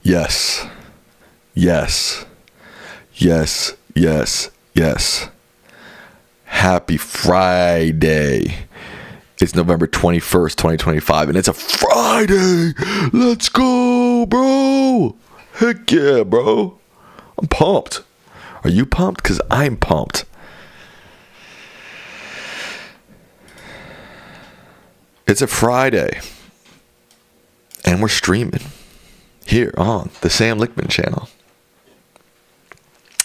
Yes. Yes. Yes. Yes. Yes. Happy Friday. It's November 21st, 2025, and it's a Friday. Let's go, bro. Heck yeah, bro. I'm pumped. Are you pumped? Because I'm pumped. It's a Friday, and we're streaming here on the Sam Lickman channel.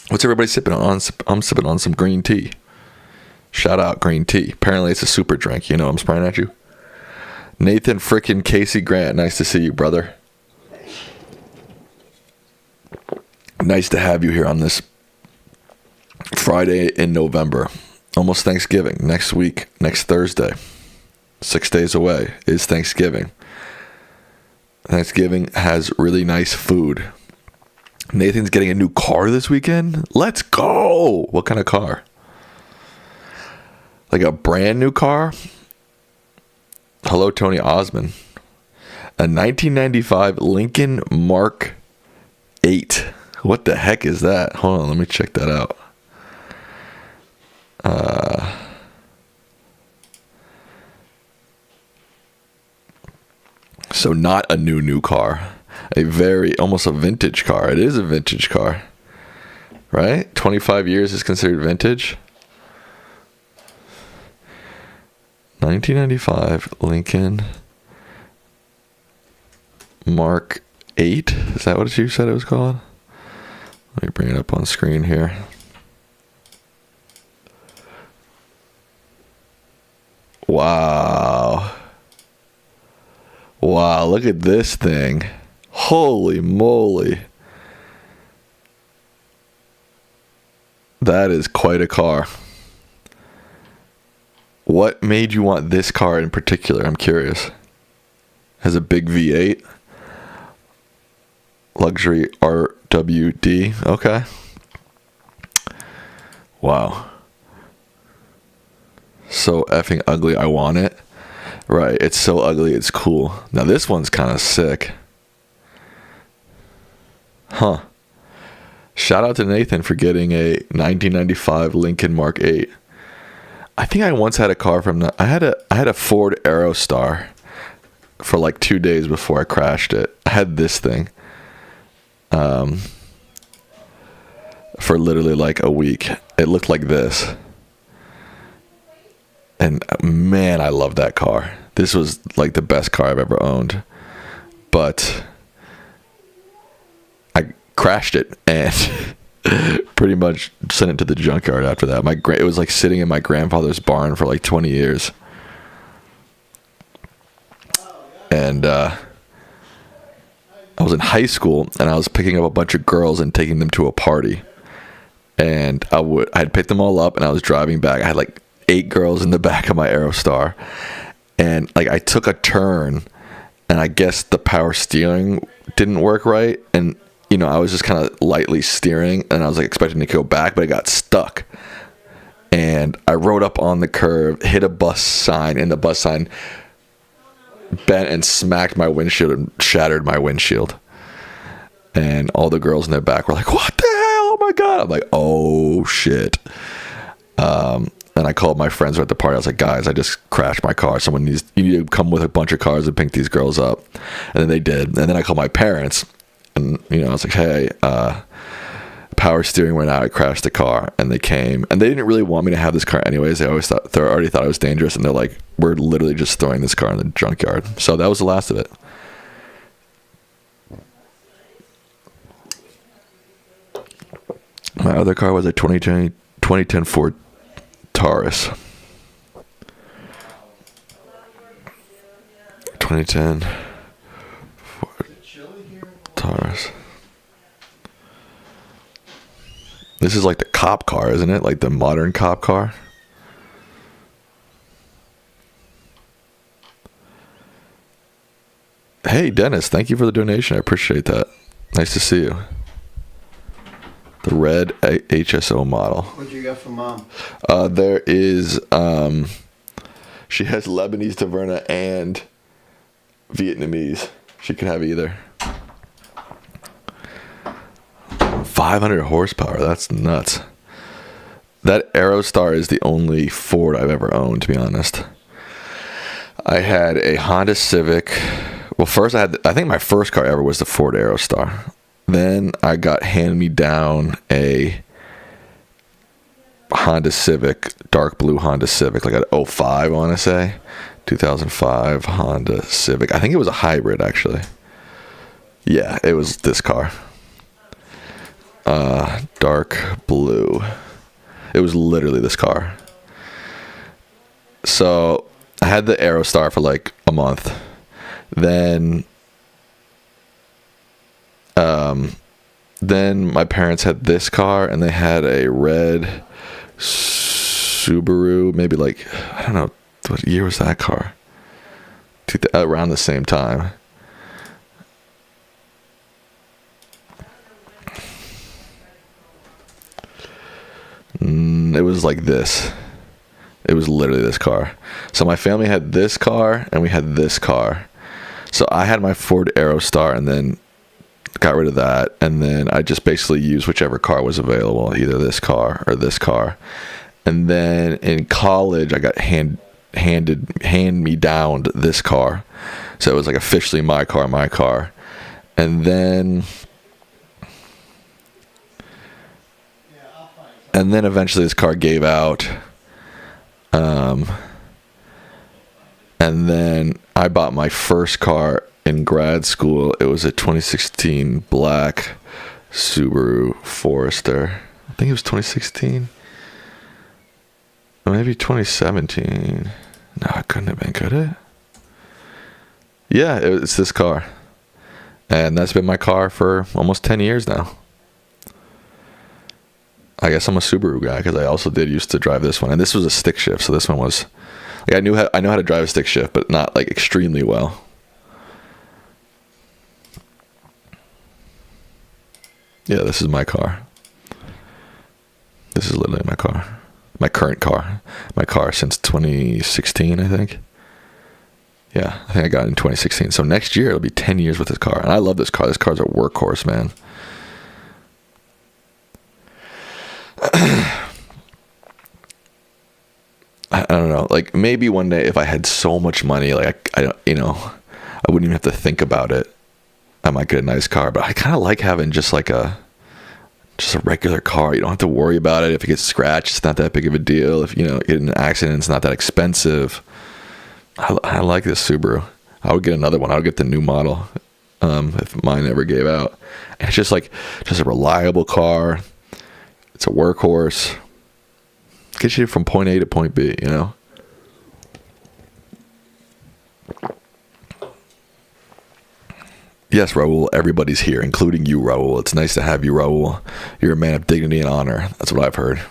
What's everybody sipping on? I'm sipping on some green tea. Shout out green tea. Apparently it's a super drink. You know I'm spraying at you. Nathan frickin' Casey Grant. Nice to see you, brother. Nice to have you here on this Friday in November. Almost Thanksgiving. Next week, next Thursday. 6 days away is Thanksgiving. Thanksgiving has really nice food. Nathan's getting a new car this weekend. Let's go. What kind of car? Like a brand new car? Hello, Tony Osmond. A 1995 Lincoln Mark 8. What the heck is that? Hold on, let me check that out. So not a new car. Almost a vintage car. It is a vintage car. Right? 25 years is considered vintage. 1995 Lincoln Mark 8. Is that what you said it was called? Let me bring it up on screen here. Wow. Wow, look at this thing. Holy moly. That is quite a car. What made you want this car in particular? I'm curious. Has a big V8. Luxury RWD. Okay. Wow. So effing ugly. I want it. Right. It's so ugly. It's cool. Now this one's kind of sick. Huh. Shout out to Nathan for getting a 1995 Lincoln Mark 8. I think I once had a car from the... I had a Ford Aerostar for like 2 days before I crashed it. I had this thing. For literally like a week. It looked like this. And man, I love that car. This was like the best car I've ever owned. But I crashed it and pretty much sent it to the junkyard after that. It was like sitting in my grandfather's barn for like 20 years. And I was in high school and I was picking up a bunch of girls and taking them to a party. And I had picked them all up and I was driving back. I had like 8 girls in the back of my Aerostar. And like I took a turn and I guess the power steering didn't work right. And you know, I was just kind of lightly steering and I was like expecting to go back, but it got stuck. And I rode up on the curve, hit a bus sign, and the bus sign bent and smacked my windshield and shattered my windshield. And all the girls in the back were like, what the hell? Oh my God. I'm like, oh shit. And I called my friends who were at the party. I was like, guys, I just crashed my car. You need to come with a bunch of cars and pick these girls up. And then they did. And then I called my parents. And, you know, I was like, hey, power steering went out. I crashed the car. And they came. And they didn't really want me to have this car anyways. They already thought it was dangerous. And they're like, we're literally just throwing this car in the junkyard. So that was the last of it. My other car was a 2010 Ford Taurus. 2010 Ford Taurus. This is like the cop car, isn't it? Like the modern cop car. Hey, Dennis, thank you for the donation. I appreciate that. Nice to see you. The red HSO model. What'd you get from Mom? There is, she has Lebanese Taverna and Vietnamese. She can have either. 500 horsepower. That's nuts. That Aerostar is the only Ford I've ever owned, to be honest. I had a Honda Civic. Well, first I think my first car ever was the Ford Aerostar. Then I got hand-me-down a Honda Civic, dark blue Honda Civic, like an '05, I want to say. 2005 Honda Civic. I think it was a hybrid, actually. Yeah, it was this car. Dark blue. It was literally this car. So I had the Aerostar for like a month. Then my parents had this car, and they had a red Subaru, maybe like, I don't know, what year was that car? Around the same time. It was like this. It was literally this car. So my family had this car, and we had this car. So I had my Ford Aerostar, and then got rid of that, and then I just basically used whichever car was available, either this car or this car. And then in college, I got hand me down this car, so it was like officially my car. And then eventually this car gave out, and then I bought my first car in grad school. It was a 2016 black Subaru Forester. I think it was 2016. Or maybe 2017. No, it couldn't have been, could it? Yeah, it's this car. And that's been my car for almost 10 years now. I guess I'm a Subaru guy because I also used to drive this one. And this was a stick shift, so this one was... Like, I know how to drive a stick shift, but not like extremely well. Yeah, this is my car. This is literally my car. My current car. My car since 2016, I think. Yeah, I think I got it in 2016. So next year, it'll be 10 years with this car. And I love this car. This car's a workhorse, man. I don't know. Like, maybe one day if I had so much money, like, I don't, I wouldn't even have to think about it. I might get a nice car, but I kind of like having just a regular car. You don't have to worry about it. If it gets scratched, it's not that big of a deal. If get in an accident, it's not that expensive. I like this Subaru. I would get another one. I would get the new model if mine ever gave out. And it's just a reliable car. It's a workhorse. Gets you from point A to point B, Yes, Raul, everybody's here, including you, Raul. It's nice to have you, Raul. You're a man of dignity and honor. That's what I've heard.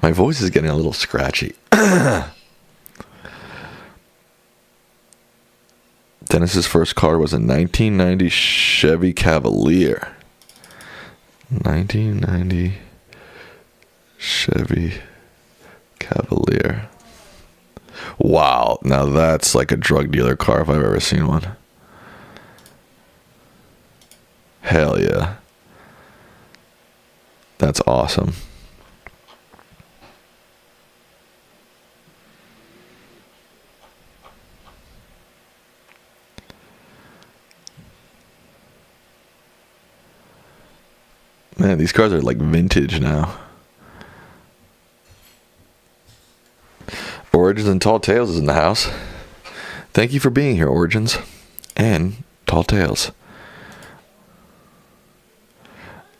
My voice is getting a little scratchy. Dennis's first car was a 1990 Chevy Cavalier. 1990 Chevy Cavalier. Wow, now that's like a drug dealer car if I've ever seen one. Hell yeah. That's awesome. Man, these cars are like vintage now. Origins and Tall Tales is in the house. Thank you for being here, Origins and Tall Tales.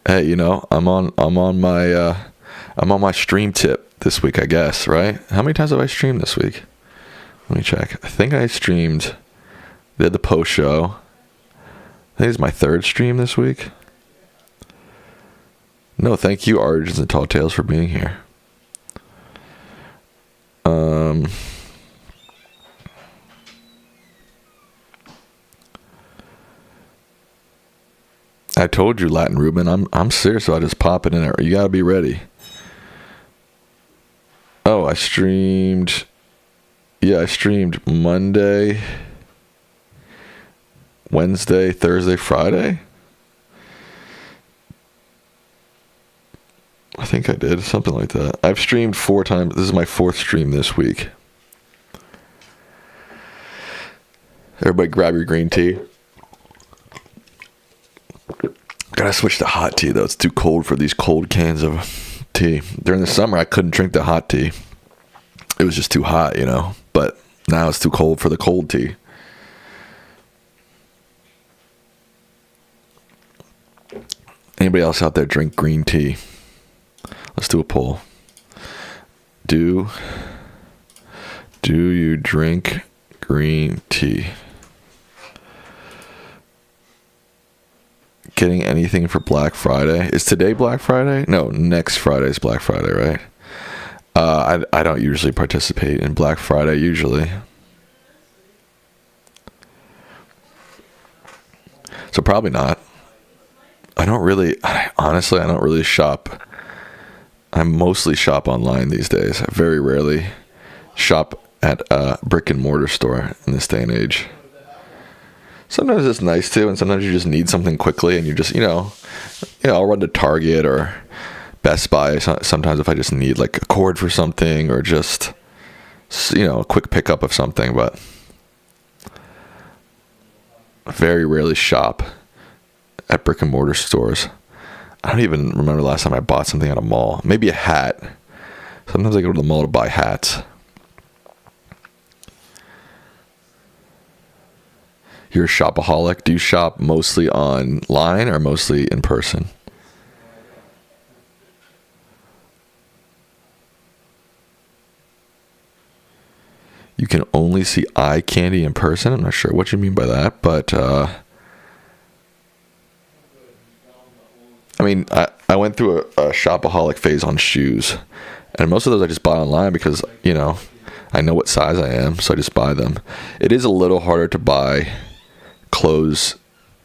Hey, I'm on my stream tip this week, I guess, right? How many times have I streamed this week? Let me check. I think I streamed the post show. I think it's my third stream this week. No, thank you, Origins and Tall Tales, for being here. I told you, Latin Ruben, I'm serious about just popping in there. You gotta be ready. Oh, I streamed Monday, Wednesday, Thursday, Friday. think I did. Something like that. I've streamed 4 times. This is my 4th stream this week. Everybody grab your green tea. Gotta switch to hot tea, though. It's too cold for these cold cans of tea. During the summer, I couldn't drink the hot tea. It was just too hot, you know. But now it's too cold for the cold tea. Anybody else out there drink green tea? Let's do a poll. Do you drink green tea? Getting anything for Black Friday? Is today Black Friday? No, next Friday is Black Friday, right? I don't usually participate in Black Friday, usually. So probably not. Honestly, I don't really shop. I mostly shop online these days. I very rarely shop at a brick and mortar store in this day and age. Sometimes it's nice to, and sometimes you just need something quickly, and you just, I'll run to Target or Best Buy sometimes if I just need like a cord for something or just, a quick pickup of something, but I very rarely shop at brick and mortar stores. I don't even remember the last time I bought something at a mall. Maybe a hat. Sometimes I go to the mall to buy hats. You're a shopaholic. Do you shop mostly online or mostly in person? You can only see eye candy in person. I'm not sure what you mean by that, but I went through a shopaholic phase on shoes, and most of those I just buy online because I know what size I am, so I just buy them. It is a little harder to buy clothes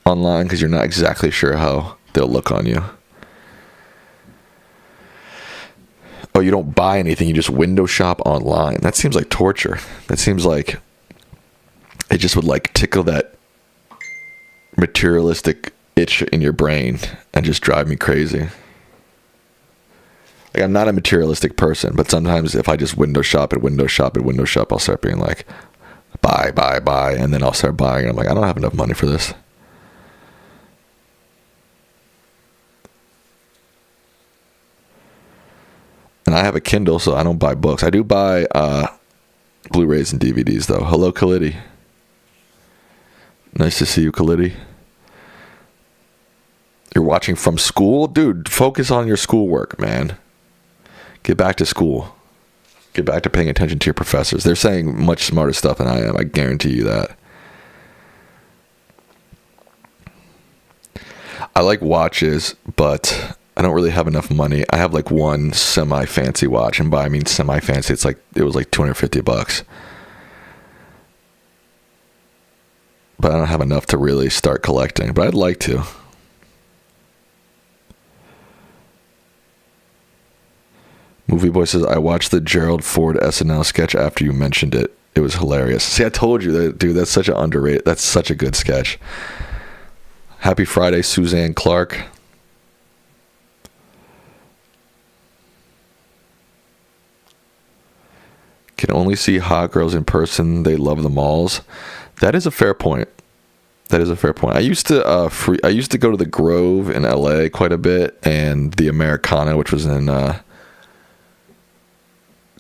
online because you're not exactly sure how they'll look on you. Oh, you don't buy anything, you just window shop online. That seems like torture. That seems like it just would like tickle that materialistic itch in your brain and just drive me crazy. Like, I'm not a materialistic person, but sometimes if I just window shop, I'll start being like, buy, and then I'll start buying, and I'm like, I don't have enough money for this. And I have a Kindle, so I don't buy books. I do buy Blu-rays and DVDs, though. Hello, Khalidi. Nice to see you, Khalidi. You're watching from school? Dude, focus on your schoolwork, man. Get back to school. Get back to paying attention to your professors. They're saying much smarter stuff than I am. I guarantee you that. I like watches, but I don't really have enough money. I have like one semi-fancy watch, and by I mean semi-fancy, it was like $250. But I don't have enough to really start collecting, but I'd like to. Movie Boy says, I watched the Gerald Ford SNL sketch after you mentioned it. It was hilarious. See, I told you that, dude. That's such an underrated. That's such a good sketch. Happy Friday, Suzanne Clark. Can only see hot girls in person. They love the malls. That is a fair point. I used to go to the Grove in LA quite a bit, and the Americana, which was in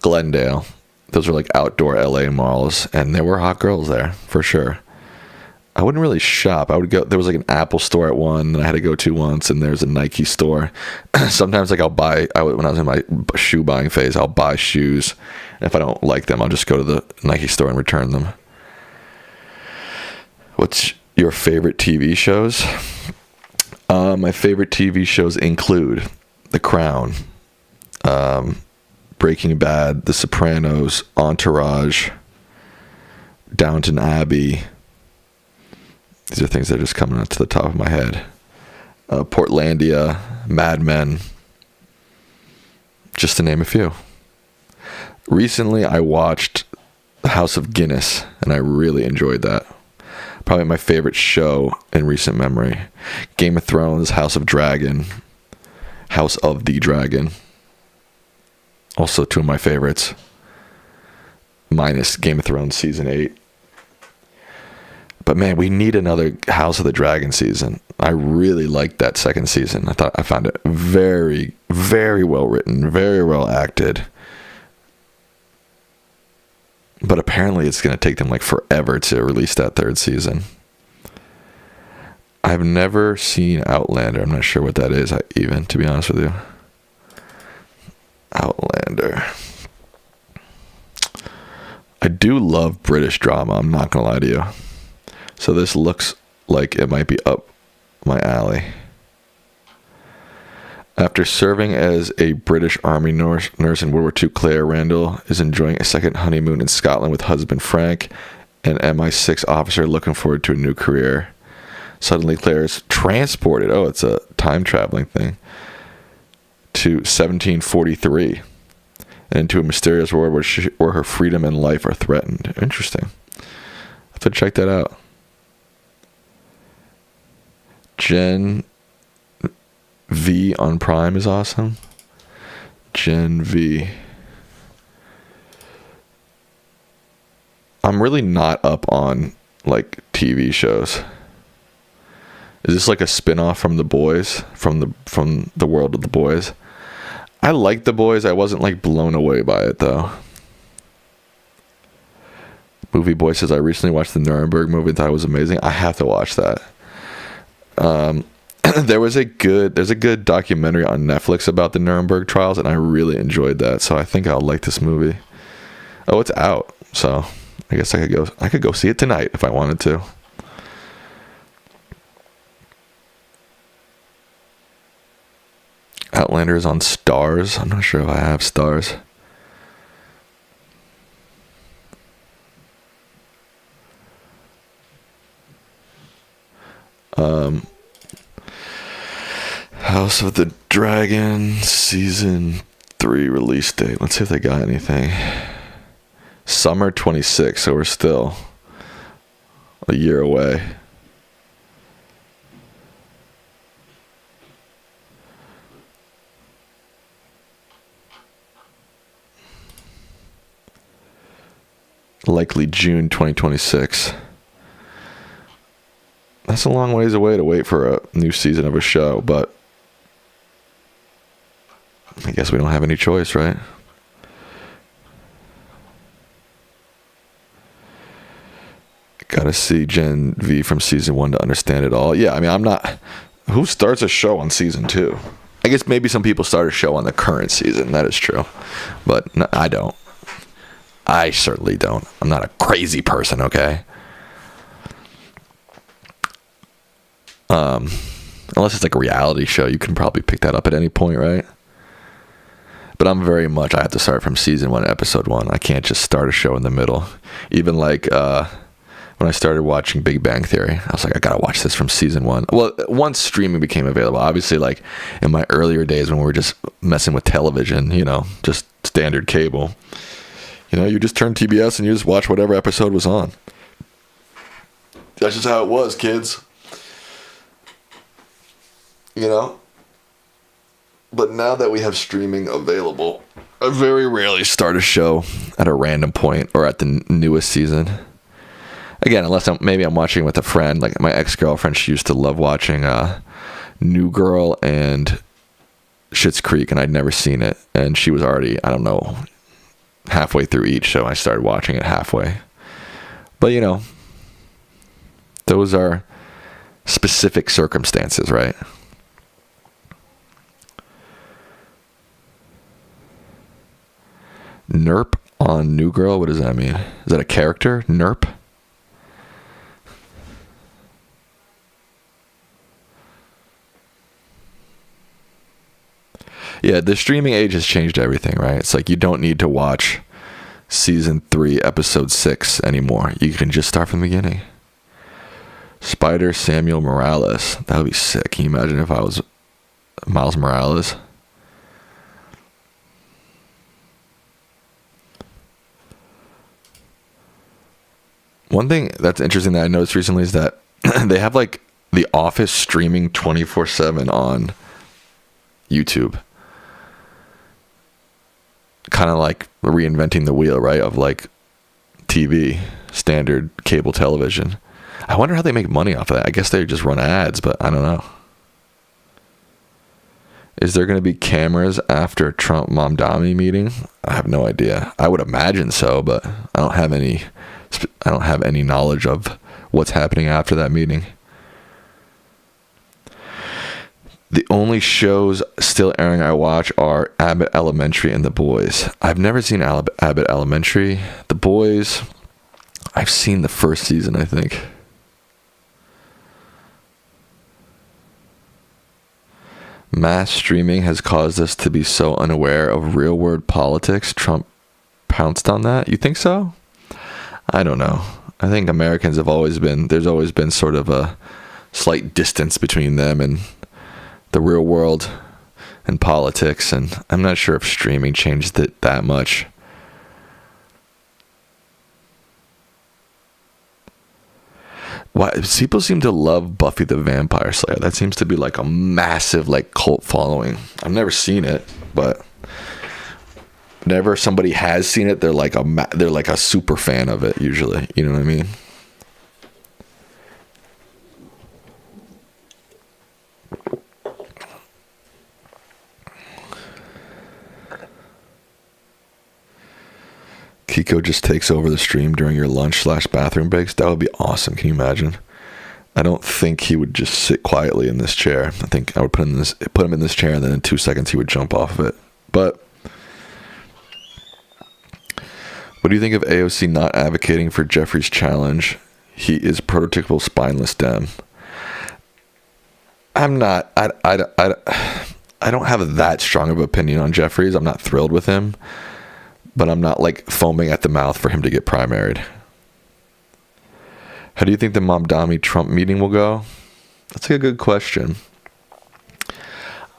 Glendale. Those were like outdoor LA malls, and there were hot girls there for sure. I wouldn't really shop. I would go. There was like an Apple store at one that I had to go to once, and there's a Nike store. Sometimes like when I was in my shoe buying phase, I'll buy shoes. And if I don't like them, I'll just go to the Nike store and return them. What's your favorite TV shows? My favorite TV shows include The Crown, Breaking Bad, The Sopranos, Entourage, Downton Abbey. These are things that are just coming up to the top of my head. Portlandia, Mad Men, just to name a few. Recently, I watched The House of Guinness, and I really enjoyed that. Probably my favorite show in recent memory. Game of Thrones, House of the Dragon. Also, two of my favorites, minus Game of Thrones season 8. But man, we need another House of the Dragon season. I really liked that second season. I found it very, very well written, very well acted. But apparently it's going to take them like forever to release that third season. I've never seen Outlander. I'm not sure what that is even, to be honest with you. Outlander. I do love British drama. I'm not going to lie to you. So this looks like it might be up my alley. After serving as a British Army nurse in World War II, Claire Randall is enjoying a second honeymoon in Scotland with husband Frank, an MI6 officer looking forward to a new career. Suddenly, Claire is transported, it's a time traveling thing, to 1743 and into a mysterious world where her freedom and life are threatened. Interesting. I have to check that out. Gen V on Prime is awesome. Gen V. I'm really not up on like TV shows. Is this like a spin-off from The Boys? From the world of The Boys? I like The Boys. I wasn't like blown away by it though. Movie Boy says, I recently watched the Nuremberg movie and thought it was amazing. I have to watch that. There's a good documentary on Netflix about the Nuremberg trials, and I really enjoyed that. So I think I'll like this movie. Oh, it's out. So I guess I could go see it tonight if I wanted to. Outlander is on Stars. I'm not sure if I have Stars. House of the Dragon season 3 release date. Let's see if they got anything. Summer 26, so we're still a year away. Likely June 2026. That's a long ways away to wait for a new season of a show, but I guess we don't have any choice, right? Gotta see Gen V from season 1 to understand it all. Yeah, I mean, I'm not... Who starts a show on season 2? I guess maybe some people start a show on the current season. That is true. But no, I don't. I certainly don't. I'm not a crazy person, okay? Unless it's like a reality show, you can probably pick that up at any point, right? But I have to start from season 1, episode 1. I can't just start a show in the middle. Even like when I started watching Big Bang Theory, I was like, I gotta watch this from season 1. Well, once streaming became available, obviously, like in my earlier days when we were just messing with television, just standard cable, you just turn TBS and you just watch whatever episode was on. That's just how it was, kids. But now that we have streaming available, I very rarely start a show at a random point or at the newest season. Again, unless I'm watching with a friend. Like my ex-girlfriend, she used to love watching New Girl and Schitt's Creek, and I'd never seen it. And she was already, halfway through each, so I started watching it halfway. But, those are specific circumstances, right? Nerp on New Girl? What does that mean? Is that a character? Nerp? Yeah, the streaming age has changed everything, right? It's like you don't need to watch season 3, episode 6 anymore. You can just start from the beginning. Spider Samuel Morales. That would be sick. Can you imagine if I was Miles Morales? One thing that's interesting that I noticed recently is that they have like The Office streaming 24/7 on YouTube. kind of like reinventing the wheel, right? Of like TV, standard cable television. I wonder how they make money off of that. I guess they just run ads, but I don't know. Is there going to be cameras after Trump Mamdani meeting? I have no idea. I would imagine so, but I don't have any knowledge of what's happening after that meeting. The only shows still airing I watch are Abbott Elementary and The Boys. I've never seen Abbott Elementary. The Boys, I've seen the first season, I think. Mass streaming has caused us to be so unaware of real-world politics. Trump pounced on that. You think so? I don't know. I think Americans there's always been sort of a slight distance between them and the real world and politics, and I'm not sure if streaming changed it that much. Why people seem to love Buffy the Vampire Slayer? That seems to be like a massive like cult following. I've never seen it, but whenever somebody has seen it, they're like a super fan of it usually. You know what I mean? Kiko just takes over the stream during your lunch/bathroom breaks. That would be awesome. Can you imagine? I don't think he would just sit quietly in this chair. I think I would put him in this chair, and then in 2 seconds he would jump off of it. But what do you think of AOC not advocating for Jeffrey's challenge? He is prototypical spineless Dem. I'm not. I don't have that strong of an opinion on Jeffries. I'm not thrilled with him. But I'm not like foaming at the mouth for him to get primaried. How do you think the Mamdani Trump meeting will go? That's a good question.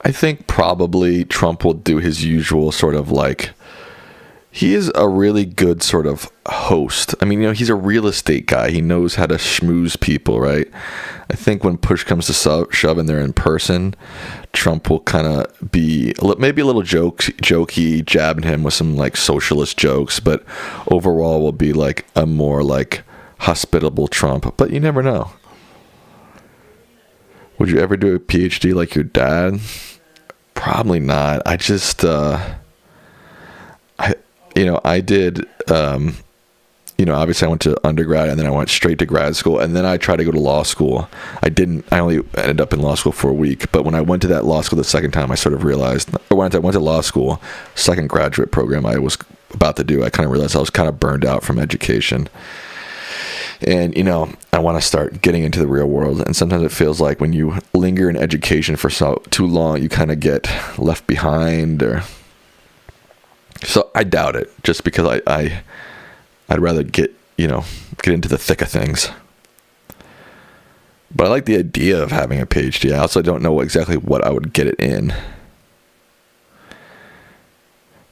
I think probably Trump will do his usual sort of like, he is a really good sort of host. I mean, he's a real estate guy. He knows how to schmooze people, right? I think when push comes to shove and they're in person, Trump will kind of be maybe a little jokey, jabbing him with some like socialist jokes, but overall will be like a more like hospitable Trump. But you never know. Would you ever do a PhD like your dad? Probably not. I just, I did, obviously I went to undergrad and then I went straight to grad school and then I tried to go to law school. I only ended up in law school for a week, but when I went to that law school the second time, I sort of realized, or when I went to law school, second graduate program I was about to do, I kind of realized I was kind of burned out from education. And, I want to start getting into the real world. And sometimes it feels like when you linger in education for too long, you kind of get left behind So I doubt it, just because I'd rather get into the thick of things. But I like the idea of having a PhD. I also don't know exactly what I would get it in.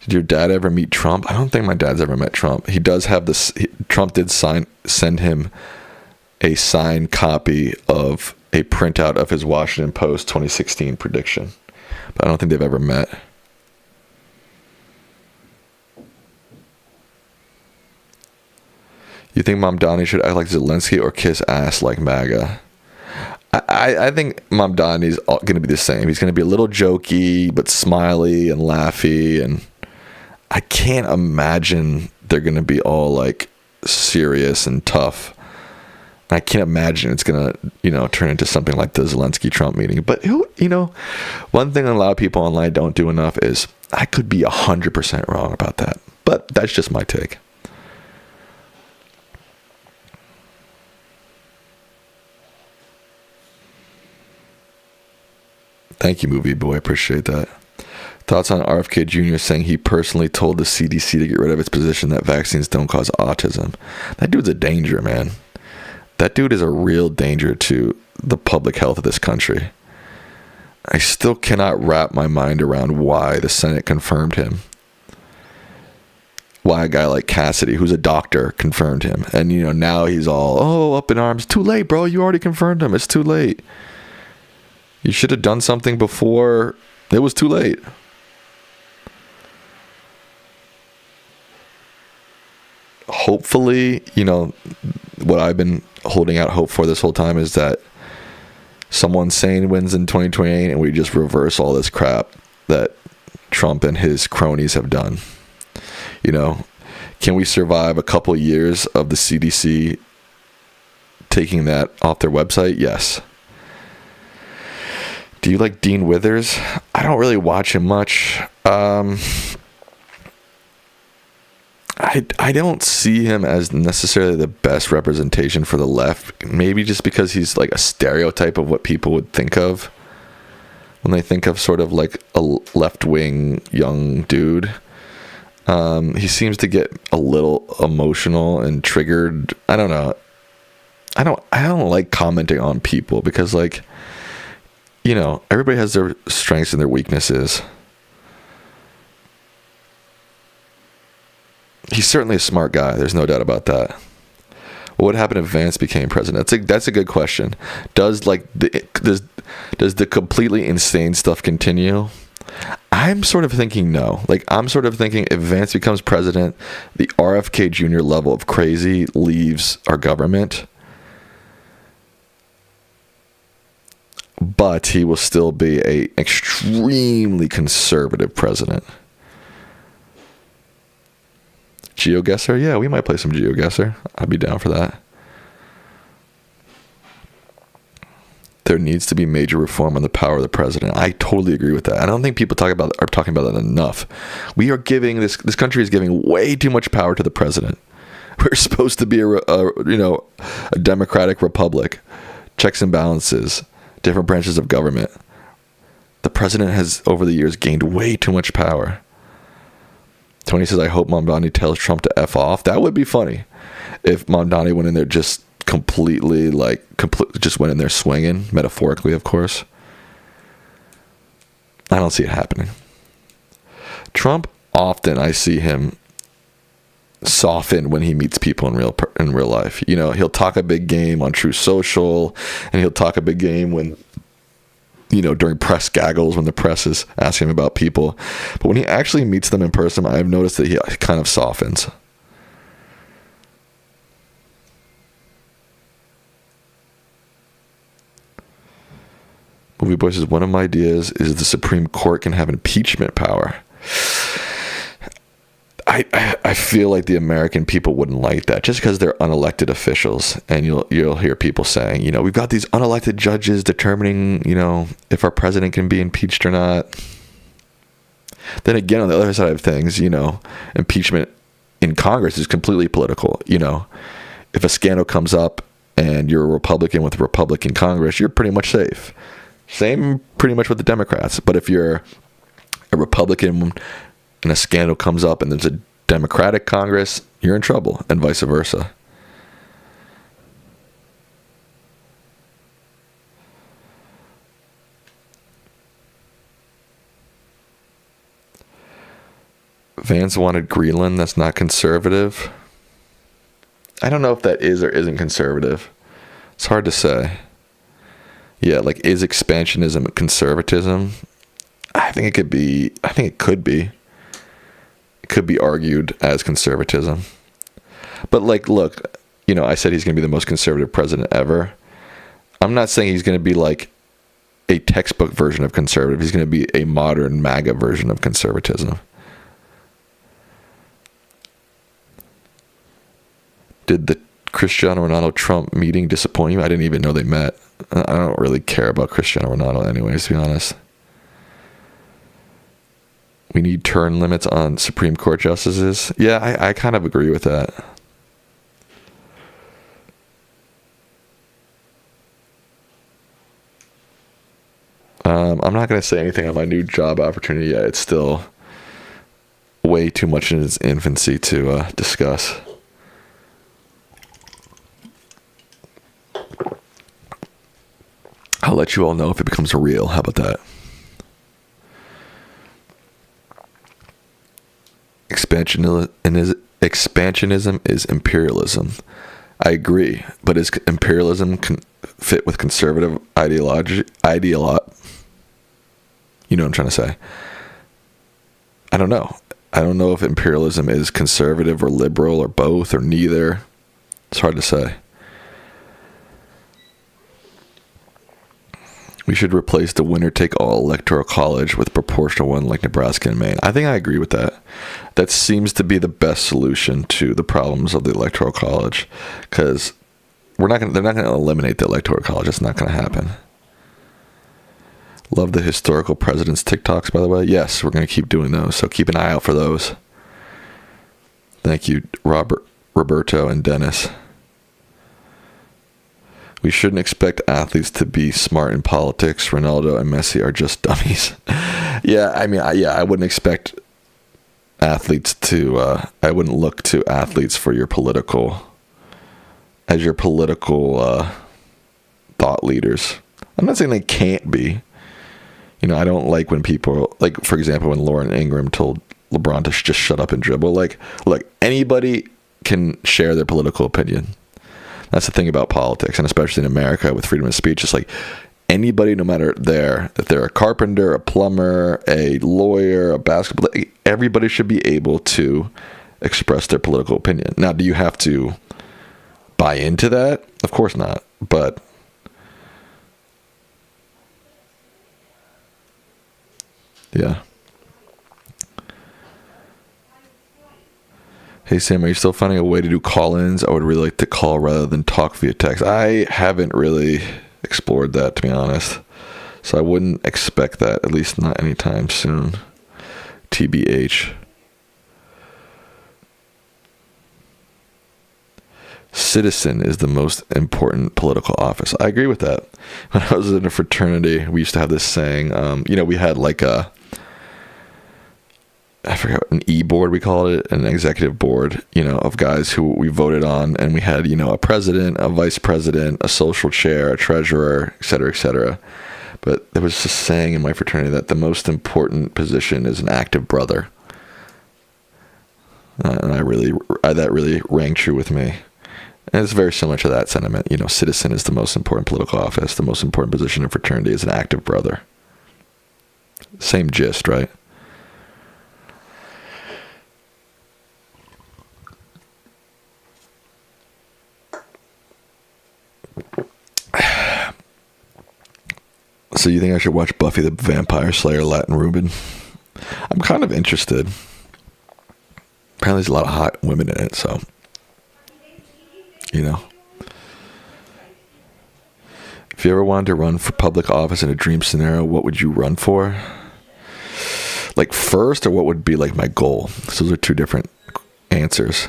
Did your dad ever meet Trump? I don't think my dad's ever met Trump. He does have this. Trump did send him a signed copy of a printout of his Washington Post 2016 prediction. But I don't think they've ever met. You think Mamdani should act like Zelensky or kiss ass like MAGA? I think Mamdani's going to be the same. He's going to be a little jokey, but smiley and laughy. And I can't imagine they're going to be all like serious and tough. I can't imagine it's going to, turn into something like the Zelensky-Trump meeting. But, one thing a lot of people online don't do enough is I could be 100% wrong about that. But that's just my take. Thank you, Movie Boy. Appreciate that. Thoughts on RFK Jr. saying he personally told the CDC to get rid of its position that vaccines don't cause autism. That dude's a danger, man. That dude is a real danger to the public health of this country. I still cannot wrap my mind around why the Senate confirmed him. Why a guy like Cassidy, who's a doctor, confirmed him. And, now he's all, up in arms. Too late, bro. You already confirmed him. It's too late. You should have done something before it was too late. hopefully, what I've been holding out hope for this whole time is that someone sane wins in 2028 and we just reverse all this crap that Trump and his cronies have done. Can we survive a couple years of the CDC taking that off their website? Yes. Do you like Dean Withers? I don't really watch him much. I don't see him as necessarily the best representation for the left. Maybe just because he's like a stereotype of what people would think of when they think of sort of like a left-wing young dude. He seems to get a little emotional and triggered. I don't know. I don't like commenting on people because, like, everybody has their strengths and their weaknesses. He's certainly a smart guy. There's no doubt about that. What would happen if Vance became president? That's a good question. Does the completely insane stuff continue? I'm sort of thinking no. I'm sort of thinking if Vance becomes president, the RFK Jr. level of crazy leaves our government. But he will still be an extremely conservative president. GeoGuessr? Yeah, we might play some GeoGuessr. I'd be down for that. There needs to be major reform on the power of the president. I totally agree with that. I don't think people are talking about that enough. We are giving this country is giving way too much power to the president. We're supposed to be a democratic republic, checks and balances, different branches of government. The president has over the years gained way too much power. Tony says, I hope Mamdani tells Trump to F off. That would be funny if Mamdani went in there just completely just went in there swinging, metaphorically, of course. I don't see it happening. Trump, often I see him soften when he meets people in real life. He'll talk a big game on True Social, and he'll talk a big game when during press gaggles when the press is asking him about people. But when he actually meets them in person, I've noticed that he kind of softens. Movie Boy says, one of my ideas is the Supreme Court can have impeachment power. I feel like the American people wouldn't like that just because they're unelected officials, and you'll hear people saying, we've got these unelected judges determining, if our president can be impeached or not. Then again, on the other side of things, impeachment in Congress is completely political. If a scandal comes up and you're a Republican with a Republican Congress, you're pretty much safe. Same pretty much with the Democrats. But if you're a Republican and a scandal comes up and there's a Democratic Congress, you're in trouble, and vice versa. Vance wanted Greenland. That's not conservative. I don't know if that is or isn't conservative. It's hard to say. Yeah, is expansionism conservatism? I think it could be. It could be argued as conservatism. But look, I said he's going to be the most conservative president ever. I'm not saying he's going to be like a textbook version of conservative. He's going to be a modern MAGA version of conservatism. Did the Cristiano Ronaldo Trump meeting disappoint you? I didn't even know they met. I don't really care about Cristiano Ronaldo anyways, to be honest. We need term limits on Supreme Court justices. Yeah, I kind of agree with that. I'm not going to say anything on my new job opportunity yet. It's still way too much in its infancy to discuss. I'll let you all know if it becomes real. How about that? Expansionism is imperialism. I agree, but is imperialism fit with conservative ideology? You know what I'm trying to say. I don't know. I don't know if imperialism is conservative or liberal or both or neither. It's hard to say. We should replace the winner-take-all electoral college with proportional one like Nebraska and Maine. I think I agree with that. That seems to be the best solution to the problems of the electoral college, because they're not going to eliminate the electoral college. It's not going to happen. Love the historical presidents TikToks, by the way. Yes, we're going to keep doing those, so keep an eye out for those. Thank you, Roberto, and Dennis. We shouldn't expect athletes to be smart in politics. Ronaldo and Messi are just dummies. I wouldn't expect athletes to. I wouldn't look to athletes for your political thought leaders. I'm not saying they can't be. I don't like when people, like, for example, when Lauren Ingram told LeBron to just shut up and dribble. Like, look, anybody can share their political opinion. That's the thing about politics, and especially in America with freedom of speech. It's like anybody, no matter if they're a carpenter, a plumber, a lawyer, a basketball, everybody should be able to express their political opinion. Now, do you have to buy into that? Of course not. But yeah. Hey Sam, are you still finding a way to do call-ins? I would really like to call rather than talk via text. I haven't really explored that, to be honest. So I wouldn't expect that, at least not anytime soon. TBH. Citizen is the most important political office. I agree with that. When I was in a fraternity, we used to have this saying, we had like I forgot, an e-board, we called it, an executive board, of guys who we voted on. And we had, a president, a vice president, a social chair, a treasurer, et cetera, et cetera. But there was this saying in my fraternity that the most important position is an active brother. And that really rang true with me. And it's very similar to that sentiment. Citizen is the most important political office. The most important position in fraternity is an active brother. Same gist, right? So you think I should watch Buffy the Vampire Slayer Latin Reuben? I'm kind of interested. Apparently there's a lot of hot women in it, so, If you ever wanted to run for public office in a dream scenario, what would you run for? Like first, or what would be like my goal? So those are two different answers.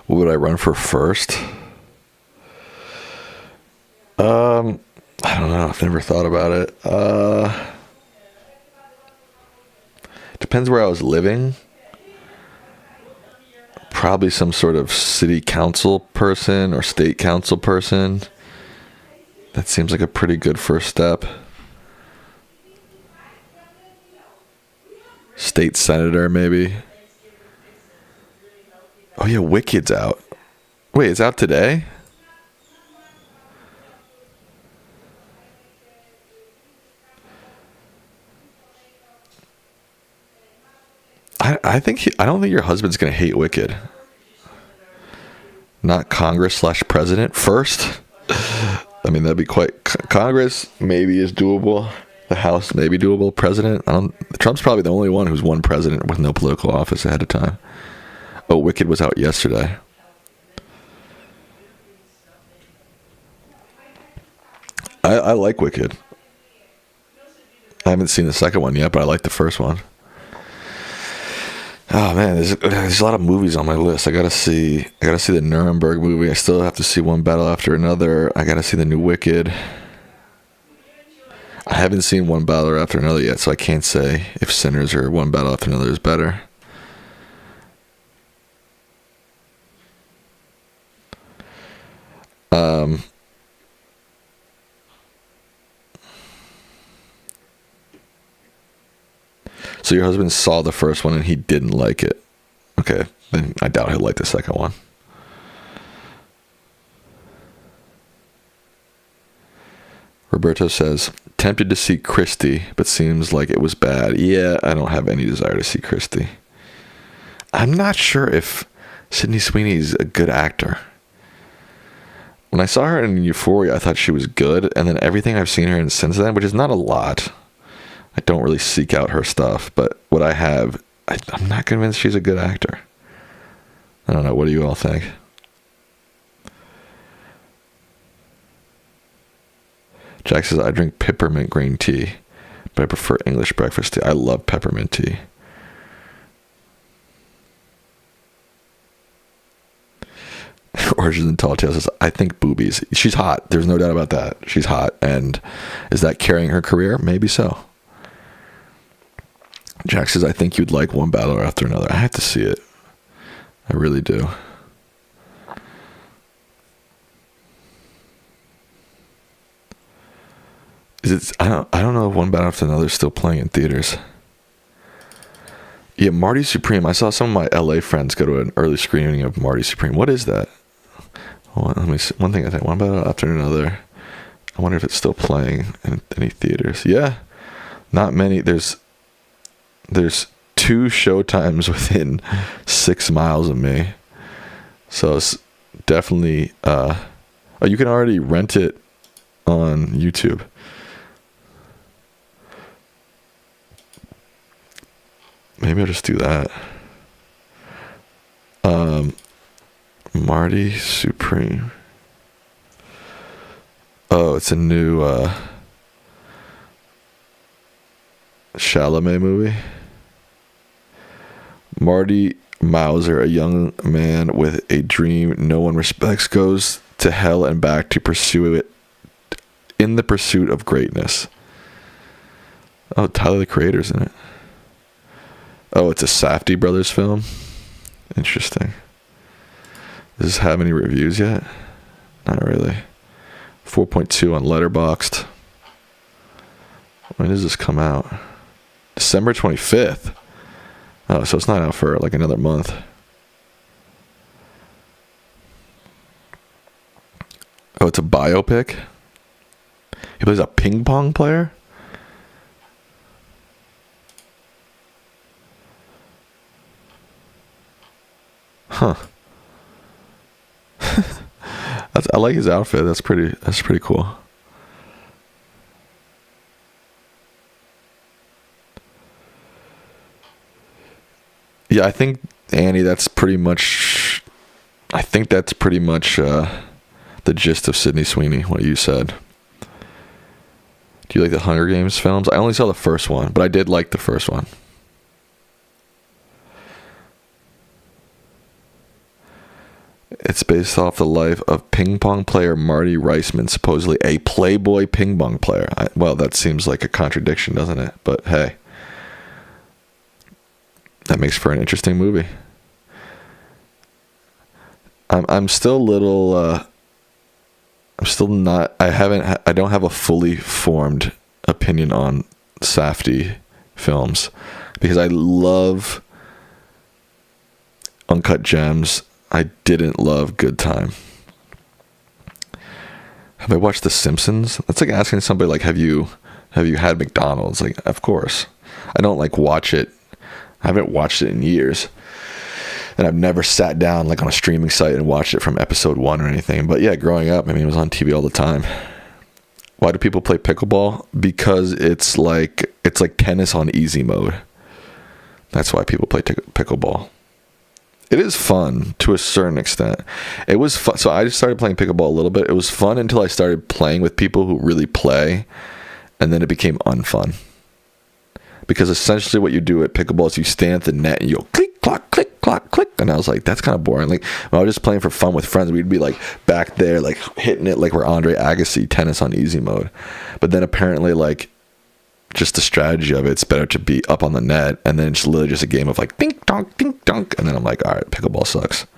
What would I run for first? I don't know. I've never thought about it. Depends where I was living. Probably some sort of city council person or state council person. That seems like a pretty good first step. State senator, maybe. Oh yeah, Wicked's out. Wait, it's out today? I don't think your husband's gonna hate Wicked. Not Congress/president first. I mean, that'd be quite. Congress maybe is doable. The House maybe doable. President, Trump's probably the only one who's won president with no political office ahead of time. Oh, Wicked was out yesterday. I like Wicked. I haven't seen the second one yet, but I like the first one. Oh man, there's a lot of movies on my list. I gotta see the Nuremberg movie. I still have to see One Battle After Another. I gotta see the new Wicked. I haven't seen One Battle After Another yet, so I can't say if Sinners or One Battle After Another is better. So your husband saw the first one and he didn't like it. Okay, then I doubt he'll like the second one. Roberto says, tempted to see Christie, but seems like it was bad. Yeah, I don't have any desire to see Christie. I'm not sure if Sydney Sweeney's a good actor. When I saw her in Euphoria, I thought she was good, and then everything I've seen her in since then, which is not a lot, I don't really seek out her stuff, but what I have, I'm not convinced she's a good actor. I don't know. What do you all think? Jack says, I drink peppermint green tea, but I prefer English breakfast tea. I love peppermint tea. Origins and Tall Tales says, I think boobies. She's hot. There's no doubt about that. She's hot. And is that carrying her career? Maybe so. Jack says, I think you'd like one battler after another. I have to see it. I really do. I don't know if One Battle After Another is still playing in theaters. Yeah, Marty Supreme. I saw some of my LA friends go to an early screening of Marty Supreme. What is that? Let me see. One thing I think, One Battle After Another. I wonder if it's still playing in any theaters. Yeah, not many. There's 2 showtimes within 6 miles of me. So it's definitely. You can already rent it on YouTube. Maybe I'll just do that. Marty Supreme. Oh, it's a new Chalamet movie. Marty Mauser, a young man with a dream no one respects, goes to hell and back to pursue it in the pursuit of greatness. Oh, Tyler the Creator's in it. Oh, it's a Safdie Brothers film? Interesting. Does this have any reviews yet? Not really. 4.2 on Letterboxd. When does this come out? December 25th. Oh, so it's not out for like another month. Oh, it's a biopic? He plays a ping pong player? Huh. I like his outfit. That's pretty cool. Yeah, I think Annie, that's pretty much the gist of Sydney Sweeney, what you said. Do you like the Hunger Games films? I only saw the first one, but I did like the first one. It's based off the life of ping pong player Marty Reisman, supposedly a Playboy ping pong player. Well, that seems like a contradiction, doesn't it? But hey, that makes for an interesting movie. I'm still a little. I'm still not. I don't have a fully formed opinion on Safdie films because I love Uncut Gems. I didn't love Good Time. Have I watched The Simpsons? That's like asking somebody like, have you had McDonald's? Like, of course. I don't like watch it. I haven't watched it in years. And I've never sat down like on a streaming site and watched it from episode 1 or anything. But yeah, growing up, I mean, it was on TV all the time. Why do people play pickleball? Because it's like tennis on easy mode. That's why people play pickleball. It is fun to a certain extent. It was fun. So I just started playing pickleball a little bit. It was fun until I started playing with people who really play, and then it became unfun. Because essentially what you do at pickleball is you stand at the net and you go click, clock, click, clock, click. And I was like, that's kind of boring. Like, when I was just playing for fun with friends, we'd be like back there, like hitting it like we're Andre Agassi, tennis on easy mode. But then apparently, like, just the strategy of it's better to be up on the net, and then it's literally just a game of like dink donk, and then I'm like, all right, pickleball sucks.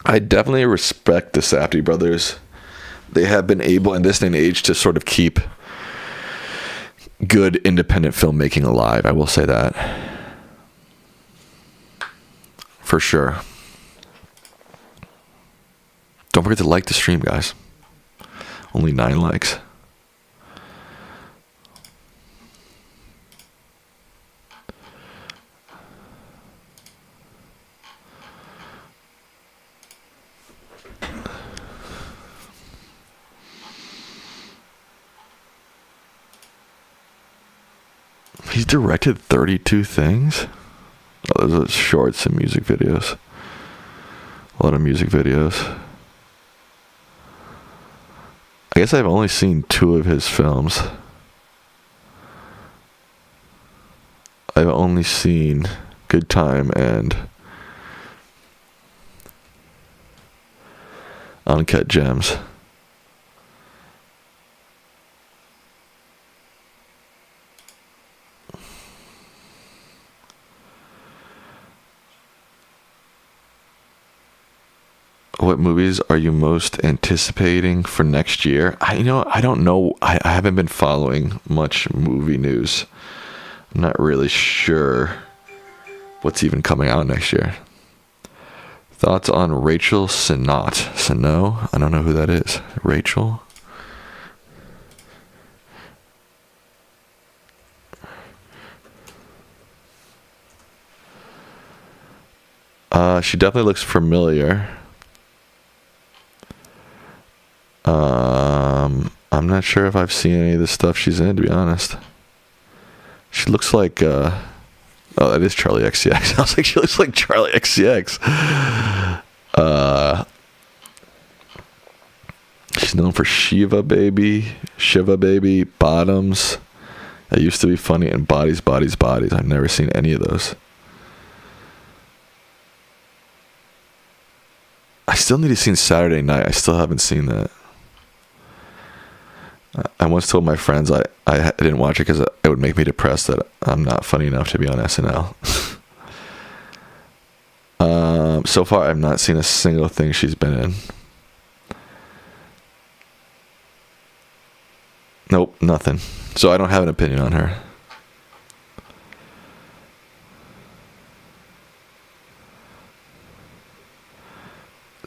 I definitely respect the Safdie brothers. They have been able in this day and age to sort of keep good independent filmmaking alive. I will say that. for sure. Don't forget to like the stream, guys. Only 9 likes. He's directed 32 things. Oh, those are shorts and music videos. A lot of music videos. I guess I've only seen 2 of his films. I've only seen Good Time and Uncut Gems. What movies are you most anticipating for next year? I don't know. I haven't been following much movie news. I'm not really sure what's even coming out next year. Thoughts on Rachel Sennott? I don't know who that is. Rachel? She definitely looks familiar. I'm not sure if I've seen any of the stuff she's in, to be honest. She looks like, oh, that is Charlie XCX. I was like, she looks like Charlie XCX. She's known for Shiva Baby, Bottoms. That used to be funny, and Bodies. I've never seen any of those. I still need to see Saturday Night. I still haven't seen that. I once told my friends I didn't watch it because it would make me depressed that I'm not funny enough to be on SNL. So far, I've not seen a single thing she's been in. Nope, nothing. So I don't have an opinion on her.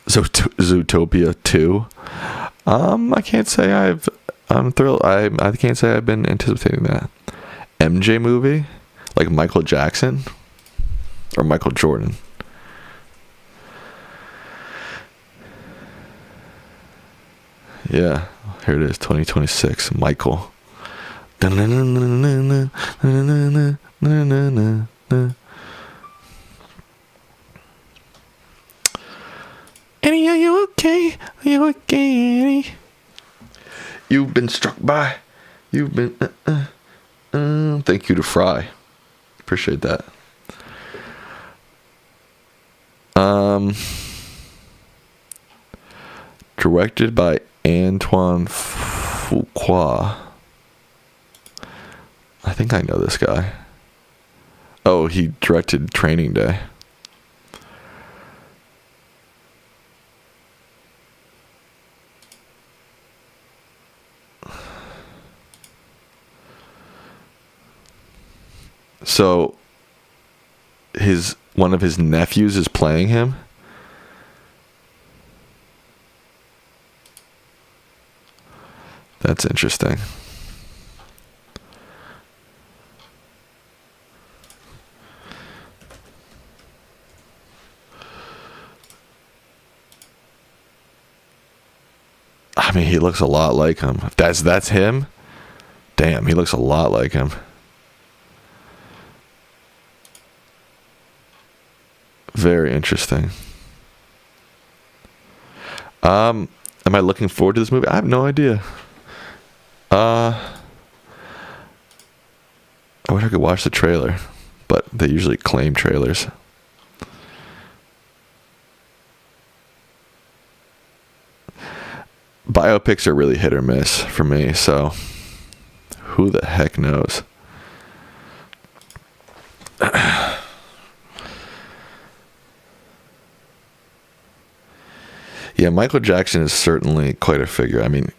Zootopia 2. I can't say I'm thrilled. I can't say I've been anticipating that. MJ movie? Like Michael Jackson? Or Michael Jordan? Yeah, here it is, 2026. Michael. Annie, are you okay? Are you okay, Annie? You've been struck by. You've been. Thank you to Fry. Appreciate that. Directed by Antoine Fuqua. I think I know this guy. Oh, he directed Training Day. So one of his nephews is playing him. That's interesting. I mean, he looks a lot like him. If that's him, damn, he looks a lot like him. Very interesting. Am I looking forward to this movie? I have no idea. I wish I could watch the trailer, but they usually claim trailers. Biopics are really hit or miss for me, so who the heck knows? Yeah, Michael Jackson is certainly quite a figure. I mean,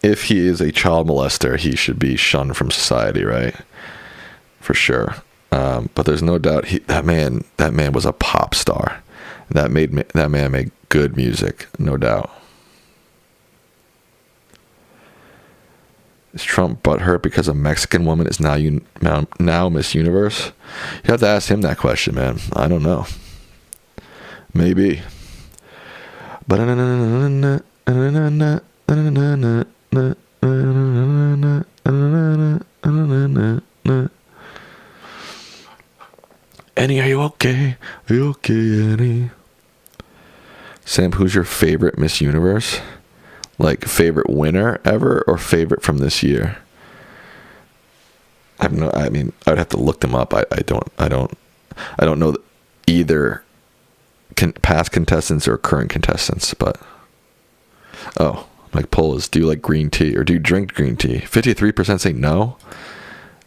if he is a child molester, he should be shunned from society, right? For sure. But there's no doubt that man was a pop star. That man made good music, no doubt. Is Trump butthurt because a Mexican woman is now Miss Universe? You have to ask him that question, man. I don't know. Maybe. But Annie, are you okay? Are you okay, Annie? Sam, who's your favorite Miss Universe? Like favorite winner ever or favorite from this year? I mean, I'd have to look them up. I don't know either past contestants or current contestants, but like poll is, do you like green tea or do you drink green tea? 53% say no.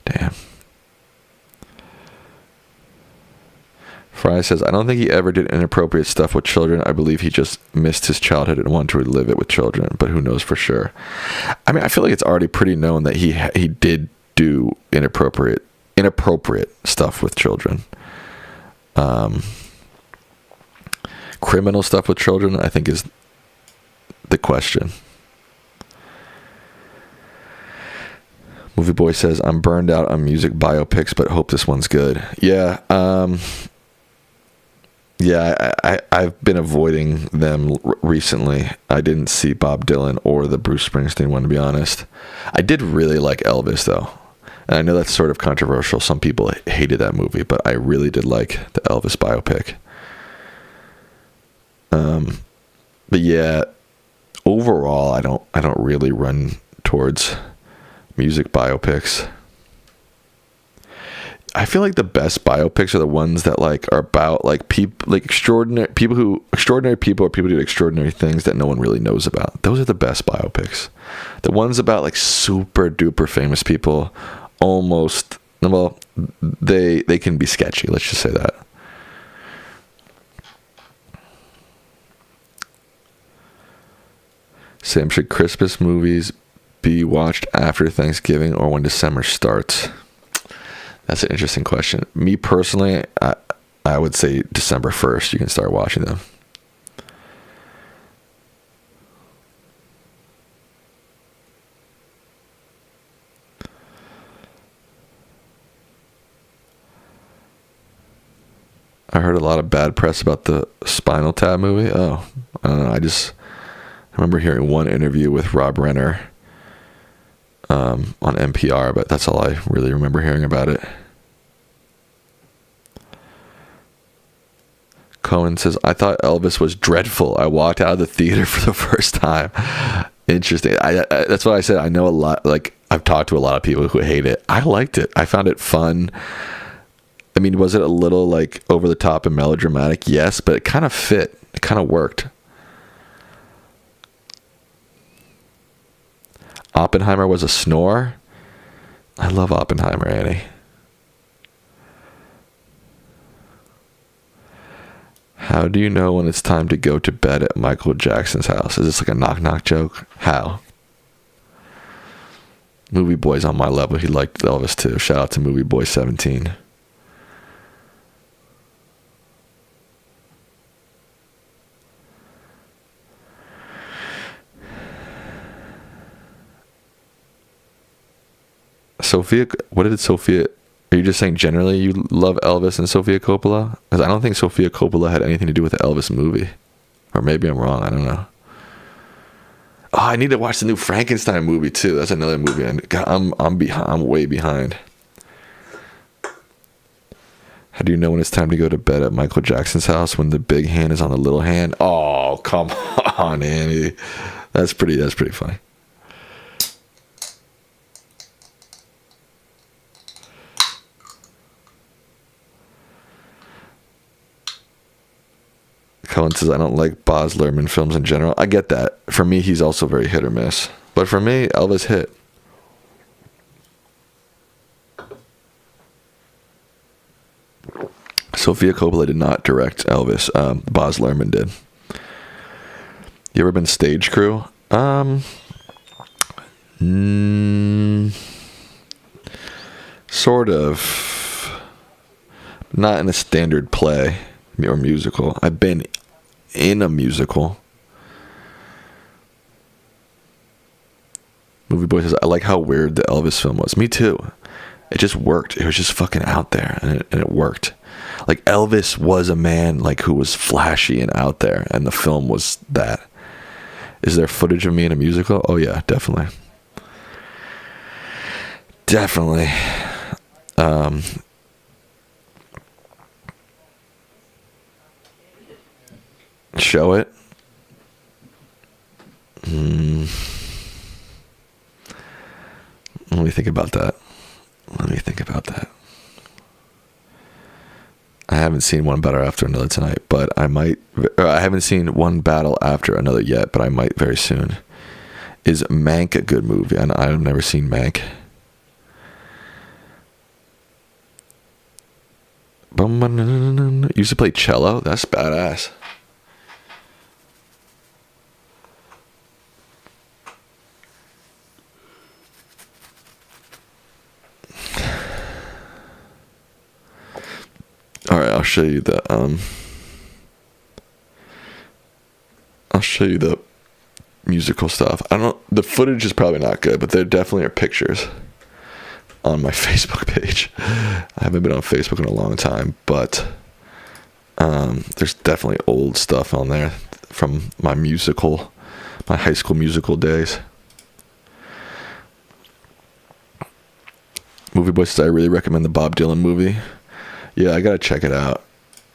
Damn. Fry says, I don't think he ever did inappropriate stuff with children. I believe he just missed his childhood and wanted to relive it with children, but who knows for sure. I mean, I feel like it's already pretty known that he did do inappropriate stuff with children. Criminal stuff with children, I think, is the question. Movie Boy says, I'm burned out on music biopics, but hope this one's good. Yeah, I've been avoiding them recently. I didn't see Bob Dylan or the Bruce Springsteen one, to be honest. I did really like Elvis, though. And I know that's sort of controversial. Some people hated that movie, but I really did like the Elvis biopic. But yeah, overall, I don't really run towards music biopics. I feel like the best biopics are the ones that like are about like extraordinary people or people who did extraordinary things that no one really knows about. Those are the best biopics. The ones about like super duper famous people, almost, well, they can be sketchy. Let's just say that. Sam, should Christmas movies be watched after Thanksgiving or when December starts? That's an interesting question. Me personally, I would say December 1st, you can start watching them. I heard a lot of bad press about the Spinal Tap movie. Oh, I don't know. I remember hearing one interview with Rob Renner on NPR, but that's all I really remember hearing about it. Cohen says, I thought Elvis was dreadful. I walked out of the theater for the first time. Interesting. That's what I said. I know a lot, like I've talked to a lot of people who hate it. I liked it. I found it fun. I mean, was it a little like over the top and melodramatic? Yes, but it kind of fit. It kind of worked. Oppenheimer was a snore. I love Oppenheimer, Annie. How do you know when it's time to go to bed at Michael Jackson's house? Is this like a knock-knock joke? How? Movie Boy's on my level. He liked Elvis too. Shout out to Movie Boy 17. Sophia, what did Sophia... Are you just saying generally you love Elvis and Sofia Coppola? Because I don't think Sofia Coppola had anything to do with the Elvis movie. Or maybe I'm wrong. I don't know. Oh, I need to watch the new Frankenstein movie too. That's another movie. I'm behind. I'm way behind. How do you know when it's time to go to bed at Michael Jackson's house when the big hand is on the little hand? Oh, come on, Andy. That's pretty funny. Cohen says, I don't like Baz Luhrmann films in general. I get that. For me, he's also very hit or miss. But for me, Elvis hit. Sofia Coppola did not direct Elvis. Baz Luhrmann did. You ever been stage crew? Sort of. Not in a standard play or musical. I've been in a musical. Movie Boy says, I like how weird the Elvis film was. Me too. It just worked. It was just fucking out there, and it worked. Like, Elvis was a man, like, who was flashy and out there, and the film was that. Is there footage of me in a musical? Oh yeah, definitely. Definitely. Show it. Let me think about that. I haven't seen One Battle After Another tonight, but I might. I haven't seen One Battle After Another yet, but I might very soon. Is Mank a good movie? I've never seen Mank. Used to play cello? That's badass. All right, I'll show you the musical stuff. The footage is probably not good, but there definitely are pictures on my Facebook page. I haven't been on Facebook in a long time, but there's definitely old stuff on there from my High School Musical days. Movie Boy says, I really recommend the Bob Dylan movie. Yeah, I gotta check it out.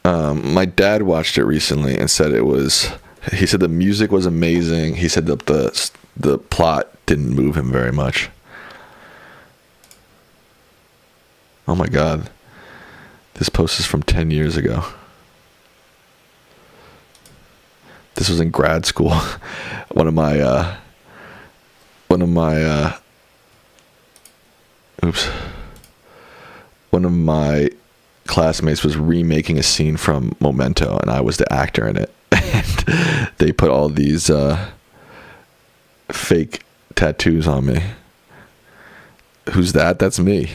My dad watched it recently and said he said the music was amazing. He said that the plot didn't move him very much. Oh my God. This post is from 10 years ago. This was in grad school. One of my classmates was remaking a scene from Memento, and I was the actor in it. And they put all these fake tattoos on me. Who's that? That's me.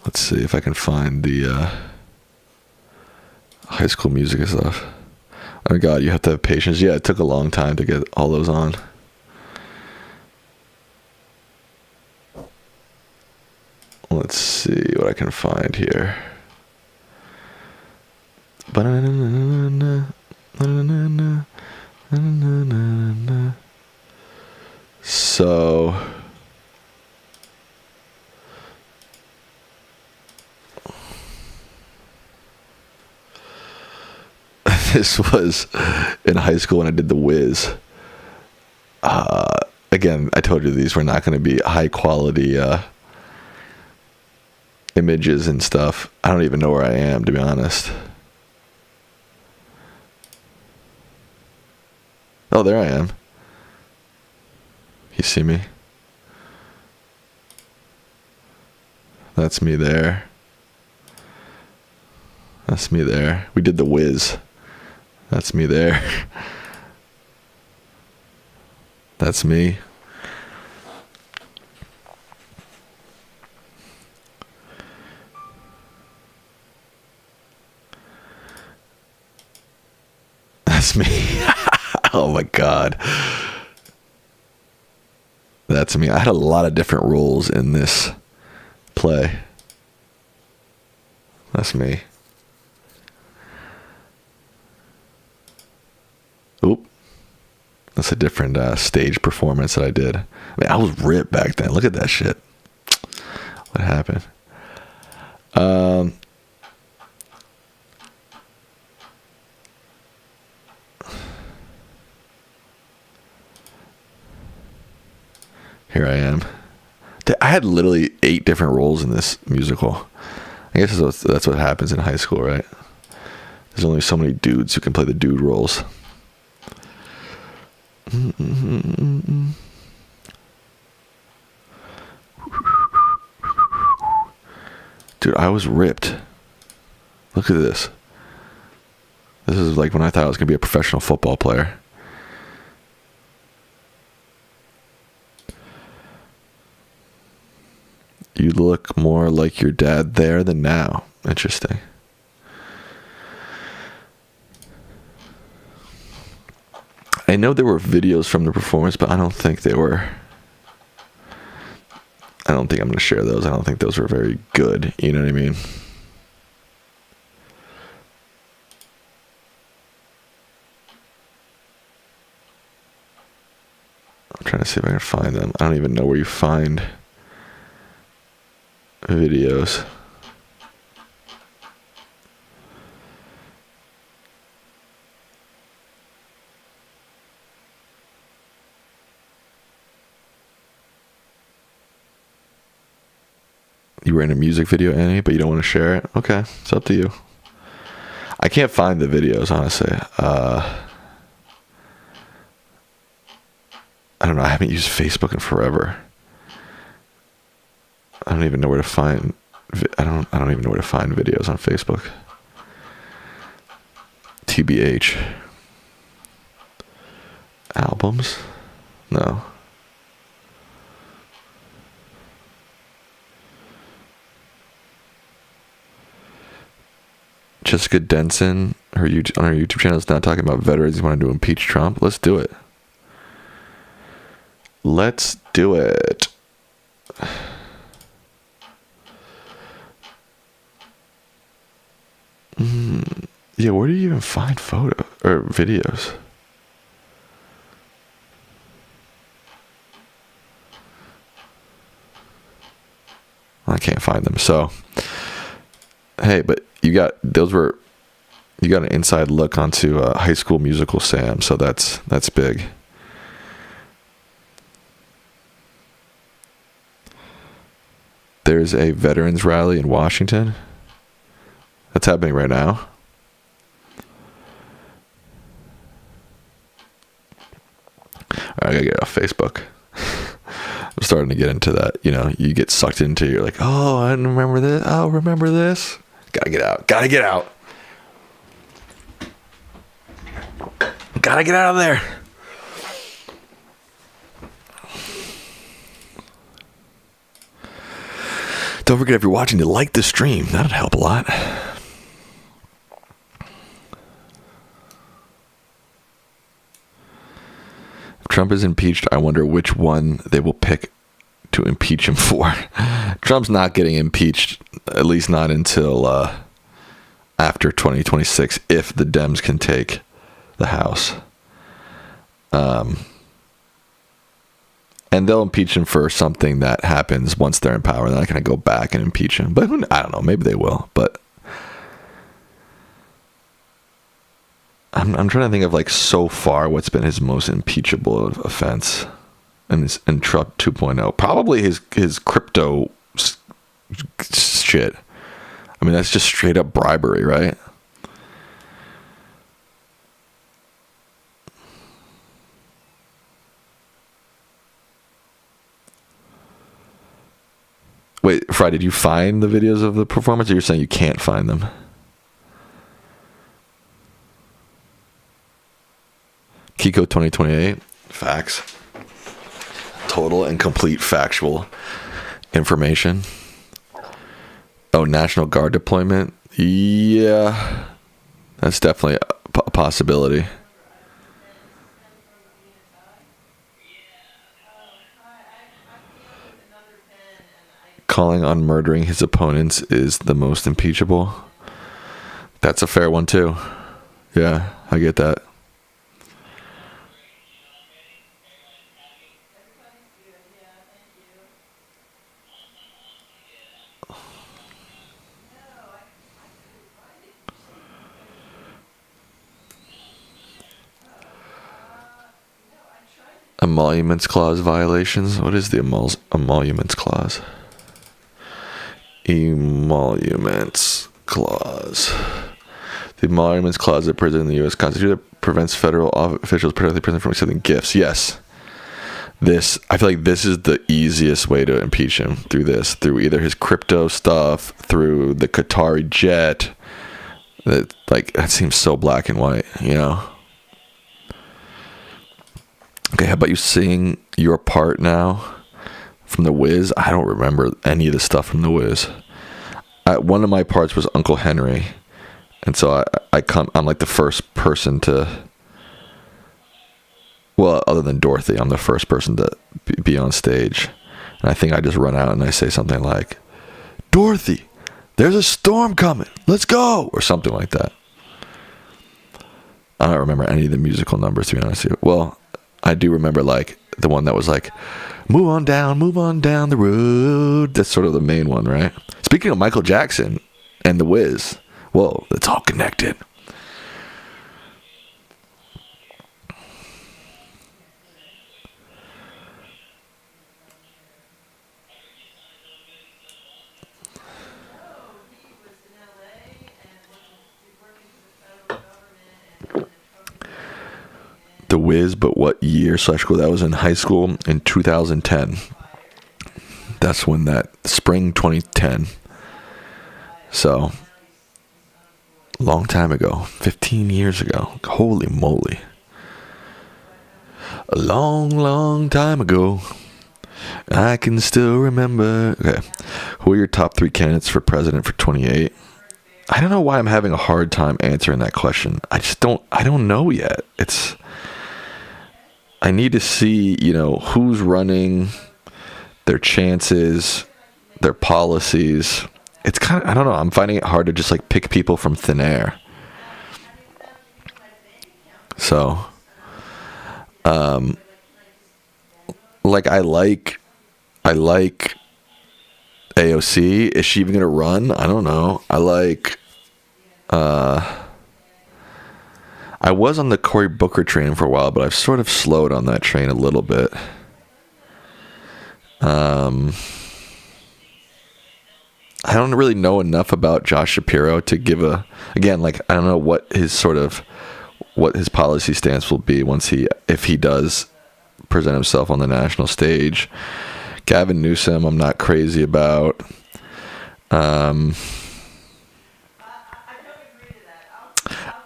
Let's see if I can find the High School Musical stuff. Oh my God, you have to have patience. Yeah, it took a long time to get all those on. Let's see what I can find here. So this was in high school when I did The Wiz. Again, I told you these were not going to be high quality images and stuff. I don't even know where I am, to be honest. Oh, there I am. You see me? That's me there. That's me there. We did The Wiz. That's me there. That's me. That's me. Oh my God. That's me. I had a lot of different roles in this play. That's me. Oop. That's a different stage performance that I did. I mean, I was ripped back then. Look at that shit. What happened? Here I am. I had literally 8 different roles in this musical. I guess that's what happens in high school, right? There's only so many dudes who can play the dude roles. Dude, I was ripped. Look at this. This is like when I thought I was going to be a professional football player. You look more like your dad there than now. Interesting. I know there were videos from the performance, but I don't think they were. I don't think I'm going to share those. I don't think those were very good. You know what I mean? I'm trying to see if I can find them. I don't even know where you find videos. You were in a music video, Annie, but you don't want to share it? Okay, it's up to you. I can't find the videos, honestly. I don't know. I haven't used Facebook in forever. I don't even know where to find. I don't even know where to find videos on Facebook. TBH. Albums? No. Jessica Denson, on her YouTube channel, is now talking about veterans who want to impeach Trump. Let's do it. Let's do it. Yeah, where do you even find photos or videos? I can't find them. So, hey, but you got an inside look onto High School Musical Sam, so that's big. There's a veterans rally in Washington. That's happening right now. I gotta get off Facebook. I'm starting to get into that. You know, you get sucked into. You're like, oh, I didn't remember this. Oh, remember this. Gotta get out. Gotta get out. Gotta get out of there. Don't forget, if you're watching, to like the stream. That'd help a lot. If Trump is impeached, I wonder which one they will pick to impeach him for. Trump's not getting impeached, at least not until after 2026, if the Dems can take the House. And they'll impeach him for something that happens once they're in power. They're not going to go back and impeach him. But I don't know. Maybe they will. But I'm trying to think of, like, so far what's been his most impeachable offense in Trump 2.0. Probably his crypto shit. I mean, that's just straight up bribery, right? Wait, Fry, did you find the videos of the performance, or you're saying you can't find them? Kiko 2028, facts. Total and complete factual information. Oh, National Guard deployment? Yeah, that's definitely a possibility. Calling on murdering his opponents is the most impeachable. That's a fair one too. Yeah, I get that. Emoluments clause violations. What is the emoluments clause? Emoluments clause. The emoluments clause that present in the U.S. Constitution that prevents federal officials, particularly president, from accepting gifts. Yes. I feel like this is the easiest way to impeach him, through either his crypto stuff, through the Qatari jet. That seems so black and white, you know. Okay, how about you sing your part now from The Wiz. I don't remember any of the stuff from The Wiz. One of my parts was Uncle Henry, and so I'm like the first person to. Well, other than Dorothy, I'm the first person to be on stage, and I think I just run out and I say something like, "Dorothy, there's a storm coming. Let's go," or something like that. I don't remember any of the musical numbers, to be honest with you. Well, I do remember like the one that was like, move on down the road. That's sort of the main one, right? Speaking of Michael Jackson and The Wiz, whoa, it's all connected. The Wiz, but what year / school? That was in high school in 2010. That's when that spring 2010. So, long time ago, 15 years ago. Holy moly. A long, long time ago. I can still remember. Okay. Who are your top 3 candidates for president for 28? I don't know why I'm having a hard time answering that question. I don't know yet. I need to see, who's running, their chances, their policies. It's kind of, I don't know, I'm finding it hard to just like pick people from thin air. So, like I like AOC. Is she even gonna run? I don't know. I was on the Cory Booker train for a while, but I've sort of slowed on that train a little bit. I don't really know enough about Josh Shapiro to give I don't know what his policy stance will be if he does present himself on the national stage. Gavin Newsom, I'm not crazy about. I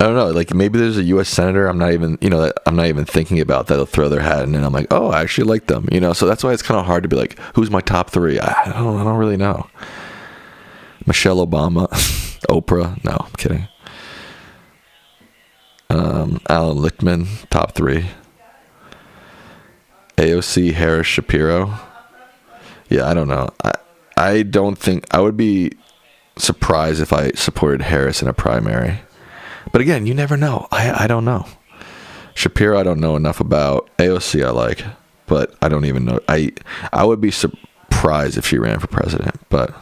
don't know. Like maybe there's a U.S. senator I'm not even thinking about that'll throw their hat in, and I'm like, oh, I actually like them. So that's why it's kind of hard to be like, who's my top 3? I don't really know. Michelle Obama, Oprah. No, I'm kidding. Alan Lichtman, top 3. AOC, Harris, Shapiro. Yeah, I don't know. I don't think I would be surprised if I supported Harris in a primary. But again, you never know. I don't know. Shapiro, I don't know enough about. AOC, I like, but I don't even know. I would be surprised if she ran for president. But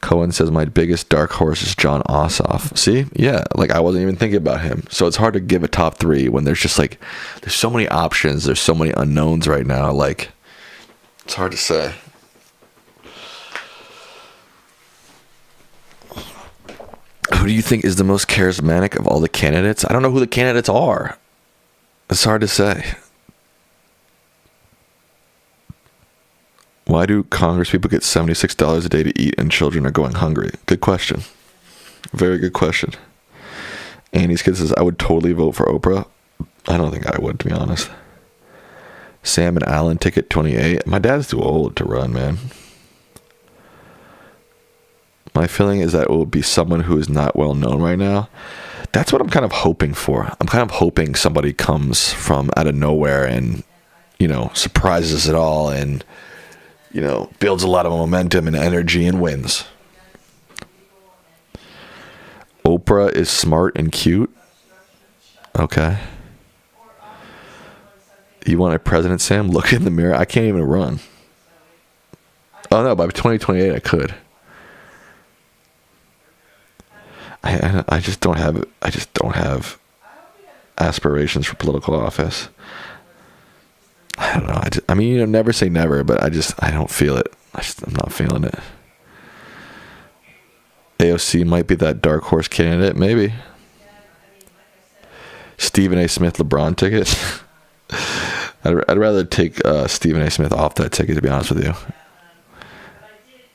Cohen says my biggest dark horse is John Ossoff. See, yeah, like I wasn't even thinking about him. So it's hard to give a top 3 when there's just like there's so many options. There's so many unknowns right now. Like it's hard to say. Who do you think is the most charismatic of all the candidates? I don't know who the candidates are. It's hard to say. Why do Congress people get $76 a day to eat and children are going hungry? Good question. Very good question. Andy's kid says, I would totally vote for Oprah. I don't think I would, to be honest. Sam and Allan, ticket 28. My dad's too old to run, man. My feeling is that it will be someone who is not well known right now. That's what I'm kind of hoping for. I'm kind of hoping somebody comes from out of nowhere and, surprises it all and, builds a lot of momentum and energy and wins. Oprah is smart and cute. Okay. You want a president, Sam? Look in the mirror. I can't even run. Oh, no, by 2028 I could. I just don't have aspirations for political office. I don't know. Never say never, but I don't feel it. I'm not feeling it. AOC might be that dark horse candidate, maybe. Stephen A. Smith LeBron ticket. I'd rather take Stephen A. Smith off that ticket, to be honest with you,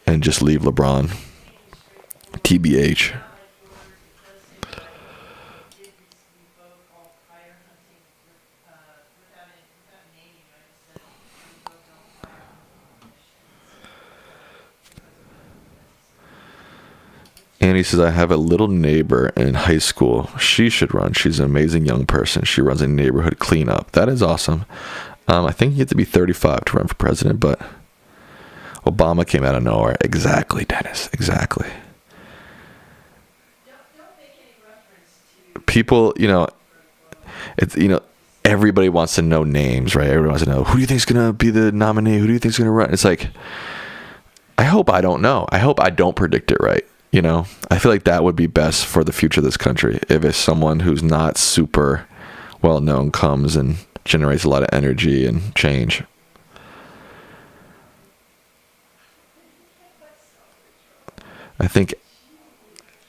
and just leave LeBron. TBH. Annie says, I have a little neighbor in high school. She should run. She's an amazing young person. She runs a neighborhood cleanup. That is awesome. I think you have to be 35 to run for president, but Obama came out of nowhere. Exactly, Dennis. Exactly. People, it's, everybody wants to know names, right? Everybody wants to know, who do you think is going to be the nominee? Who do you think is going to run? It's like, I hope I don't know. I hope I don't predict it right. I feel like that would be best for the future of this country. If it's someone who's not super well known comes and generates a lot of energy and change. I think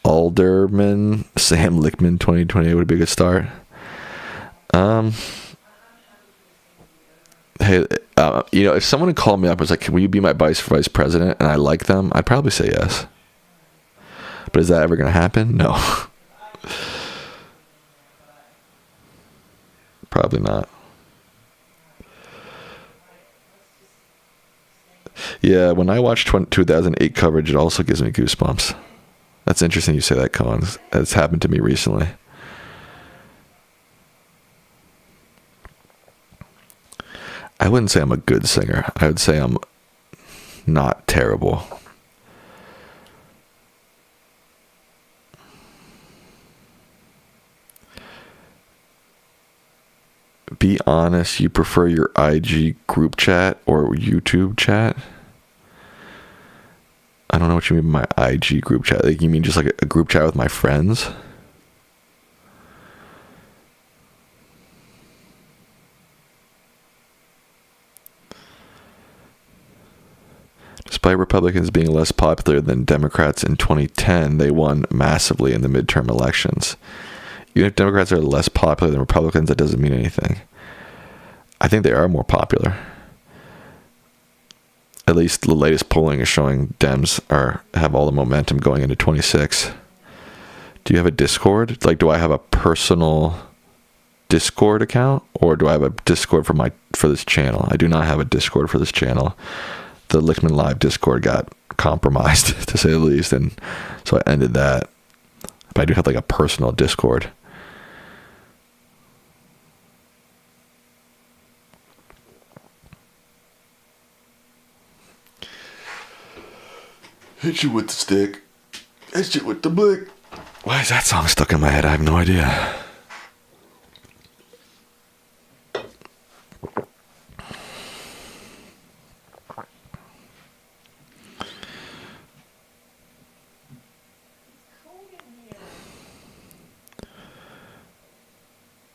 Alderman Sam Lickman 2028 would be a good start. Hey, if someone had called me up and was like, "Can you be my vice president?" and I like them, I'd probably say yes. But is that ever going to happen? No. Probably not. Yeah, when I watch 2008 coverage, it also gives me goosebumps. That's interesting you say that, Colin. It's happened to me recently. I wouldn't say I'm a good singer. I would say I'm not terrible. Be honest, you prefer your IG group chat or YouTube chat? I don't know what you mean by my IG group chat. Like, you mean just like a group chat with my friends? Despite Republicans being less popular than Democrats in 2010, they won massively in the midterm elections. Even if Democrats are less popular than Republicans, that doesn't mean anything. I think they are more popular. At least the latest polling is showing Dems have all the momentum going into 26. Do you have a Discord? Like, do I have a personal Discord account, or do I have a Discord for this channel? I do not have a Discord for this channel. The Lickman Live Discord got compromised, to say the least, and so I ended that. But I do have like a personal Discord. Hit you with the stick. Hit you with the blick. Why is that song stuck in my head? I have no idea.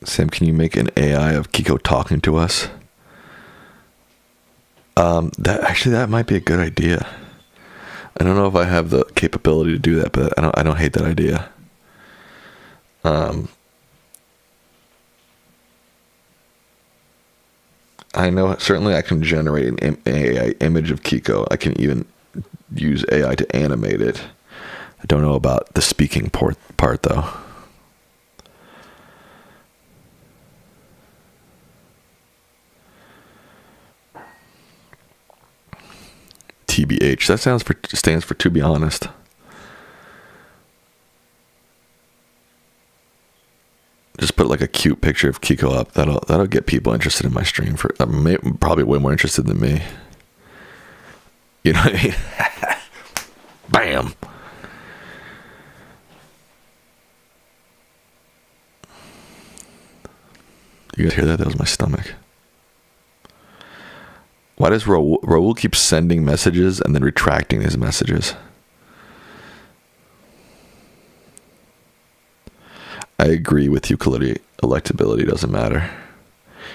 Sam, can you make an AI of Kiko talking to us? That might be a good idea. I don't know if I have the capability to do that, but I don't hate that idea. I know certainly I can generate an AI image of Kiko. I can even use AI to animate it. I don't know about the speaking part though. TBH. That stands for to be honest. Just put like a cute picture of Kiko up. That'll get people interested in my stream. Probably way more interested than me. You know what I mean? Bam. You guys hear that? That was my stomach. Why does Raul keep sending messages and then retracting his messages? I agree with you, Khalidi. Electability doesn't matter.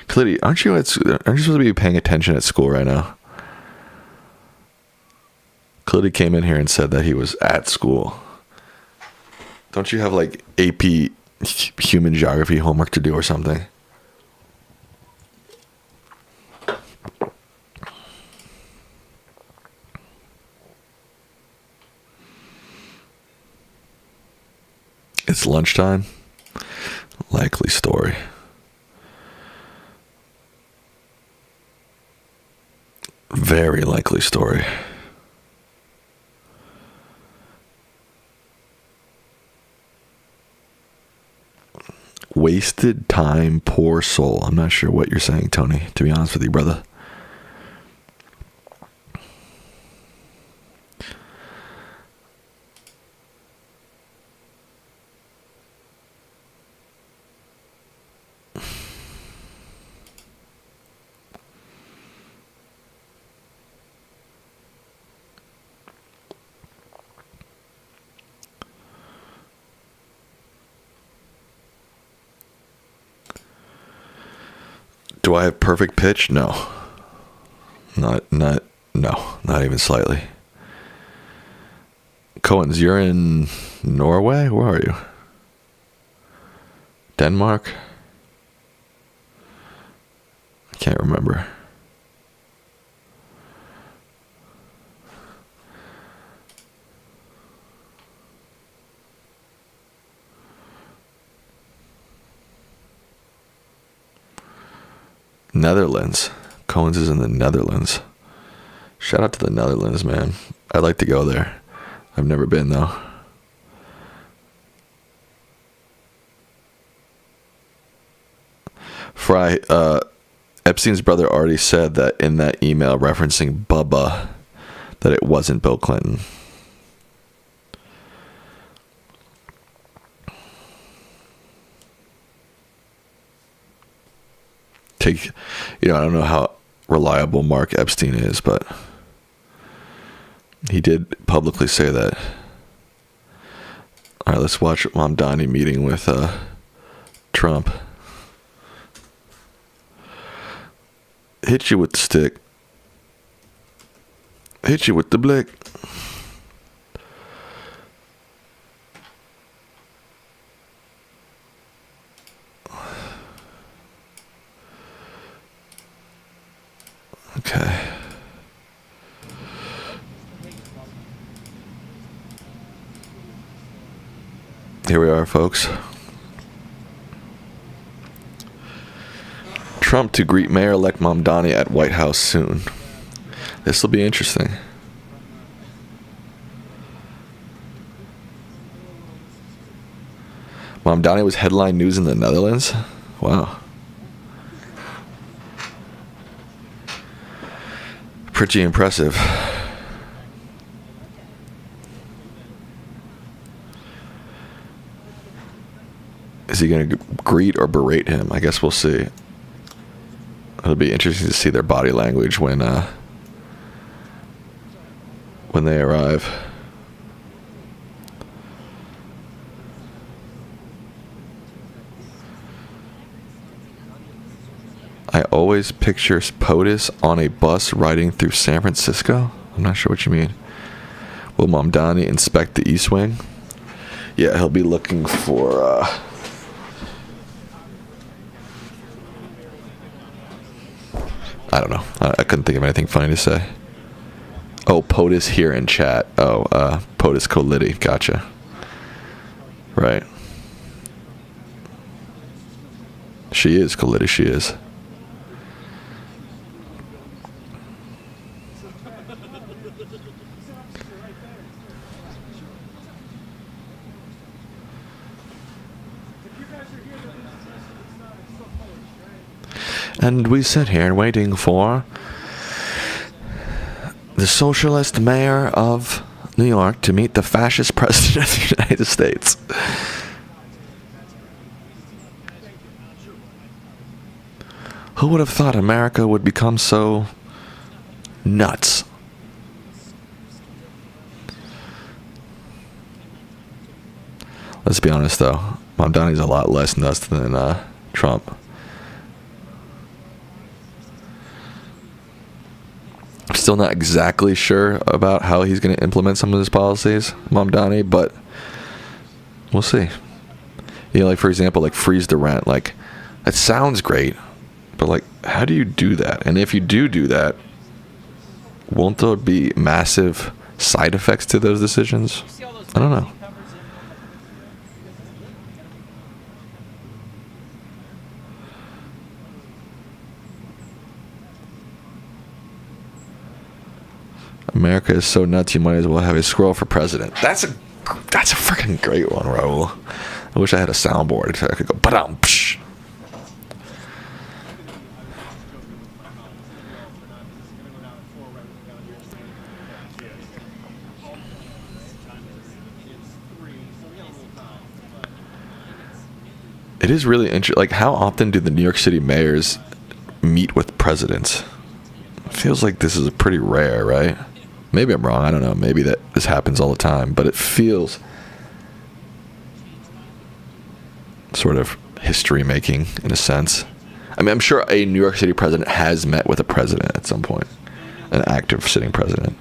Khalidi, aren't you supposed to be paying attention at school right now? Khalidi came in here and said that he was at school. Don't you have like AP human geography homework to do or something? It's lunchtime. Likely story. Very likely story. Wasted time, poor soul. I'm not sure what you're saying, Tony, to be honest with you, brother. Do I have perfect pitch? No. Not even slightly. Cohen's, you're in Norway? Where are you? Denmark? I can't remember. Netherlands. Cohen's is in the Netherlands. Shout out to the Netherlands, man. I'd like to go there. I've never been, though. Fry, Epstein's brother already said that in that email referencing Bubba that it wasn't Bill Clinton. I don't know how reliable Mark Epstein is, but he did publicly say that. All right, let's watch Mamdani meeting with Trump. Hit you with the stick. Hit you with the blick. Okay. Here we are, folks. Trump to greet Mayor-elect Mamdani at White House soon. This will be interesting. Mamdani was headline news in the Netherlands? Wow. Pretty impressive. Is he going to greet or berate him? I guess we'll see. It'll be interesting to see their body language when they arrive. I always picture POTUS on a bus riding through San Francisco. I'm not sure what you mean. Will Mamdani inspect the East Wing? Yeah, he'll be looking for... I don't know. I couldn't think of anything funny to say. Oh, POTUS here in chat. Oh, POTUS Colidi. Gotcha. Right. She is Colidi. She is. And we sit here waiting for the socialist mayor of New York to meet the fascist president of the United States. Who would have thought America would become so nuts? Let's be honest, though. Mamdani's a lot less nuts than Trump. I'm still not exactly sure about how he's going to implement some of his policies, Mamdani, but we'll see. Like, for example, like freeze the rent. Like, that sounds great, but like, how do you do that? And if you do that, won't there be massive side effects to those decisions? I don't know. America is so nuts, you might as well have a squirrel for president. That's a freaking great one, Raul. I wish I had a soundboard. I could go, ba-dum, psh. It is really interesting. Like, how often do the New York City mayors meet with presidents? It feels like this is pretty rare, right? Maybe I'm wrong. I don't know. Maybe that this happens all the time, but it feels sort of history making in a sense. I mean, I'm sure a New York City president has met with a president at some point, an active sitting president.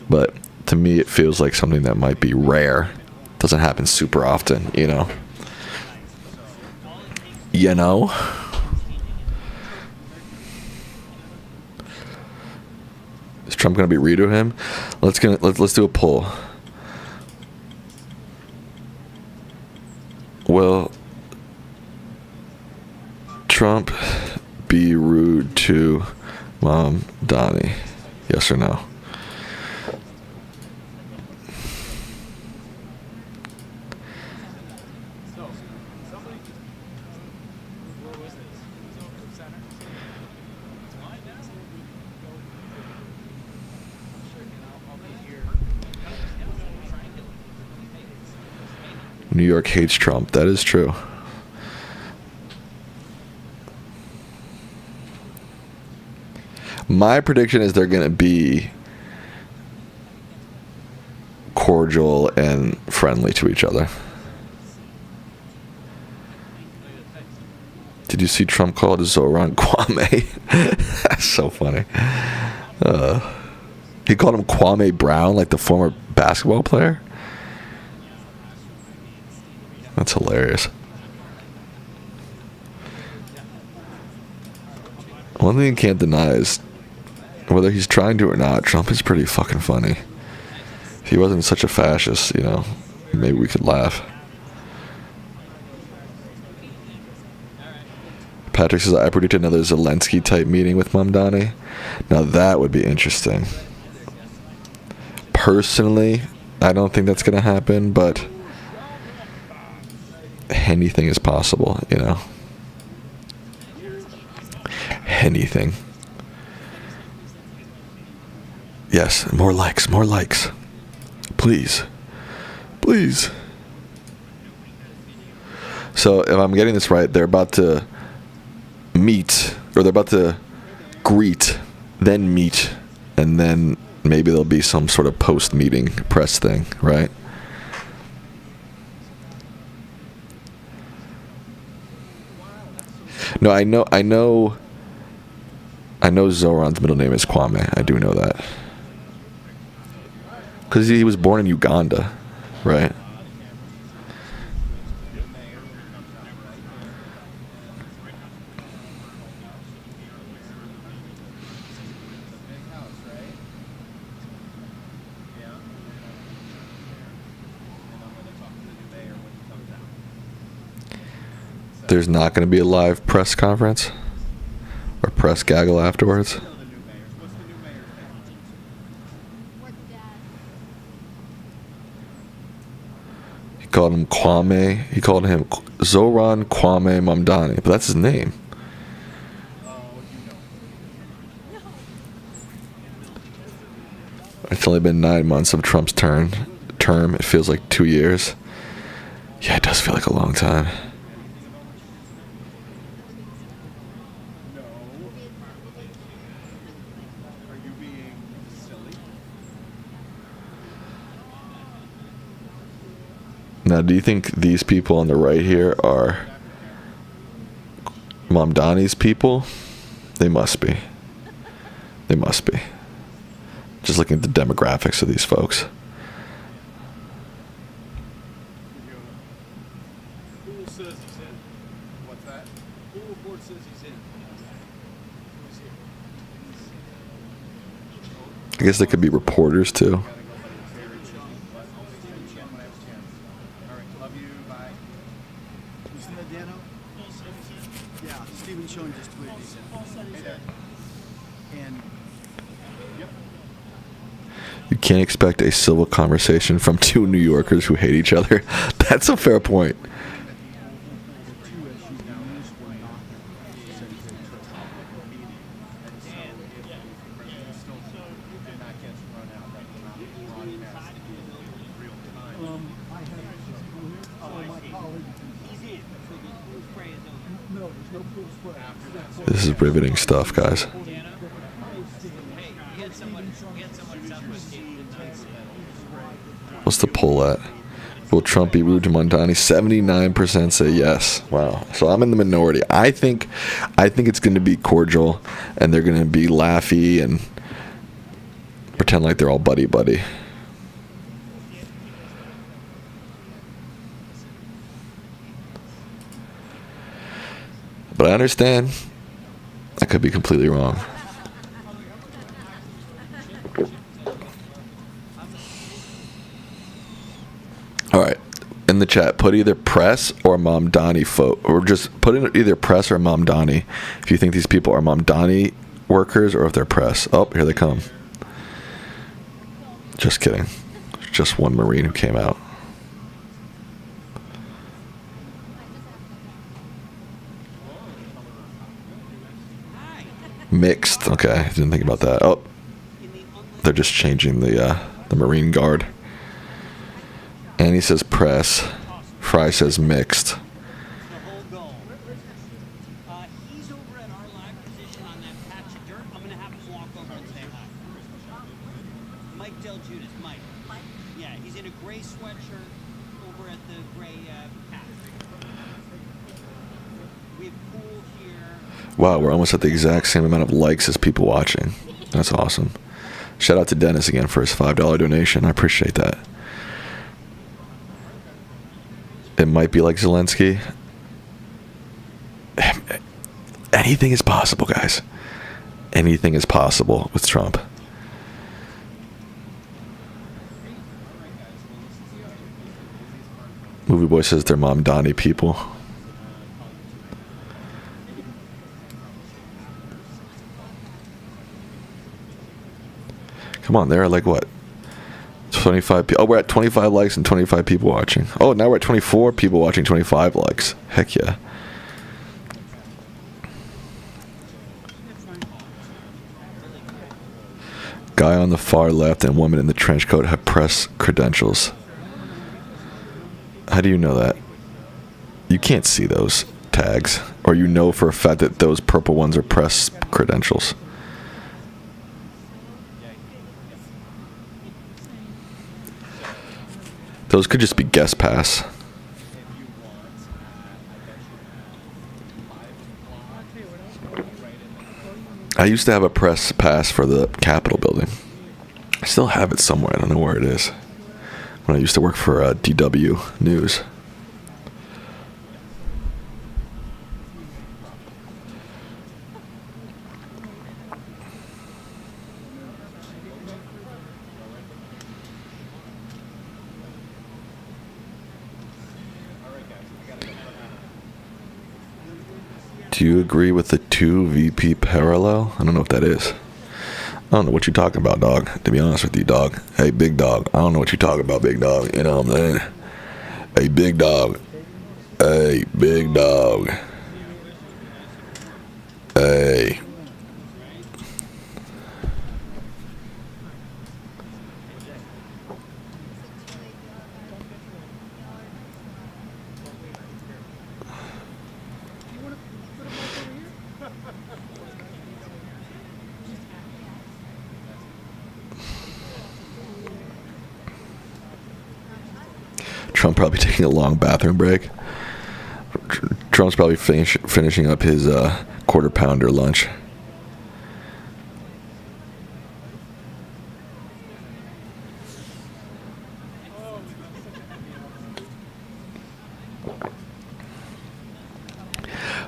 But to me, it feels like something that might be rare. Doesn't happen super often, you know. You know? Is Trump gonna be rude to him? Let's do a poll. Will Trump be rude to Mom Donnie? Yes or no? New York hates Trump. That is true. My prediction is they're going to be cordial and friendly to each other. Did you see Trump called Zoran Kwame? That's so funny. He called him Kwame Brown, like the former basketball player. That's hilarious. One thing you can't deny is, whether he's trying to or not, Trump is pretty fucking funny. If he wasn't such a fascist, you know, maybe we could laugh. Patrick says, I predict another Zelensky type meeting with Mamdani. Now that would be interesting. Personally, I don't think that's going to happen, but anything is possible, you know. Anything. Yes, more likes, more likes. Please. Please. So, if I'm getting this right, they're about to meet, or they're about to greet, then meet, and then maybe there'll be some sort of post-meeting press thing, right? No, I know Zoran's middle name is Kwame. I do know that. Because he was born in Uganda, right? There's not going to be a live press conference or press gaggle afterwards. He called him Kwame. He called him Zoran Kwame Mamdani, but that's his name. It's only been 9 months of Trump's term. It feels like 2 years. Yeah, it does feel like a long time. Now, do you think these people on the right here are Mamdani's people? They must be. They must be. Just looking at the demographics of these folks. Who says he's in? What's that? Who report says he's in? Who's here? I guess they could be reporters too. You can't expect a civil conversation from two New Yorkers who hate each other. That's a fair point. This is riveting stuff, guys. What's the poll at? Will Trump be rude to Mondani? 79% say yes. Wow. So I'm in the minority. I think it's going to be cordial, and they're going to be laughy and pretend like they're all buddy-buddy. But I understand. I could be completely wrong. All right. In the chat, put either press or Mamdani or just put in either press or Mamdani if you think these people are Mamdani workers or if they're press. Oh, here they come. Just kidding. Just one Marine who came out. Mixed. Okay, I didn't think about that. Oh, they're just changing the Marine Guard. Annie says press. Fry says mixed. He's over at our live position on that patch of dirt. I'm gonna have him walk over and say hi. Mike Del Judas, Mike. Yeah, he's in a gray sweatshirt over at the gray patch. We have pool here. Wow, we're almost at the exact same amount of likes as people watching. That's awesome. Shout out to Dennis again for his $5 donation. I appreciate that. It might be like Zelensky. Anything is possible, guys. Anything is possible with Trump. Movie Boy says they're Mamdani people. Come on, there are like what? 25 people. Oh, we're at 25 likes and 25 people watching. Oh, now we're at 24 people watching, 25 likes. Heck yeah. Guy on the far left and woman in the trench coat have press credentials. How do you know that? You can't see those tags. Or you know for a fact that those purple ones are press credentials. Those could just be guest pass. I used to have a press pass for the Capitol building. I still have it somewhere. I don't know where it is. When I used to work for DW News. Do you agree with the 2 VP parallel? I don't know what that is. I don't know what you're talking about, dog. To be honest with you, dog. Hey, big dog. I don't know what you're talking about, big dog. You know what I'm saying? Hey, big dog. Hey, big dog. Hey. Trump probably taking a long bathroom break. Trump's probably finishing up his quarter pounder lunch.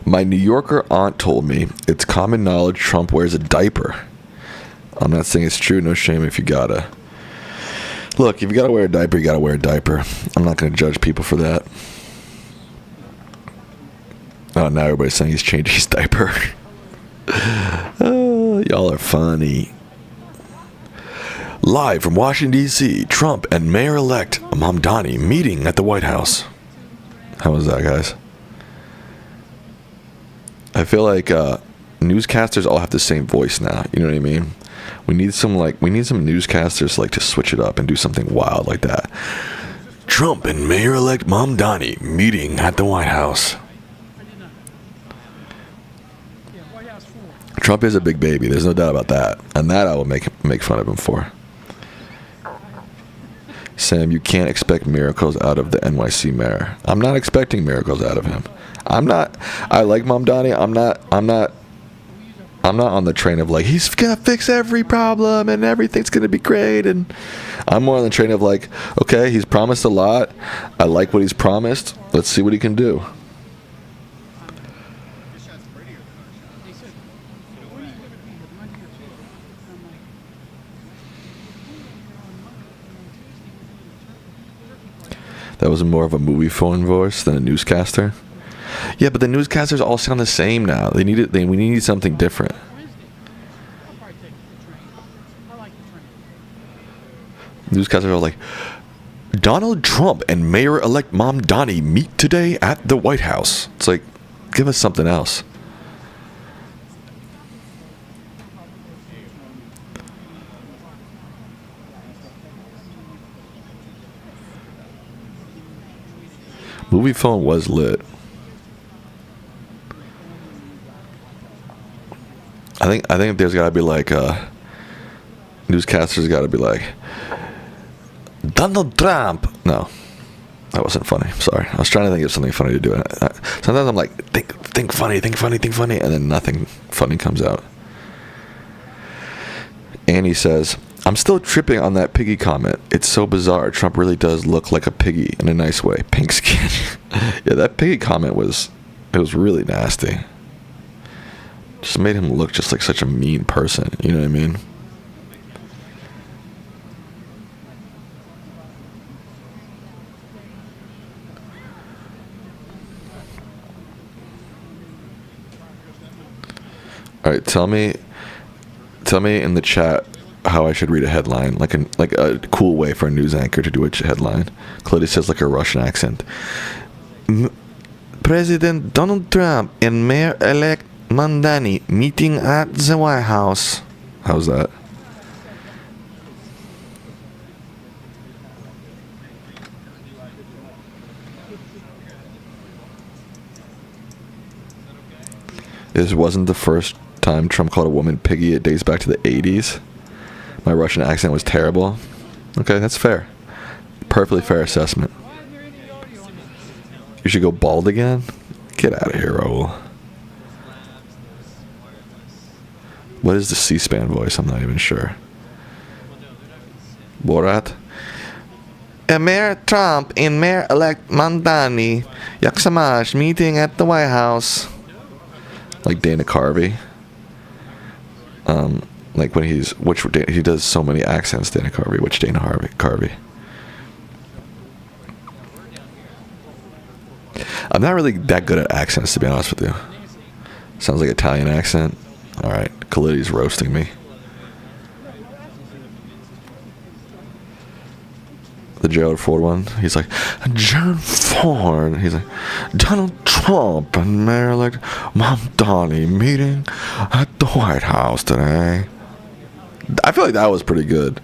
My New Yorker aunt told me it's common knowledge Trump wears a diaper. I'm not saying it's true. No shame if you gotta. Look, if you gotta wear a diaper, you gotta wear a diaper. I'm not gonna judge people for that. Oh, now everybody's saying he's changing his diaper. Oh, y'all are funny. Live from Washington, D.C., Trump and Mayor-elect Mamdani meeting at the White House. How was that, guys? I feel like newscasters all have the same voice now. You know what I mean? We need some newscasters like to switch it up and do something wild like that. Trump and Mayor-elect Mamdani meeting at the White House. Trump is a big baby. There's no doubt about that, and that I will make fun of him for. Sam, you can't expect miracles out of the NYC mayor. I'm not expecting miracles out of him. I like Mamdani. I'm not on the train of like he's gonna fix every problem and everything's gonna be great. And I'm more on the train of like, okay, he's promised a lot. I like what he's promised. Let's see what he can do. That was more of a movie phone voice than a newscaster. Yeah, but the newscasters all sound the same now. We need something different. Newscasters are like, Donald Trump and Mayor-elect Mamdani meet today at the White House. It's like, give us something else. Movie phone was lit. I think there's gotta be like newscasters gotta be like Donald Trump. No, that wasn't funny. Sorry, I was trying to think of something funny to do. Sometimes I'm like think funny, and then nothing funny comes out. Annie says, I'm still tripping on that piggy comment. It's so bizarre. Trump really does look like a piggy in a nice way. Pink skin. Yeah, that piggy comment was really nasty. Just made him look just like such a mean person. You know what I mean? All right, tell me in the chat how I should read a headline, like a cool way for a news anchor to do a headline. Claudia says like a Russian accent. President Donald Trump and Mayor-elect Mamdani meeting at the White House. How's that? This wasn't the first time Trump called a woman piggy. It dates back to the 80s. My Russian accent was terrible. Okay, that's fair. Perfectly fair assessment. You should go bald again? Get out of here, Raul. What is the C-SPAN voice? I'm not even sure. Borat? Mayor Trump and Mayor-elect Mamdani Yaksamash meeting at the White House. Like Dana Carvey. Like when he does so many accents, Dana Carvey. Which Dana Carvey? I'm not really that good at accents, to be honest with you. Sounds like Italian accent. All right, Khalid's roasting me. The Gerald Ford one. He's like, Gerald Ford. He's like, Donald Trump and Mayor-elect Mamdani meeting at the White House today. I feel like that was pretty good.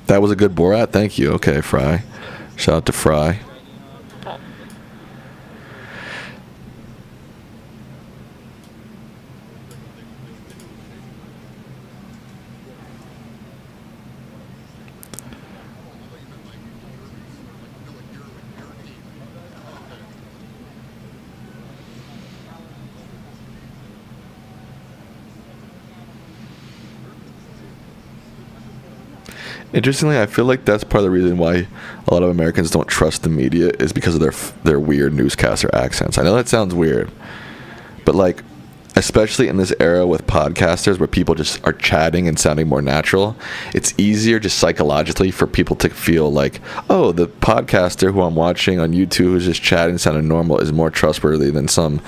That was a good Borat. Thank you. Okay, Fry. Shout out to Fry. Interestingly, I feel like that's part of the reason why a lot of Americans don't trust the media is because of their weird newscaster accents. I know that sounds weird, but like, especially in this era with podcasters where people just are chatting and sounding more natural, it's easier just psychologically for people to feel like, oh, the podcaster who I'm watching on YouTube who's just chatting and sounding normal is more trustworthy than some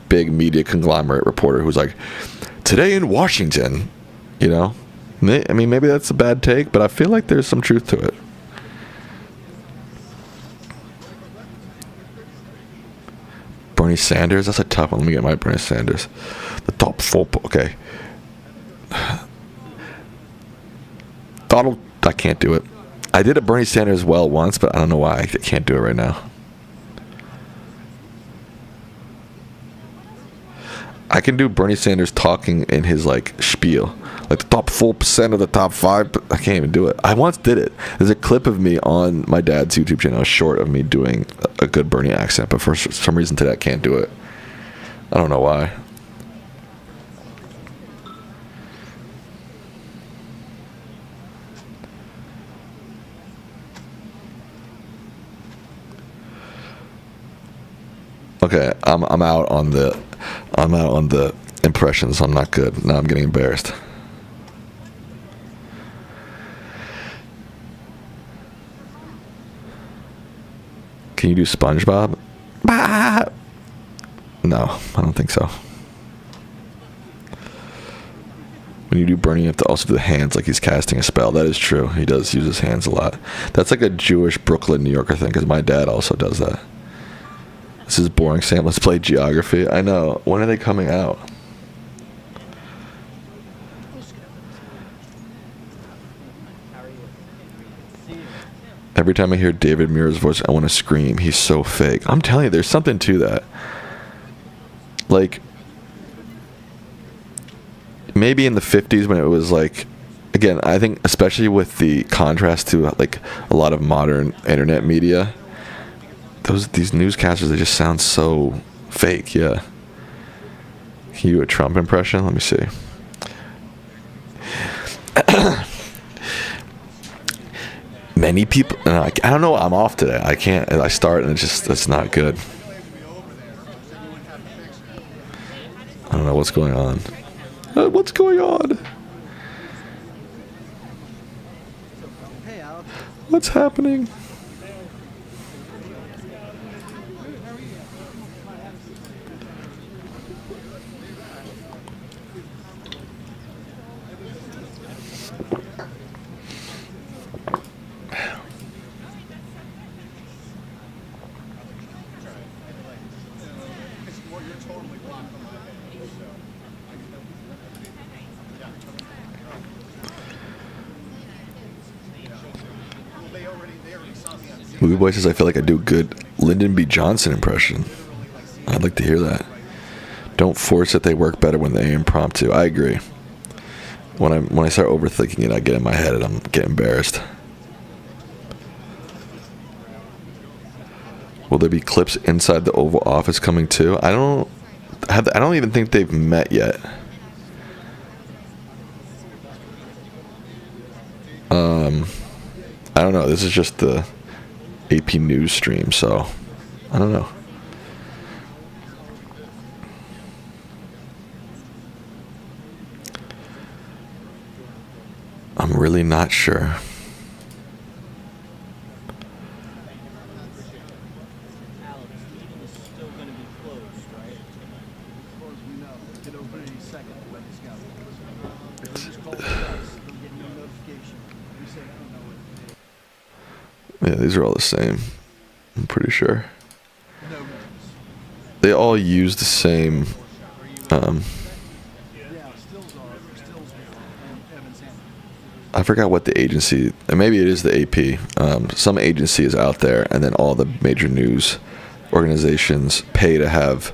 big media conglomerate reporter who's like, today in Washington, you know? I mean, maybe that's a bad take, but I feel like there's some truth to it. Bernie Sanders, that's a tough one. Let me get my Bernie Sanders. The top four, okay. Donald, I can't do it. I did a Bernie Sanders well once, but I don't know why I can't do it right now. I can do Bernie Sanders talking in his like spiel, like the top 4% of the top 5. But I can't even do it. I once did it. There's a clip of me on my dad's YouTube channel, short of me doing a good Bernie accent, but for some reason today I can't do it. I don't know why. Okay, I'm out on the impressions. I'm not good. Now I'm getting embarrassed. Can you do SpongeBob? Bah! No, I don't think so. When you do Bernie, you have to also do the hands like he's casting a spell. That is true. He does use his hands a lot. That's like a Jewish Brooklyn, New Yorker thing, because my dad also does that. This is boring, Sam. Let's play geography. I know. When are they coming out? Every time I hear David Muir's voice, I want to scream. He's so fake. I'm telling you, there's something to that. Like, maybe in the 50s when it was like, again, I think especially with the contrast to like a lot of modern internet media, these newscasters, they just sound so fake. Yeah. Can you do a Trump impression? Let me see. Many people, I don't know, I'm off today. I can't, I start and it's not good. I don't know what's going on. What's going on? What's happening? Movie Boy says I feel like I do a good Lyndon B. Johnson impression. I'd like to hear that. Don't force it, they work better when they impromptu. I agree. When I start overthinking it, I get in my head and I'm getting embarrassed. Will there be clips inside the Oval Office coming too? I don't even think they've met yet. I don't know. This is just the AP News stream, so I don't know. I'm really not sure. Yeah, these are all the same. I'm pretty sure. They all use the same. I forgot what the agency. Maybe it is the AP. Some agency is out there, and then all the major news organizations pay to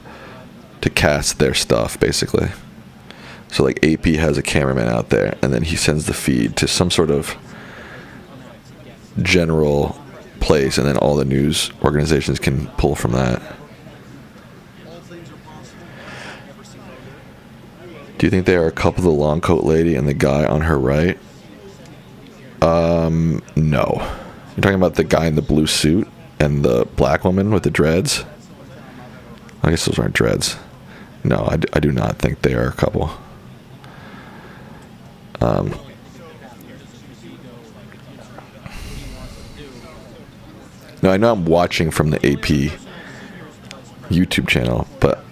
cast their stuff, basically. So like AP has a cameraman out there, and then he sends the feed to some sort of general place, and then all the news organizations can pull from that. Do you think they are a couple, the long coat lady and the guy on her right? No. You're talking about the guy in the blue suit and the black woman with the dreads? I guess those aren't dreads. No, I do not think they are a couple. No, I know I'm watching from the AP YouTube channel, but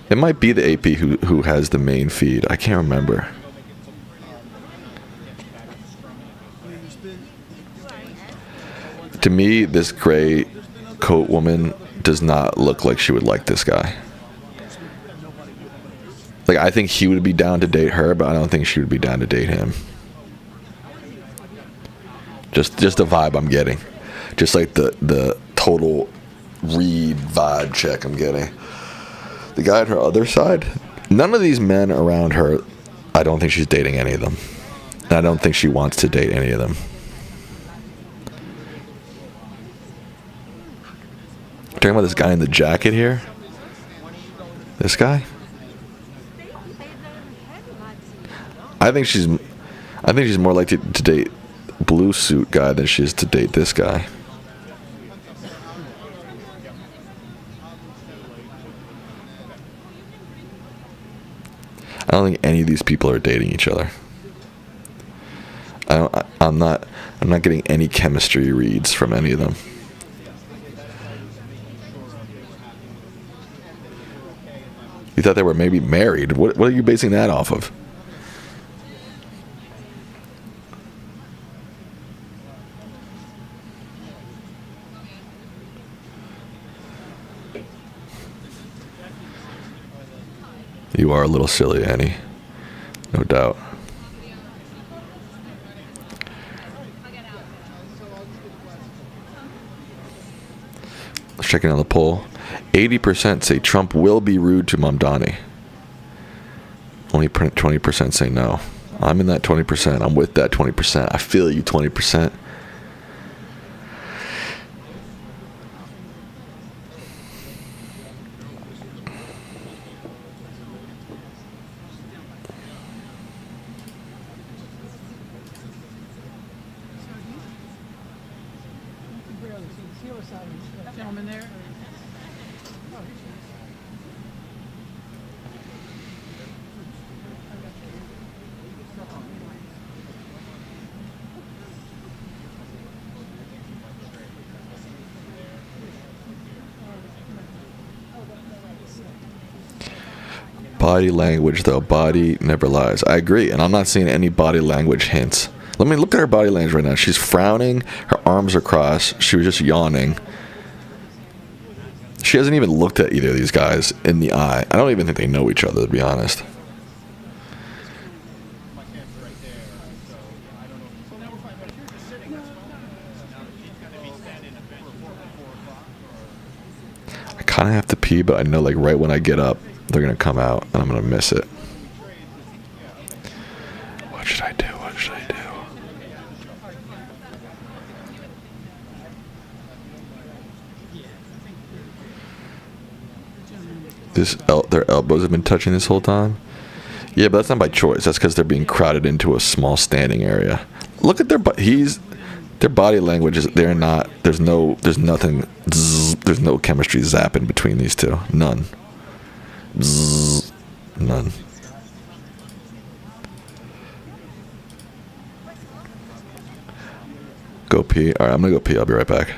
it might be the AP who has the main feed. I can't remember. To me, this gray coat woman does not look like she would like this guy. Like, I think he would be down to date her, but I don't think she would be down to date him. Just the vibe I'm getting. Just like the total read vibe check I'm getting. The guy on her other side, none of these men around her, I don't think she's dating any of them. And I don't think she wants to date any of them. Talking about this guy in the jacket here? This guy? I think she's more likely to date blue suit guy than she is to date this guy. I don't think any of these people are dating each other. I'm not getting any chemistry reads from any of them. You thought they were maybe married. What are you basing that off of? You are a little silly, Annie. No doubt. Let's check in on the poll. 80% say Trump will be rude to Mamdani. Only 20% say no. I'm in that 20%. I'm with that 20%. I feel you, 20%. Gentleman there. Body language, though. Body never lies. I agree, and I'm not seeing any body language hints. Let me look at her body language right now. She's frowning. Her arms are crossed. She was just yawning. She hasn't even looked at either of these guys in the eye. I don't even think they know each other, to be honest. I kind of have to pee, but I know, like, right when I get up, they're going to come out, and I'm going to miss it. What should I do? What should I do? Their elbows have been touching this whole time. Yeah, but that's not by choice. That's because they're being crowded into a small standing area. Look at their body language is they're not. There's nothing. There's no chemistry zapping between these two. None. None. Go pee. All right, I'm gonna go pee. I'll be right back.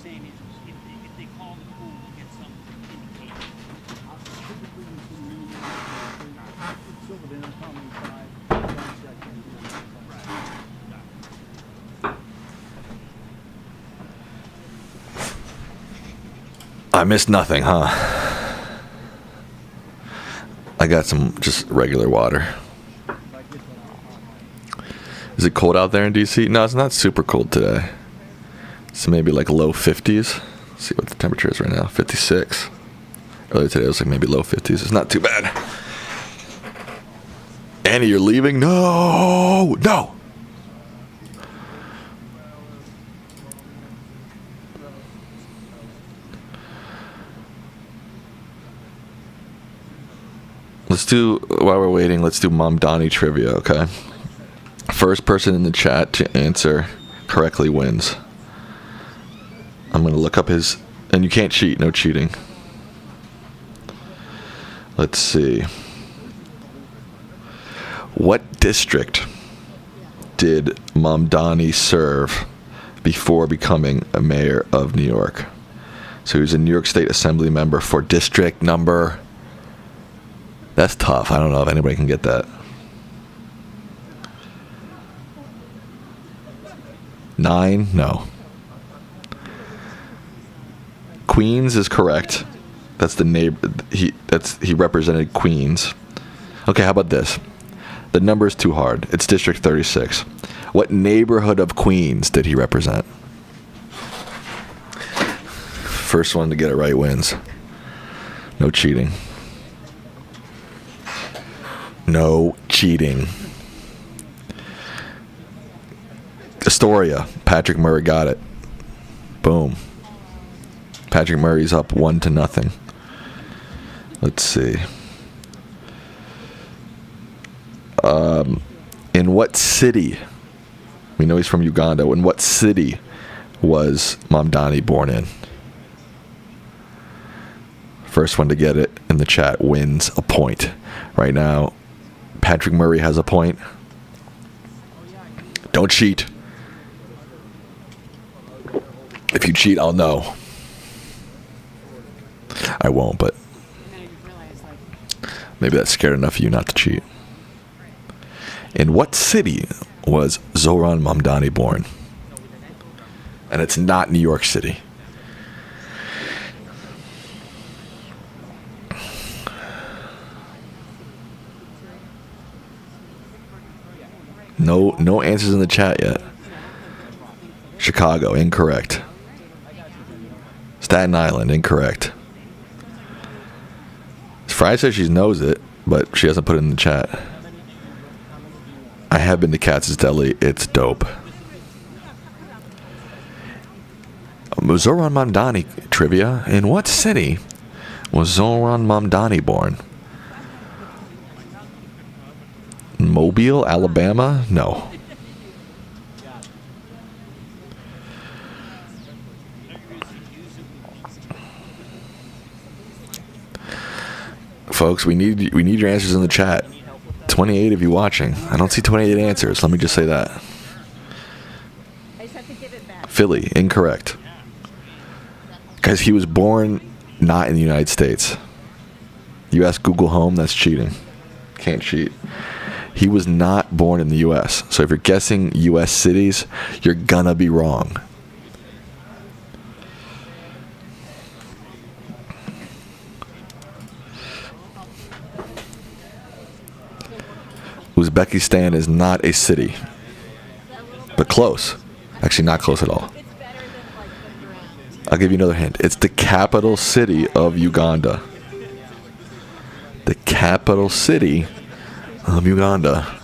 saying is, if they call the pool, we'll get some indication. I missed nothing, huh? I got some just regular water. Is it cold out there in DC? No, it's not super cold today. It's maybe like low 50s. Let's see what the temperature is right now. 56. Earlier today it was like maybe low 50s. It's not too bad. Annie, you're leaving? No! No! Let's do, while we're waiting, let's do Mom Donnie trivia, okay? First person in the chat to answer correctly wins. I'm going to look up his, and you can't cheat, no cheating. Let's see. What district did Mom Donnie serve before becoming a mayor of New York? So he was a New York State Assembly member for district number... That's tough. I don't know if anybody can get that. 9? No. Queens is correct. That's the neighbor. He represented Queens. Okay, how about this? The number is too hard. It's District 36. What neighborhood of Queens did he represent? First one to get it right wins. No cheating. No cheating. Astoria. Patrick Murray got it. Boom. Patrick Murray's up 1-0. Let's see. In what city? We know he's from Uganda. In what city was Mamdani born in? First one to get it in the chat wins a point. Right now, Patrick Murray has a point. Don't cheat. If you cheat, I'll know. I won't, but maybe that's scared enough of you not to cheat. In what city was Zoran Mamdani born? And it's not New York City. No answers in the chat yet. Chicago, incorrect. Staten Island, incorrect. Fry says she knows it, but she hasn't put it in the chat. I have been to Katz's Deli. It's dope. Zoran Mamdani trivia. In what city was Zoran Mamdani born? Mobile, Alabama? No. Folks, we need your answers in the chat. 28 of you watching. I don't see 28 answers. Let me just say that. Philly, incorrect. Guys, he was born not in the United States. You ask Google Home, that's cheating. Can't cheat. He was not born in the U.S. So if you're guessing U.S. cities, you're gonna be wrong. Uzbekistan is not a city, but close. Actually, not close at all. I'll give you another hint. It's the capital city of Uganda. The capital city of Uganda.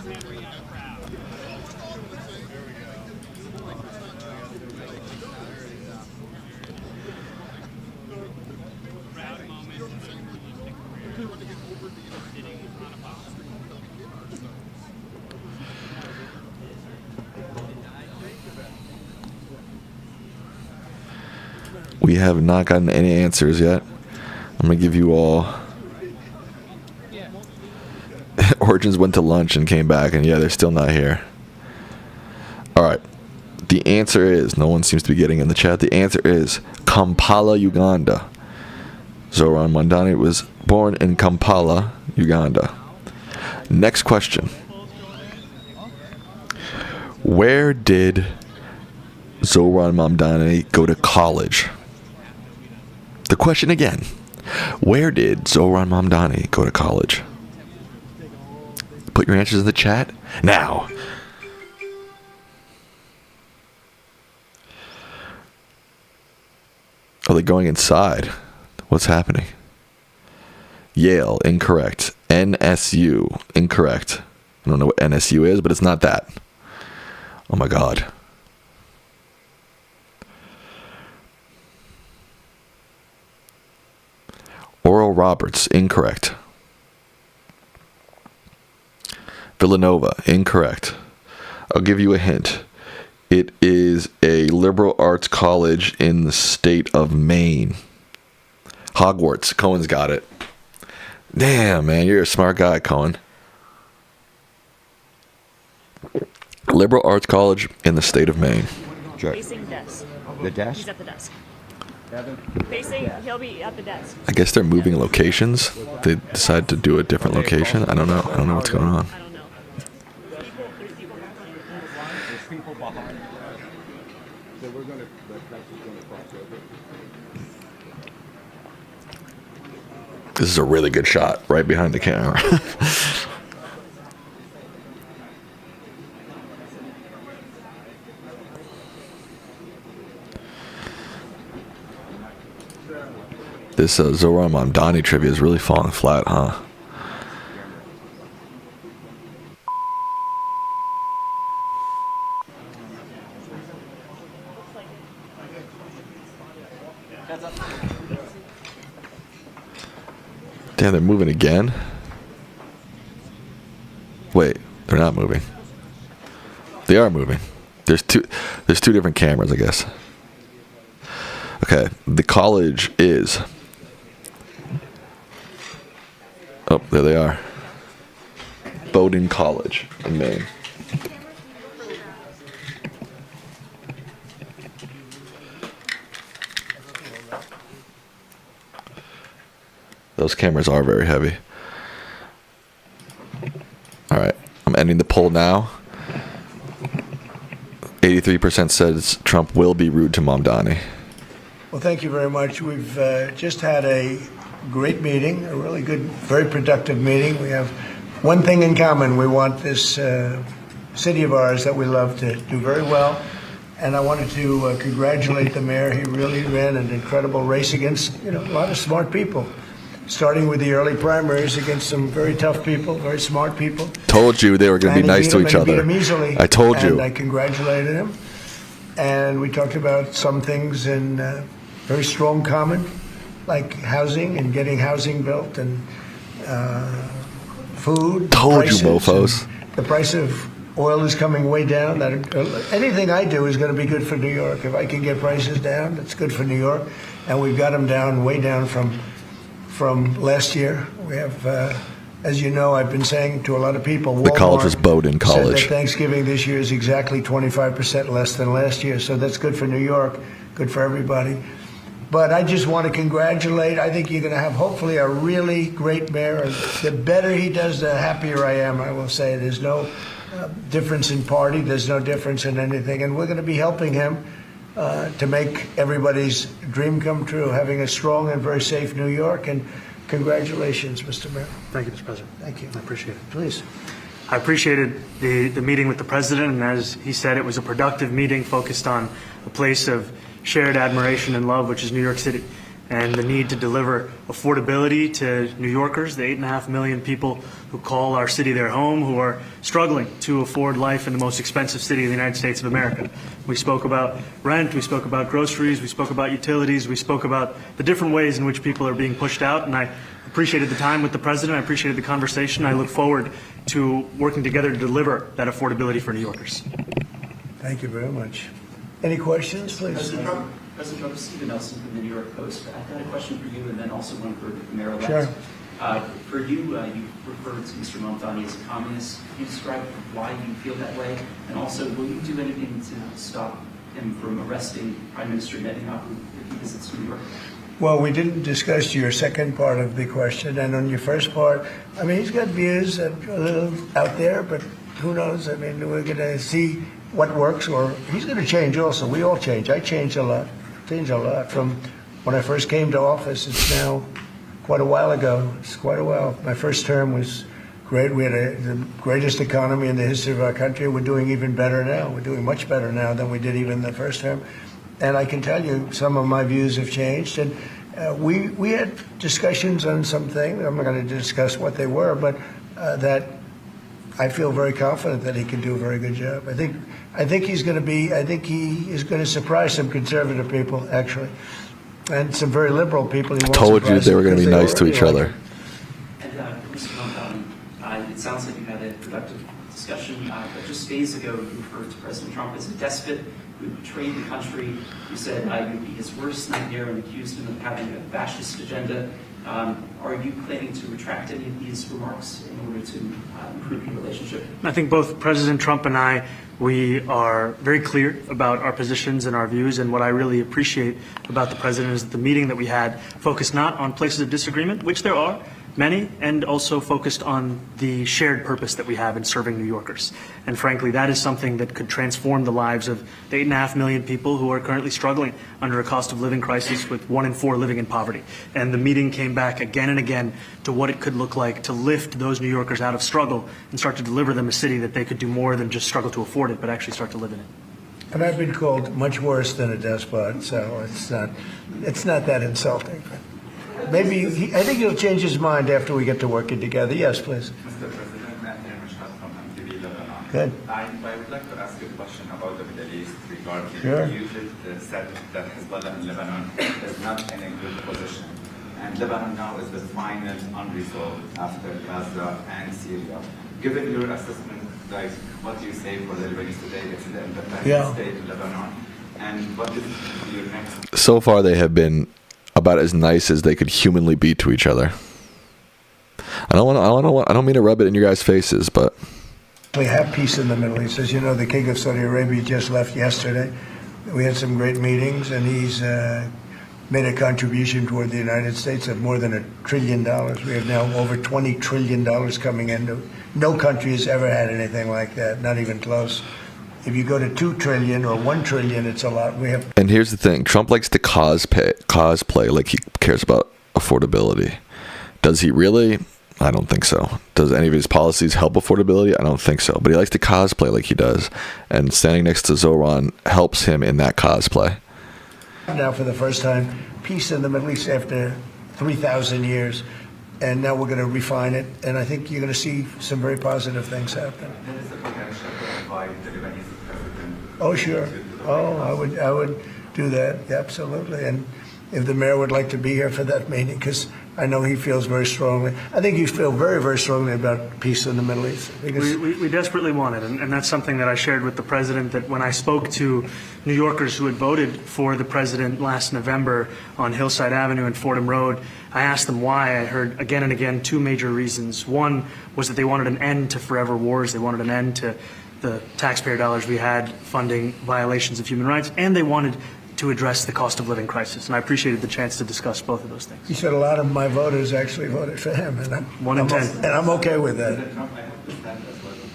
We have not gotten any answers yet. I'm going to give you all. Origins went to lunch and came back, and yeah, they're still not here. All right. The The answer is, no one seems to be getting in the chat, the answer is Kampala, Uganda. Zoran Mamdani was born in Kampala, Uganda. Next question. Where did Zoran Mamdani go to college? The question again. Where did Zoran Mamdani go to college? Put your answers in the chat now. Are they going inside? What's happening? Yale, incorrect. NSU, incorrect. I don't know what NSU is, but it's not that. Oh my God. Oral Roberts, incorrect. Villanova, incorrect. I'll give you a hint. It is a liberal arts college in the state of Maine. Hogwarts. Cohen's got it. Damn, man, you're a smart guy, Cohen. Liberal arts college in the state of Maine. Facing desk. The desk? He's at the desk. Facing, he'll be at the desk. I guess they're moving locations. They decided to do a different location. I don't know. I don't know what's going on. I don't know. There's people behind. There's people behind. So we're going to, that's just going to cross over. This is a really good shot right behind the camera. This Zoran Mamdani trivia is really falling flat, huh? Damn, they're moving again? Wait, they're not moving. They are moving. There's two different cameras, I guess. Okay, the college is... Oh, there they are. Bowdoin College in Maine. Those cameras are very heavy. All right, I'm ending the poll now. 83% says Trump will be rude to Mamdani. Well, thank you very much. We've just had a great meeting, a really good, very productive meeting. We have one thing in common. We want this city of ours that we love to do very well. And I wanted to congratulate the mayor. He really ran an incredible race against, a lot of smart people, starting with the early primaries against some very tough people, very smart people. Told you they were going to be nice to each other. Beat him easily, I told you. And I congratulated him. And we talked about some things in very strong common, like housing and getting housing built and food. Told you, mofos. The price of oil is coming way down. Anything I do is going to be good for New York. If I can get prices down, that's good for New York. And we've got them down, way down from last year. We have, as you know, I've been saying to a lot of people, the college was Bowdoin College. Said that Thanksgiving this year is exactly 25% less than last year. So that's good for New York, good for everybody. But I just want to congratulate. I think you're going to have hopefully a really great mayor. The better he does, the happier I am. I will say there's no difference in party. There's no difference in anything. And we're going to be helping him to make everybody's dream come true, having a strong and very safe New York. And congratulations, Mr. Mayor. Thank you, Mr. President. Thank you. I appreciate it. Please. I appreciated the meeting with the president, and as he said, it was a productive meeting focused on a place of shared admiration and love, which is New York City, and the need to deliver affordability to New Yorkers, the 8.5 million people who call our city their home, who are struggling to afford life in the most expensive city in the United States of America. We spoke about rent, we spoke about groceries, we spoke about utilities, we spoke about the different ways in which people are being pushed out, and I appreciated the time with the president, I appreciated the conversation. I look forward to working together to deliver that affordability for New Yorkers. Thank you very much. Any questions, please? President Trump, this is Stephen Nelson from the New York Post. I've got a question for you and then also one for Mayor-elect. Sure. For you, you referred to Mr. Mamdani as a communist. Can you describe why you feel that way? And also, will you do anything to stop him from arresting Prime Minister Netanyahu if he visits New York? Well, we didn't discuss your second part of the question, and on your first part, I mean, he's got views that are a little out there, but who knows? I mean, we're going to see what works, or he's going to change also. We all change. I changed a lot. From when I first came to office. It's now quite a while ago. It's quite a while. My first term was great. We had the greatest economy in the history of our country. We're doing even better now. We're doing much better now than we did even the first term. And I can tell you some of my views have changed. And we had discussions on some things. I'm not going to discuss what they were, but that I feel very confident that he can do a very good job. I think he's going to be. I think he is going to surprise some conservative people, actually, and some very liberal people. I told you they were going to be nice to each other. And Mr. Mamdani, it sounds like you had a productive discussion, but just days ago you referred to President Trump as a despot who betrayed the country. You said you'd be his worst nightmare and accused him of having a fascist agenda. Are you planning to retract any of these remarks in order to improve your relationship? I think both President Trump and I, we are very clear about our positions and our views, and what I really appreciate about the President is that the meeting that we had focused not on places of disagreement, which there are many, and also focused on the shared purpose that we have in serving New Yorkers. And frankly, that is something that could transform the lives of the 8.5 million people who are currently struggling under a cost of living crisis, with 1 in 4 living in poverty. And the meeting came back again and again to what it could look like to lift those New Yorkers out of struggle and start to deliver them a city that they could do more than just struggle to afford it, but actually start to live in it. And I've been called much worse than a despot, so it's not that insulting. Maybe I think he'll change his mind after we get to working together. Yes, please. Mr. President, Anthony Mashhad from MTV Lebanon. Good. I would like to ask you a question about the Middle East regarding Sure. you just said that Hezbollah in Lebanon is not in a good position. And Lebanon now is the final unresolved after Gaza and Syria. Given your assessment, like, what do you say for the Lebanese today? It's an independent state in Lebanon. And what is your next? So far, they have been about as nice as they could humanly be to each other. I don't mean to rub it in your guys' faces, but We have peace in the Middle East. As you know, the King of Saudi Arabia just left yesterday. We had some great meetings, and he's made a contribution toward the United States of more than $1 trillion. We have now over $20 trillion coming in. No country has ever had anything like that, not even close. If you go to 2 trillion or 1 trillion, it's a lot. We have. And here's the thing: Trump likes to cosplay like he cares about affordability. Does he really? I don't think so. Does any of his policies help affordability? I don't think so. But he likes to cosplay like he does, and standing next to Zoran helps him in that cosplay. Now, for the first time, peace in the Middle East after 3,000 years, and now we're going to refine it. And I think you're going to see some very positive things happen. There is a potential to invite the Lebanese president. Oh, sure. Oh, I would do that, absolutely. And if the mayor would like to be here for that meeting, because I know he feels very strongly. I think you feel very, very strongly about peace in the Middle East. We desperately want it, and that's something that I shared with the president, that when I spoke to New Yorkers who had voted for the president last November on Hillside Avenue and Fordham Road, I asked them why. I heard again and again 2 major reasons. One was that they wanted an end to forever wars. They wanted an end to the taxpayer dollars we had funding violations of human rights, and they wanted to address the cost of living crisis. And I appreciated the chance to discuss both of those things. He said a lot of my voters actually voted for him, and 1 in 10. And I'm okay with that.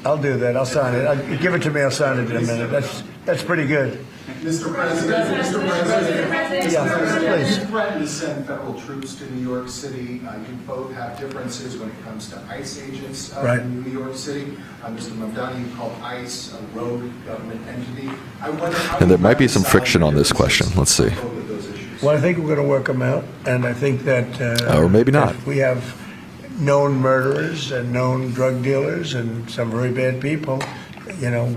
I'll do that. I'll sign it. Give it to me. I'll sign it in a minute. That's pretty good. Mr. President, Yeah, please. you threatened to send federal troops to New York City. You both have differences when it comes to ICE agents Right. in New York City. Mr. Mamdani, you called ICE a rogue government entity. I wonder how And there you might be some reconcile friction on this your question. Let's see. both of those issues. Well, I think we're going to work them out, and I think that Or maybe not. if we have known murderers and known drug dealers and some very bad people,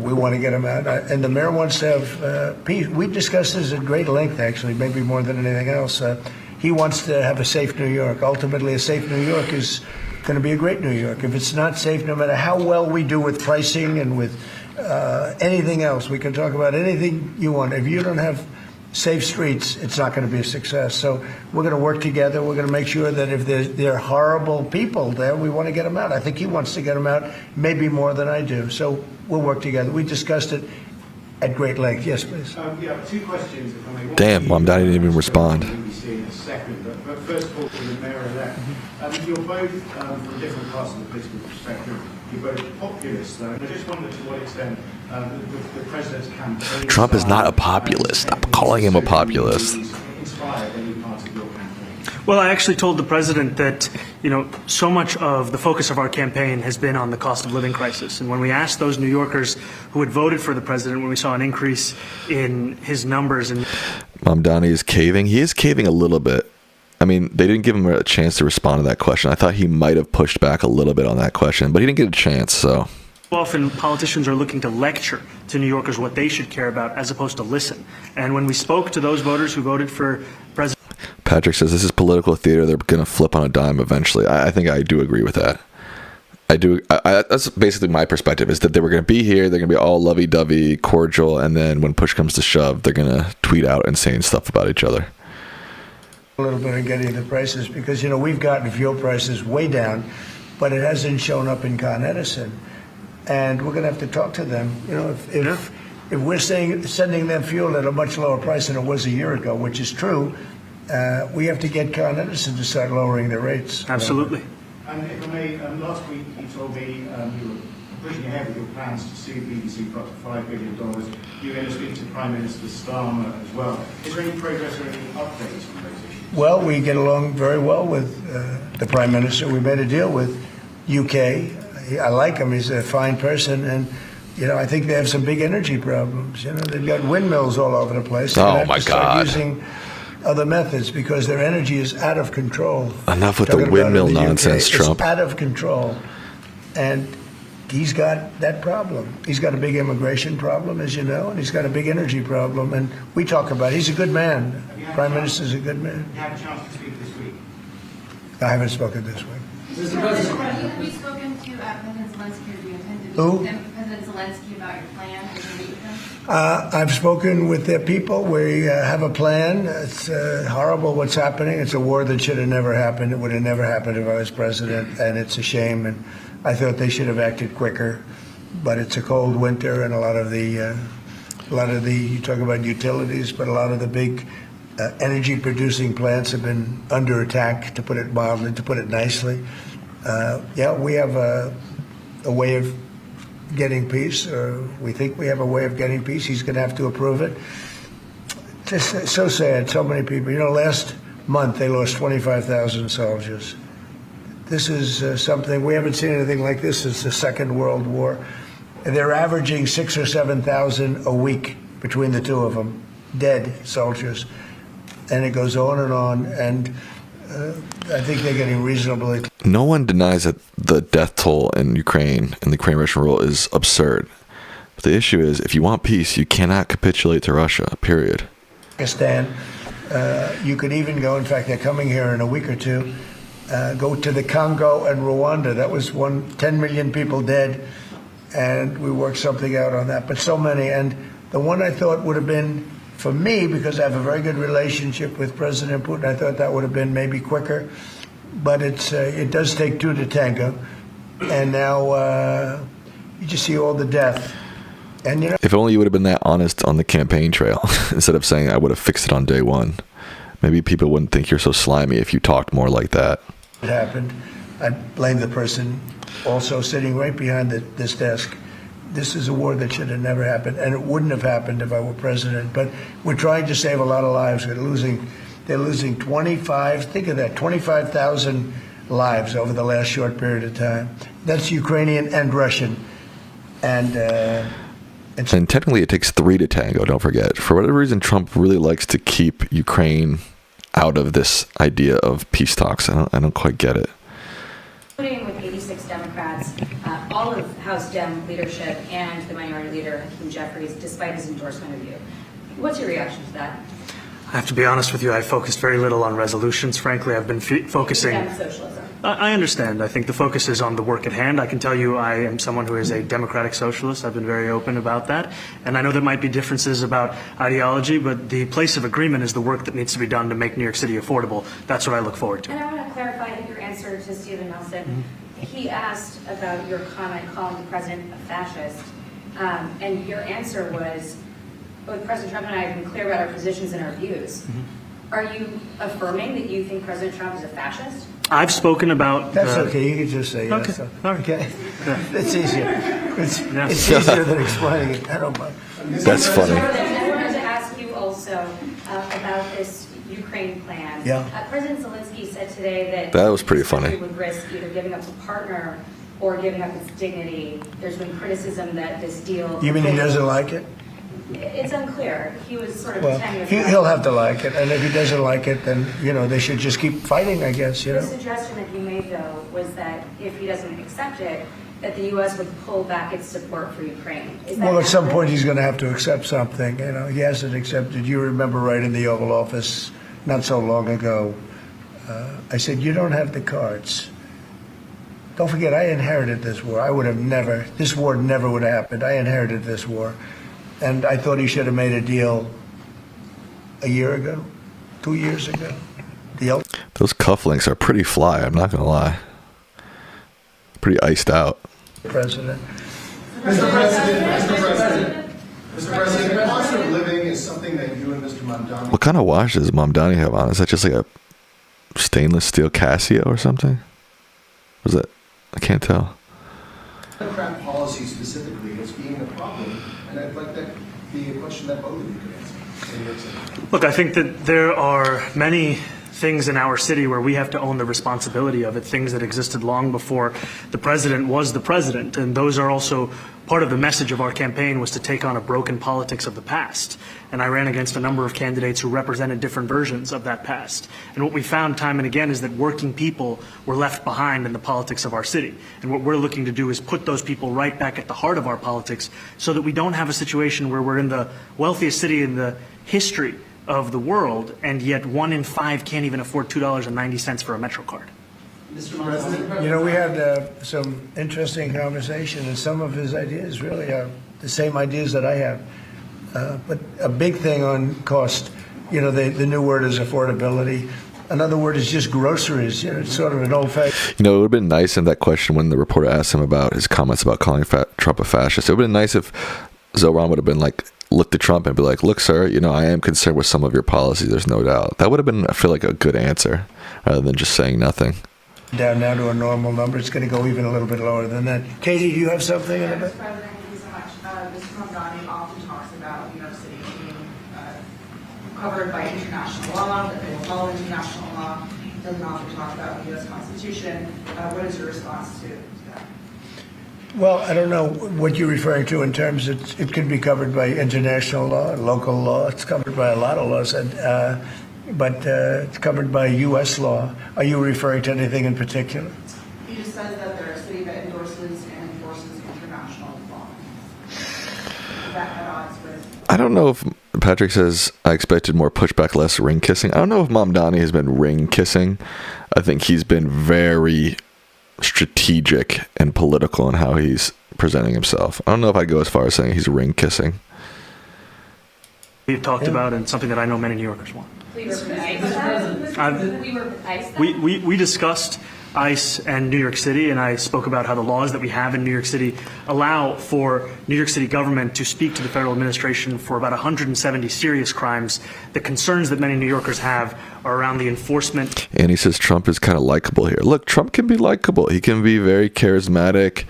we want to get them out. And the mayor wants to have peace. We discussed this at great length, actually, maybe more than anything else. He wants to have a safe New York. Ultimately, a safe New York is going to be a great New York. If it's not safe, no matter how well we do with pricing and with anything else, we can talk about anything you want. If you don't have safe streets, it's not going to be a success. So we're going to work together. We're going to make sure that if there are horrible people there, we want to get them out. I think he wants to get them out, maybe more than I do. So we'll work together. We discussed it at great length. Yes, please. Yeah, two questions, if I may. Damn, Mom Donnie didn't even respond. BBC in a second, but first of all, to the mayor-elect. You're both from different parts of the political spectrum. You're both populists, though. I just wonder to what extent the president's campaign. Trump is not a populist. Stop calling him a populist. Inspired any part of your campaign. Well, I actually told the president that, so much of the focus of our campaign has been on the cost of living crisis. And when we asked those New Yorkers who had voted for the president, when we saw an increase in his numbers. And Mom Donnie is caving. He is caving a little bit. I mean, they didn't give him a chance to respond to that question. I thought he might have pushed back a little bit on that question, but he didn't get a chance, so. Often politicians are looking to lecture to New Yorkers what they should care about as opposed to listen. And when we spoke to those voters who voted for President Patrick says this is political theater. They're going to flip on a dime eventually. I think I do agree with that. I do. That's basically my perspective, is that they were going to be here. They're going to be all lovey-dovey, cordial, and then when push comes to shove, they're going to tweet out insane stuff about each other. A little bit of getting the prices, because we've gotten fuel prices way down, but it hasn't shown up in Con Edison, and we're going to have to talk to them. If we're sending them fuel at a much lower price than it was a year ago, which is true, we have to get Con Edison to start lowering their rates. Absolutely. And if I may, last week you told me you were pushing ahead with your plans to sue BBC for up to $5 billion. You're going to speak to Prime Minister Starmer as well. Is there any progress or any updates on those issues? Well, we get along very well with the Prime Minister. We made a deal with UK. I like him. He's a fine person. And, I think they have some big energy problems. They've got windmills all over the place. They're Oh, my God. Using other methods because their energy is out of control. Enough with the windmill nonsense, Trump. It's out of control. And he's got that problem. He's got a big immigration problem, as you know, and he's got a big energy problem. And we talk about it. He's a good man. Prime Minister's a good man. You had a chance to speak this week. I haven't spoken this week. Have you spoken to President Zelensky, or do you intend to meet Who? with President Zelensky about your plan? Are you going to meet with him? I've spoken with their people. We have a plan. It's horrible what's happening. It's a war that should have never happened. It would have never happened if I was president, and it's a shame. And I thought they should have acted quicker. But it's a cold winter, and a lot of the you talk about utilities, but a lot of the big energy-producing plants have been under attack, to put it mildly, to put it nicely. We have a way of getting peace, or we think we have a way of getting peace. He's going to have to approve it. Just so sad, so many people. Last month they lost 25,000 soldiers. This is something, we haven't seen anything like this since the Second World War. And they're averaging 6,000 or 7,000 a week between the two of them, dead soldiers. And it goes on, and I think they're getting reasonably. No one denies that the death toll in Ukraine and the Ukraine-Russian rule is absurd. But the issue is, if you want peace, you cannot capitulate to Russia, period. Pakistan, you could even go, in fact, they're coming here in a week or two, go to the Congo and Rwanda. That was 10 million people dead, and we worked something out on that. But so many, and the one I thought would have been, for me, because I have a very good relationship with President Putin, I thought that would have been maybe quicker. But it does take two to tango. And now you just see all the death. And if only you would have been that honest on the campaign trail instead of saying I would have fixed it on day one. Maybe people wouldn't think you're so slimy if you talked more like that. It happened. I blame the person also sitting right behind this desk. This is a war that should have never happened, and it wouldn't have happened if I were president. But we're trying to save a lot of lives. They're losing 25,000 lives over the last short period of time. That's Ukrainian and Russian. And technically it takes three to tango, don't forget. For whatever reason, Trump really likes to keep Ukraine out of this idea of peace talks. I don't quite get it. Including with 86 Democrats, all of House Dem leadership and the minority leader, Hakeem Jeffries, despite his endorsement of you. What's your reaction to that? I have to be honest with you, I focused very little on resolutions. Frankly, I've been focusing. Dem socialism. I understand. I think the focus is on the work at hand. I can tell you I am someone who is a democratic socialist. I've been very open about that. And I know there might be differences about ideology, but the place of agreement is the work that needs to be done to make New York City affordable. That's what I look forward to. And I want to clarify your answer to Stephen Nelson. He asked about your comment calling the president a fascist. And your answer was, both President Trump and I have been clear about our positions and our views. Are you affirming that you think President Trump is a fascist? I've spoken about... That's okay. You can just say okay. yes. All right. Okay. It's easier. It's easier than explaining it. I don't mind. That's funny. I wanted to ask you also about this Ukraine plan. Yeah. President Zelensky said today That was pretty this country funny. would risk either giving up a partner or giving up its dignity. There's been criticism that this deal... You mean he doesn't like it? It's unclear. He was sort of Well, pretending... he'll have to like it, and if he doesn't like it, then, they should just keep fighting, I guess, The suggestion that he made, though, was that if he doesn't accept it, that the U.S. would pull back its support for Ukraine. Is that Well, at some accurate? point, he's going to have to accept something, He hasn't accepted. You remember right in the Oval Office, not so long ago, I said, you don't have the cards. Don't forget, I inherited this war. This war never would have happened. I inherited this war. And I thought he should have made a deal a year ago, 2 years ago. Those cufflinks are pretty fly, I'm not going to lie. Pretty iced out. President. Mr. President, cost of living is something that you and Mr. Mamdani... What kind of watch does Mamdani have on? Is that just like a stainless steel Casio or something? Was that? I can't tell. Democrat policy specifically as being a problem, and I'd like that be a question that both of you could answer. Look, I think that there are many things in our city where we have to own the responsibility of it, things that existed long before the president was the president. And those are also part of the message of our campaign, was to take on a broken politics of the past. And I ran against a number of candidates who represented different versions of that past. And what we found time and again is that working people were left behind in the politics of our city. And what we're looking to do is put those people right back at the heart of our politics so that we don't have a situation where we're in the wealthiest city in the history of the world, and yet 1 in 5 can't even afford $2.90 for a Metro card. Mr. President. We had some interesting conversation, and some of his ideas really are the same ideas that I have. But a big thing on cost, the new word is affordability. Another word is just groceries. It's sort of an old-fashioned... It would have been nice in that question when the reporter asked him about his comments about calling Trump a fascist. It would have been nice if Zoran would have been like, look to Trump and be like, look, sir, I am concerned with some of your policies, there's no doubt. That would have been, I feel like, a good answer rather than just saying nothing. Down now to a normal number. It's going to go even a little bit lower than that. Katie, do you have something in a bit? Mr. President, thank you so much. Mr. Mamdani often talks about New York City being covered by international law, that they will follow international law. Doesn't often talk about the U.S. Constitution. What is your response to that? Well, I don't know what you're referring to in terms of it could be covered by international law, local law. It's covered by a lot of laws, but it's covered by U.S. law. Are you referring to anything in particular? He just says that they're a city that endorses and enforces international law. Is that at odds with... I don't know if Patrick says I expected more pushback, less ring kissing. I don't know if Mamdani has been ring kissing. I think he's been very strategic and political in how he's presenting himself. I don't know if I'd go as far as saying he's ring kissing. We've talked about, and something that I know many New Yorkers want. We were ICE. We discussed ICE and New York City, and I spoke about how the laws that we have in New York City allow for New York City government to speak to the federal administration for about 170 serious crimes. The concerns that many New Yorkers have are around the enforcement. And he says Trump is kind of likable here. Look, Trump can be likable. He can be very charismatic.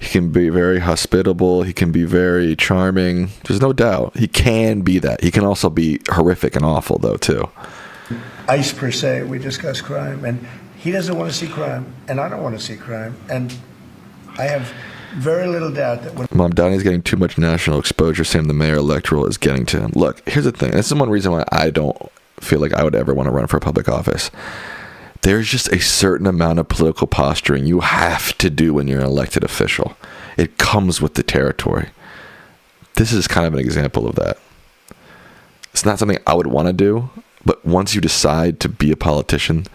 He can be very hospitable. He can be very charming. There's no doubt. He can be that. He can also be horrific and awful, though, too. ICE per se, we discuss crime, and he doesn't want to see crime, and I don't want to see crime. And I have very little doubt that when Mamdani's getting too much national exposure, Sam the mayor electoral is getting to him. Look, here's the thing. This is one reason why I don't feel like I would ever want to run for public office. There's just a certain amount of political posturing you have to do when you're an elected official. It comes with the territory. This is kind of an example of that. It's not something I would want to do, but once you decide to be a politician,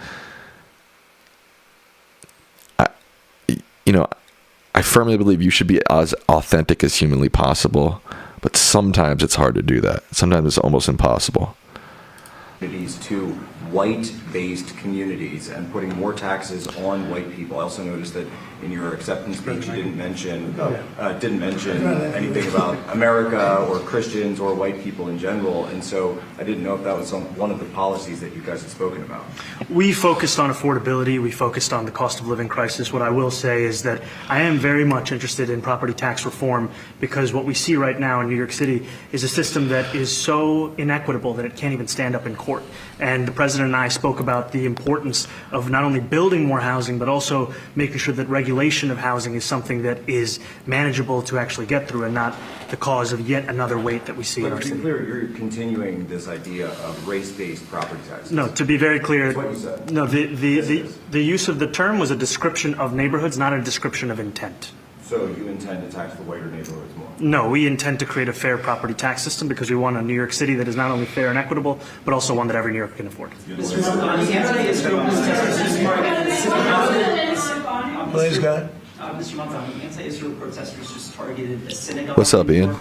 I firmly believe you should be as authentic as humanly possible, but sometimes it's hard to do that. Sometimes it's almost impossible. To white-based communities and putting more taxes on white people. I also noticed that in your acceptance speech you didn't mention anything about America or Christians or white people in general, and so I didn't know if that was one of the policies that you guys had spoken about. We focused on affordability. We focused on the cost of living crisis. What I will say is that I am very much interested in property tax reform, because what we see right now in New York City is a system that is so inequitable that it can't even stand up in court. And the president and I spoke about the importance of not only building more housing, but also making sure that regulation of housing is something that is manageable to actually get through and not the cause of yet another weight that we see in our But to city. be clear, you're continuing this idea of race-based property taxes. No, to be very clear, That's what you said. no, the use of the term was a description of neighborhoods, not a description of intent. So you intend to tax the whiter neighborhoods more? No, we intend to create a fair property tax system because we want a New York City that is not only fair and equitable, but also one that every New Yorker can afford. Please, go ahead. Mr. Montgomery, anti-Israel protesters just targeted a synagogue. What's up, in New Ian? York.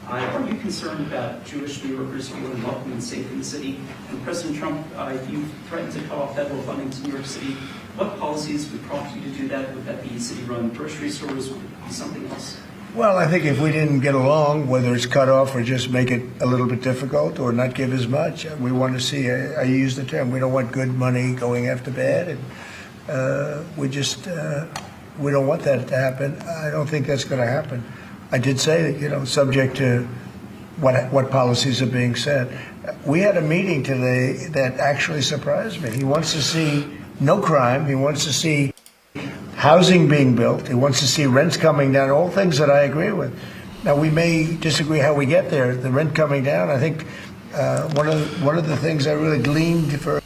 Are you concerned about Jewish New Yorkers feeling welcome and safe in the city? And President Trump, you threatened to cut off federal funding to New York City. What policies would prompt you to do that? Would that be city-run grocery stores? Would it be something else? Well, I think if we didn't get along, whether it's cut off or just make it a little bit difficult or not give as much, we want to see, I use the term, we don't want good money going after bad. And we don't want that to happen. I don't think that's going to happen. I did say that, subject to what policies are being set. We had a meeting today that actually surprised me. He wants to see no crime. He wants to see housing being built. He wants to see rents coming down, all things that I agree with. Now, we may disagree how we get there. The rent coming down, I think one of the things I really gleaned for...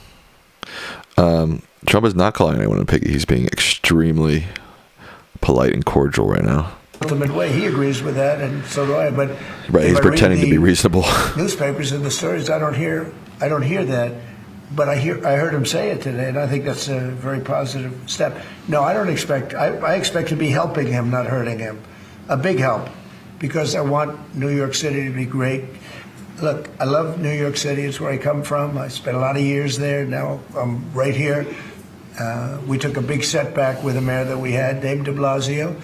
Trump is not calling anyone a piggy. He's being extremely polite and cordial right now. Ultimate way, he agrees with that, and so do I. But right, he's pretending to be reasonable. Newspapers and the stories, I don't hear that, but I heard him say it today, and I think that's a very positive step. No, I don't expect. I expect to be helping him, not hurting him. A big help, because I want New York City to be great. Look, I love New York City. It's where I come from. I spent a lot of years there. Now I'm right here. We took a big setback with the mayor that we had, named de Blasio.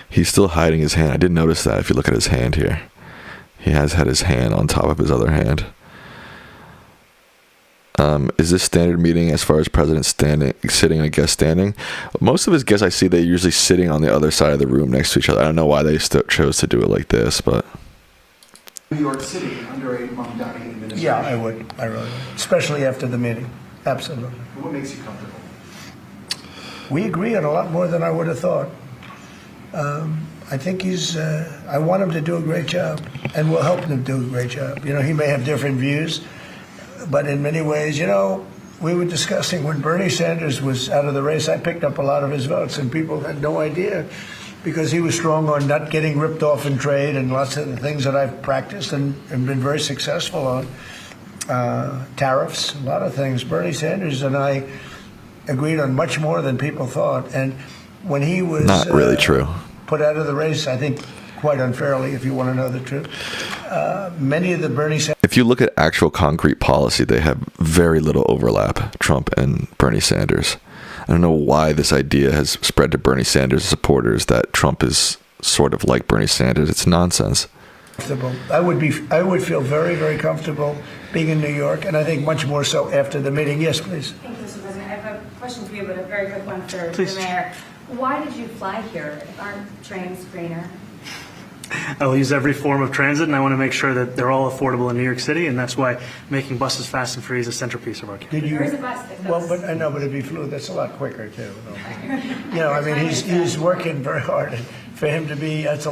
He's still hiding his hand. I didn't notice that if you look at his hand here. He has had his hand on top of his other hand. Is this standard meeting as far as president sitting and guest standing? Most of his guests I see, they're usually sitting on the other side of the room next to each other. I don't know why they chose to do it like this, but... New York City under a Mamdani administration. Yeah, I would. I really would. Especially after the meeting. Absolutely. What makes you comfortable? We agree on a lot more than I would have thought. I think I want him to do a great job, and we'll help him do a great job. He may have different views, but in many ways, we were discussing when Bernie Sanders was out of the race, I picked up a lot of his votes, and people had no idea, because he was strong on not getting ripped off in trade and lots of the things that I've practiced and been very successful on. Tariffs, a lot of things. Bernie Sanders and I agreed on much more than people thought, and when he was not really true. Put out of the race, I think quite unfairly, if you want to know the truth. Many of the Bernie Sanders... If you look at actual concrete policy, they have very little overlap, Trump and Bernie Sanders. I don't know why this idea has spread to Bernie Sanders supporters that Trump is sort of like Bernie Sanders. It's nonsense. I would feel very, very comfortable being in New York, and I think much more so after the meeting. Yes, please. Thank you, Mr. President. I have a question for you, but a very quick one for Please. the mayor. Why did you fly here? Aren't trains greener? I will use every form of transit, and I want to make sure that they're all affordable in New York City, and that's why making buses fast and free is a centerpiece of our campaign. There is a bus that goes. Well, but I know, but if he flew, that's a lot quicker too. I mean, he's working very hard. For him to be, that's a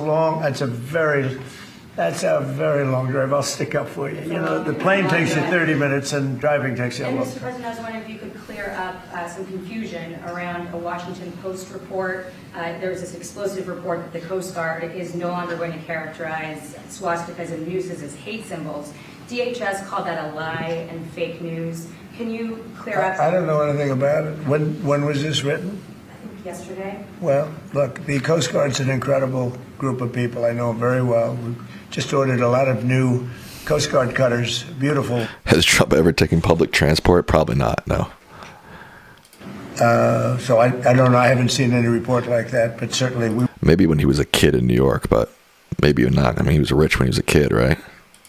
very long drive. I'll stick up for you. The plane takes you 30 minutes, and driving takes you a And long Mr. time. President, I was wondering if you could clear up some confusion around a Washington Post report. There was this explosive report that the Coast Guard is no longer going to characterize swastikas and nooses as hate symbols. DHS called that a lie and fake news. Can you clear up? I don't know anything about it. When was this written? I think yesterday? Well, look, the Coast Guard's an incredible group of people. I know them very well. We just ordered a lot of new Coast Guard cutters. Beautiful. Has Trump ever taken public transport? Probably not, no. So I don't know. I haven't seen any report like that, but certainly we... Maybe when he was a kid in New York, but maybe not. I mean, he was rich when he was a kid, right?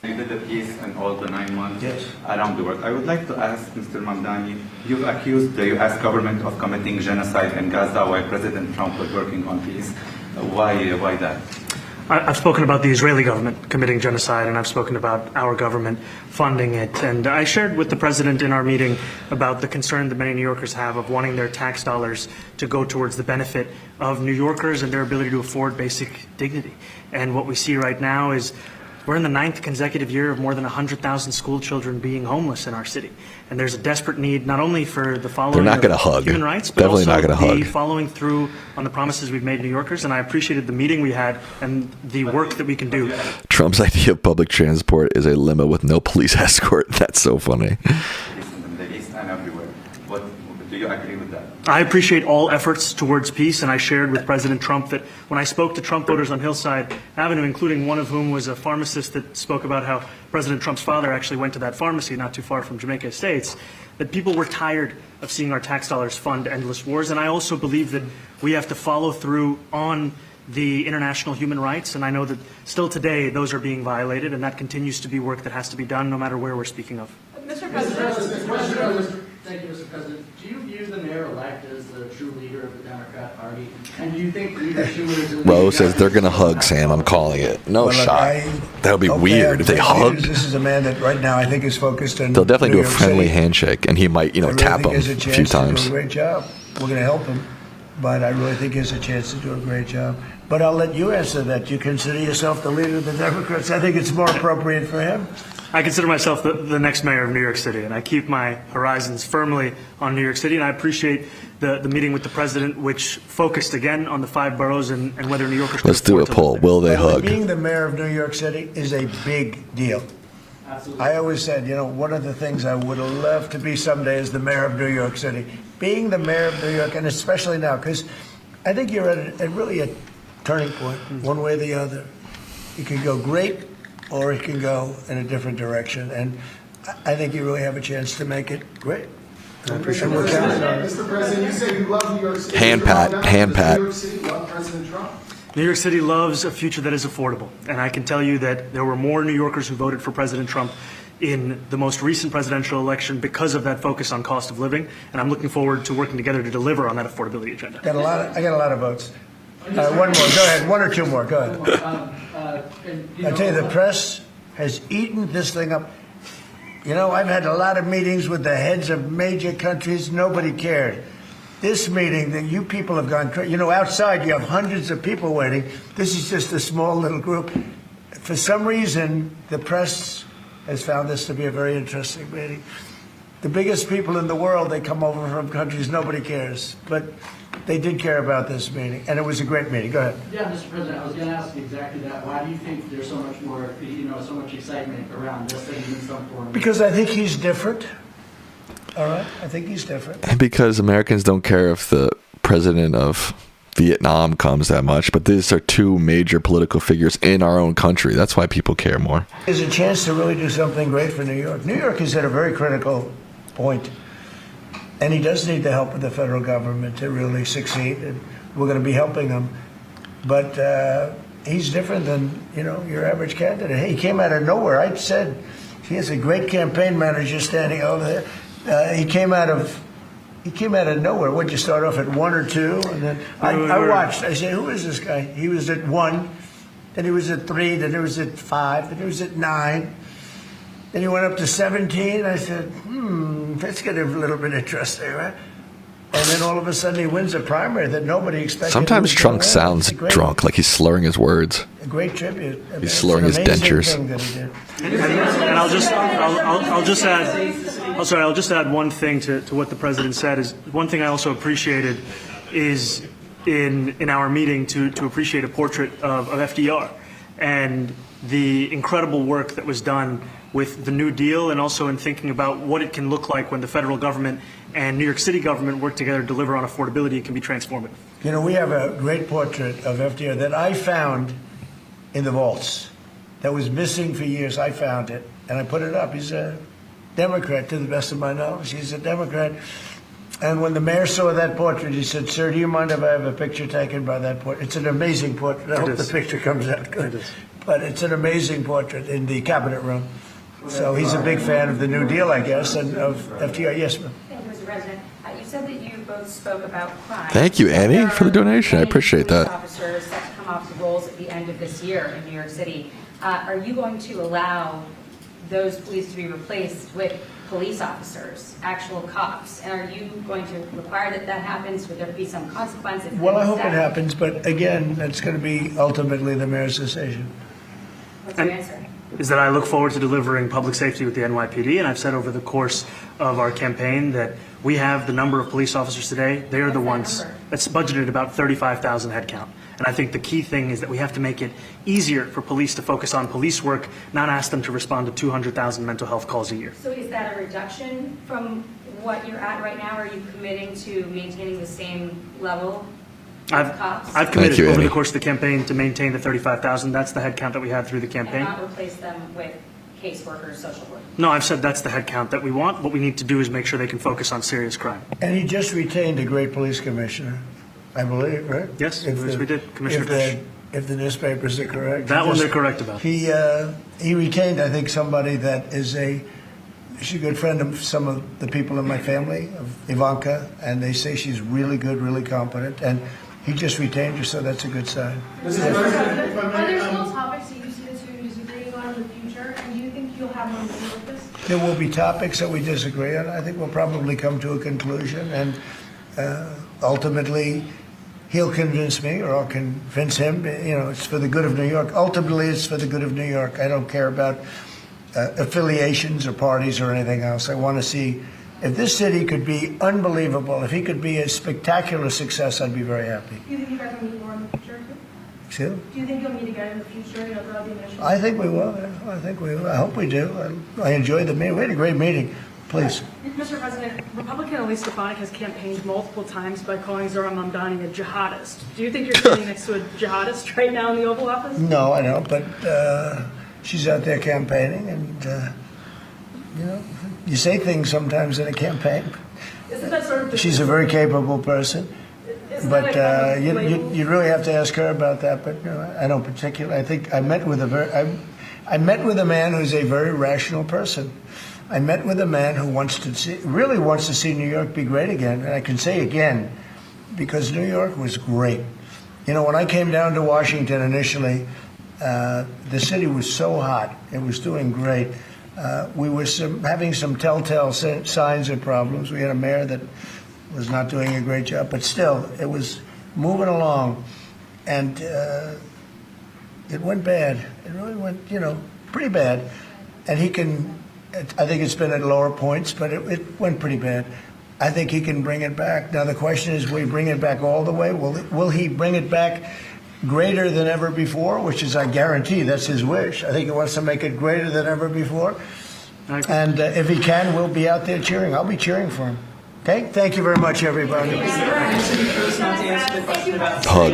You did the peace in all the 9 months Yes. around the world. I would like to ask Mr. Mamdani, you've accused the U.S. government of committing genocide in Gaza while President Trump was working on peace. Why that? I've spoken about the Israeli government committing genocide, and I've spoken about our government funding it. And I shared with the president in our meeting about the concern that many New Yorkers have of wanting their tax dollars to go towards the benefit of New Yorkers and their ability to afford basic dignity. And what we see right now is we're in the 9th consecutive year of more than 100,000 school children being homeless in our city. And there's a desperate need not only for the following They're not gonna of hug. human rights, but Definitely also not gonna the hug. following through on the promises we've made New Yorkers. And I appreciated the meeting we had and the work that we can do. Trump's idea of public transport is a limo with no police escort. That's so funny. In the Middle East and everywhere. Do you agree with that? I appreciate all efforts towards peace, and I shared with President Trump that when I spoke to Trump voters on Hillside Avenue, including one of whom was a pharmacist that spoke about how President Trump's father actually went to that pharmacy not too far from Jamaica Estates, that people were tired of seeing our tax dollars fund endless wars. And I also believe that we have to follow through on the international human rights, and I know that still today those are being violated, and that continues to be work that has to be done no matter where we're speaking of. Mr. Mr. President. President, thank you, Mr. President. Do you view the mayor-elect as the true leader of the Democrat Party? And do you think Leader Schumer is a Ro says they're going to hug Sam. I'm calling it. No Well, look, shot. That would be weird if they hugged. This is a man that right now I think is focused on... They'll definitely New do a York friendly City. handshake, and he might, I really tap think him he has a chance few to times. do a great job. We're going to help him, but I really think he has a chance to do a great job. But I'll let you answer that. You consider yourself the leader of the Democrats. I think it's more appropriate for him. I consider myself the next mayor of New York City, and I keep my horizons firmly on New York City, and I appreciate the meeting with the president, which focused again on the 5 boroughs and whether New Yorkers could Let's do a afford to poll. live there. Will they hug? Being the mayor of New York City is a big deal. Absolutely. I always said, one of the things I would love to be someday is the mayor of New York City. Being the mayor of New York, and especially now, because I think you're at really a turning point, one way or the other. It can go great, or it can go in a different direction. And I think you really have a chance to make it great. And I appreciate what you're doing. Mr. President, you say you love New York City. Hand pat, hand pat. New York City love President Trump? New York City loves a future that is affordable, and I can tell you that there were more New Yorkers who voted for President Trump in the most recent presidential election because of that focus on cost of living, and I'm looking forward to working together to deliver on that affordability agenda. I got a lot of votes. One more. Go ahead. One or two more. Go ahead. I tell you, the press has eaten this thing up. I've had a lot of meetings with the heads of major countries. Nobody cared. This meeting, that you people have gone crazy. Outside you have hundreds of people waiting. This is just a small little group. For some reason, the press has found this to be a very interesting meeting. The biggest people in the world, they come over from countries nobody cares. But they did care about this meeting, and it was a great meeting. Go ahead. Yeah, Mr. President, I was going to ask you exactly that. Why do you think there's so much more, so much excitement around this than even some foreign? Because I think he's different. All right? I think he's different. Because Americans don't care if the president of Vietnam comes that much, but these are 2 major political figures in our own country. That's why people care more. There's a chance to really do something great for New York. New York is at a very critical point, and he does need the help of the federal government to really succeed, and we're going to be helping him. But he's different than, your average candidate. He came out of nowhere. I said he has a great campaign manager standing over there. He came out of nowhere. What'd you start off at 1 or 2? And then I watched. I said, who is this guy? He was at 1, then he was at 3, then he was at 5, then he was at 9. Then he went up to 17. I said, let's get a little bit interesting, right? And then all of a sudden he wins a primary that nobody expected. Sometimes Trump sounds drunk, like he's slurring his words. A great tribute. He's slurring his dentures. Thing that he did. And I'll just add one thing to what the president said. Is one thing I also appreciated is in our meeting to appreciate a portrait of FDR and the incredible work that was done with the New Deal, and also in thinking about what it can look like when the federal government and New York City government work together to deliver on affordability, it can be transformative. You know, we have a great portrait of FDR that I found in the vaults that was missing for years. I found it, and I put it up. He's a Democrat, to the best of my knowledge. He's a Democrat. And when the mayor saw that portrait, he said, "Sir, do you mind if I have a picture taken by that portrait?" It's an amazing portrait. I hope the picture comes out good. But it's an amazing portrait in the cabinet room. So he's a big fan of the New Deal, I guess, and of FDR. Yes, ma'am. Thank you, Mr. President. You said that you both spoke about crime. Thank you, Annie, for the donation. I appreciate Police that. officers set to come off the rolls at the end of this year in New York City. Are you going to allow those police to be replaced with police officers, actual cops? And are you going to require that that happens? Would there be some consequences? Well, I hope it happens, but again, it's going to be ultimately the mayor's decision. What's your answer? Is that I look forward to delivering public safety with the NYPD, and I've said over the course of our campaign that we have the number of police officers today. They are the ones that's budgeted about 35,000 headcount. And I think the key thing is that we have to make it easier for police to focus on police work, not ask them to respond to 200,000 mental health calls a year. So is that a reduction from what you're at right now? Are you committing to maintaining the same level of cops? I've committed you, over Annie. the course of the campaign to maintain the 35,000. That's the headcount that we had through the campaign. And not replace them with caseworkers, social workers? No, I've said that's the headcount that we want. What we need to do is make sure they can focus on serious crime. And he just retained a great police commissioner, I believe, right? Yes, we did. Commissioner Fish. If the newspapers are correct. That one they're correct about. He retained, I think, somebody that is she's a good friend of some of the people in my family, of Ivanka, and they say she's really good, really competent, and he just retained her, so that's a good sign. Are there still topics that you see the two of you disagreeing on in the future, and do you think you'll have one meeting with this? There will be topics that we disagree on. I think we'll probably come to a conclusion, and ultimately, he'll convince me, or I'll convince him. You know, it's for the good of New York. Ultimately, it's for the good of New York. I don't care about affiliations or parties or anything else. I want to see if this city could be unbelievable. If he could be a spectacular success, I'd be very happy. Do you think you guys will meet more in the future, too? Excuse me? Do you think you'll meet again in the future, throughout the administration? I think we will. Yeah. I think we will. I hope we do. I enjoyed the meeting. We had a great meeting. Please. Mr. President, Republican Elise Stefanik has campaigned multiple times by calling Zohran Mamdani a jihadist. Do you think you're sitting next to a jihadist right now in the Oval Office? No, I don't. But she's out there campaigning, and you know, you say things sometimes in a campaign. Isn't that sort of She's a very capable person, but you really have to ask her about that. But I don't particularly. I think I met with I met with a man who's a very rational person. I met with a man who really wants to see New York be great again. And I can say again, because New York was great. You know, when I came down to Washington initially, the city was so hot. It was doing great. We were having some telltale signs and problems. We had a mayor that was not doing a great job, but still, it was moving along. And it went bad. It really went, pretty bad. And I think it's been at lower points, but it went pretty bad. I think he can bring it back. Now, the question is, will he bring it back all the way? Will he bring it back greater than ever before, which is, I guarantee, that's his wish. I think he wants to make it greater than ever before. And if he can, we'll be out there cheering. I'll be cheering for him. Okay? Thank you very much, everybody. Hug.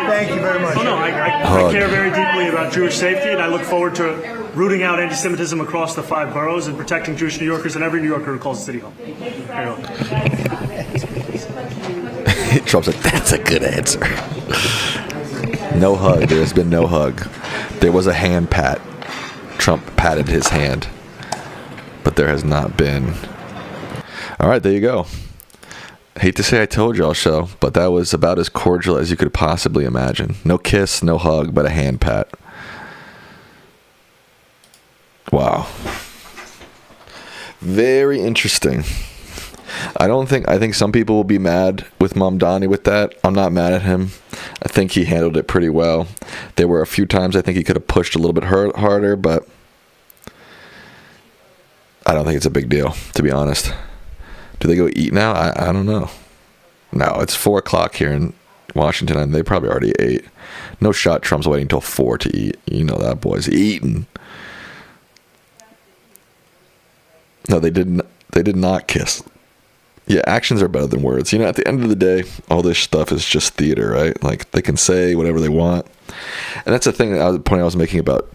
Thank you very much. Oh, no, I care very deeply about Jewish safety, and I look forward to rooting out anti-Semitism across the 5 boroughs and protecting Jewish New Yorkers and every New Yorker who calls the City Hall. Trump's like, that's a good answer. No hug. There has been no hug. There was a hand pat. Trump patted his hand. But there has not been. All right, there you go. Hate to say I told y'all so, but that was about as cordial as you could possibly imagine. No kiss, no hug, but a hand pat. Wow. Very interesting. I think some people will be mad with Mamdani with that. I'm not mad at him. I think he handled it pretty well. There were a few times I think he could have pushed a little bit harder, but I don't think it's a big deal, to be honest. Do they go eat now? I don't know. No, it's 4 o'clock here in Washington, and they probably already ate. No shot Trump's waiting until 4 to eat. You know that boy's eating. No, they did not kiss. Yeah, actions are better than words. You know, at the end of the day, all this stuff is just theater, right? Like, they can say whatever they want. And that's the thing, the point I was making about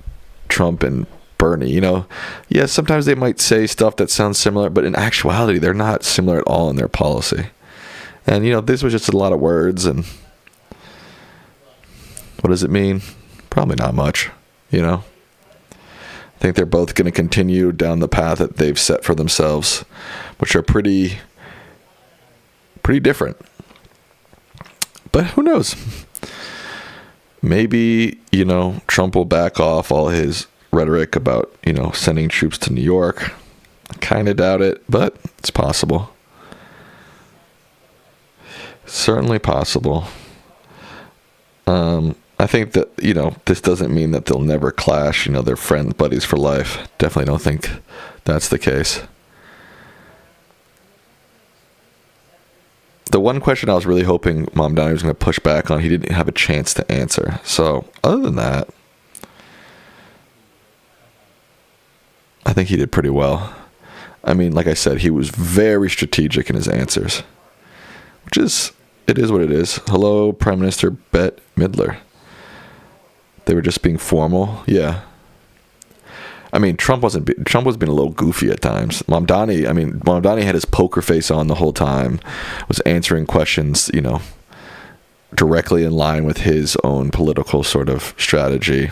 Trump and Bernie. You know, yeah, sometimes they might say stuff that sounds similar, but in actuality, they're not similar at all in their policy. And, you know, this was just a lot of words, and what does it mean? Probably not much, you know? I think they're both going to continue down the path that they've set for themselves, which are pretty different. But who knows? Maybe, you know, Trump will back off all his rhetoric about, you know, sending troops to New York. I kind of doubt it, but it's possible. Certainly possible. I think that, you know, this doesn't mean that they'll never clash. You know, they're friends, buddies for life. Definitely don't think that's the case. The one question I was really hoping Mamdani was going to push back on, he didn't have a chance to answer. So, other than that, I think he did pretty well. I mean, like I said, he was very strategic in his answers, which is, it is what it is. Hello, Prime Minister Bette Midler. They were just being formal. Yeah. I mean, Trump was being a little goofy at times. Mamdani had his poker face on the whole time, was answering questions, you know, directly in line with his own political sort of strategy.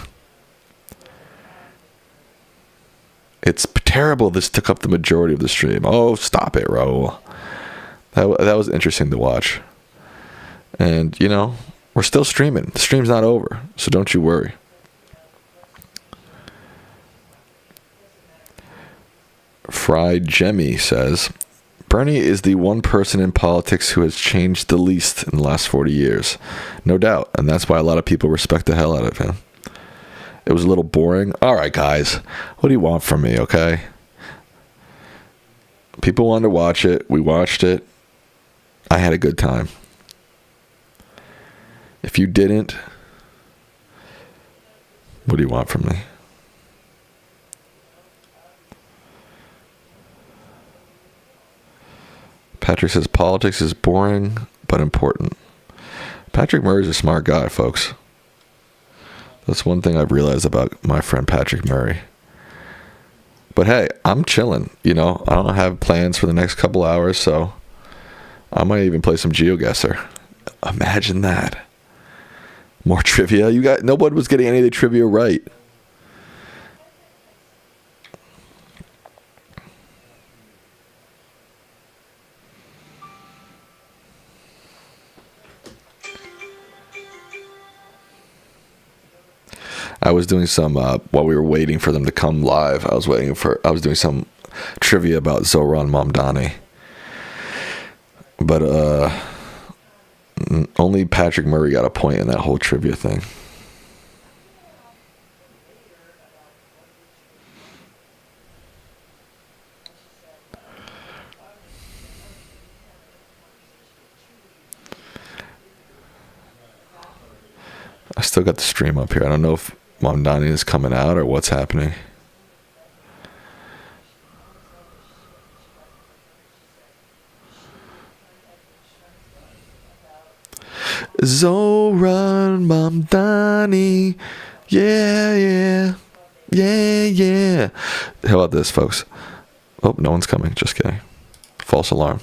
It's terrible this took up the majority of the stream. Oh, stop it, Raul. That was interesting to watch. And, you know, we're still streaming. The stream's not over, so don't you worry. Fried Jemmy says, Bernie is the one person in politics who has changed the least in the last 40 years. No doubt, and that's why a lot of people respect the hell out of him. It was a little boring. All right, guys, what do you want from me, okay? People wanted to watch it. We watched it. I had a good time. If you didn't, what do you want from me? Patrick says politics is boring but important. Patrick Murray's a smart guy, folks. That's one thing I've realized about my friend Patrick Murray. But hey, I'm chilling. You know, I don't have plans for the next couple hours, so I might even play some GeoGuessr. Imagine that. More trivia. Nobody was getting any of the trivia right. I was doing some while we were waiting for them to come live. I was doing some trivia about Zoran Mamdani, but only Patrick Murray got a point in that whole trivia thing. I still got the stream up here. I don't know if Mamdani is coming out or what's happening. Zoran Mamdani. Yeah. How about this, folks? Oh, no one's coming. Just kidding. False alarm.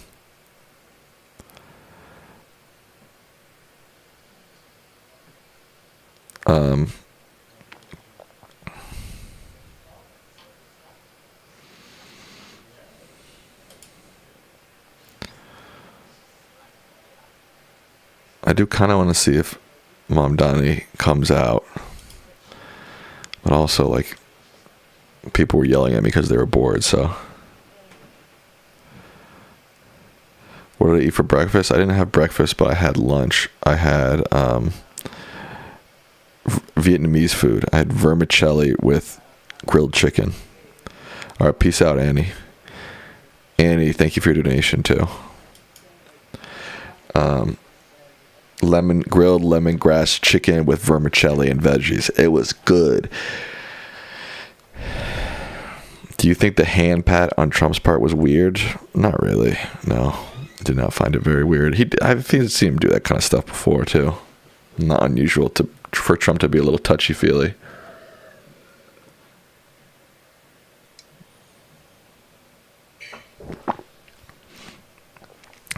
I do kind of want to see if Mamdani comes out, but also, like, people were yelling at me because they were bored. So, what did I eat for breakfast? I didn't have breakfast, but I had lunch. I had Vietnamese food. I had vermicelli with grilled chicken. All right, peace out, Annie. Annie, thank you for your donation too. Grilled lemongrass chicken with vermicelli and veggies. It was good. Do you think the hand pat on Trump's part was weird? Not really. No. did not find it very weird. I've seen him do that kind of stuff before too. Not unusual for Trump to be a little touchy-feely.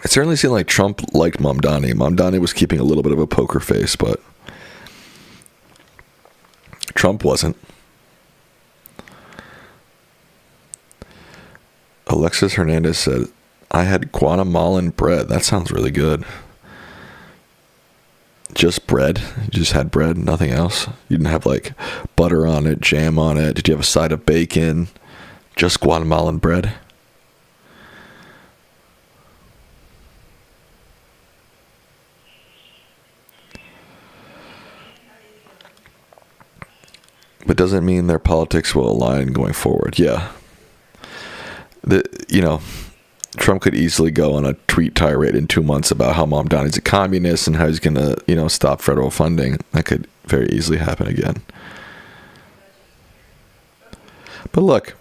It certainly seemed like Trump liked Mamdani. Mamdani was keeping a little bit of a poker face, but Trump wasn't. Alexis Hernandez said, I had Guatemalan bread. That sounds really good. Just bread? You just had bread, nothing else? You didn't have like butter on it, jam on it? Did you have a side of bacon? Just Guatemalan bread? But doesn't mean their politics will align going forward. Yeah. Trump could easily go on a tweet tirade in 2 months about how Mamdani's a communist and how he's going to, stop federal funding. That could very easily happen again. But look,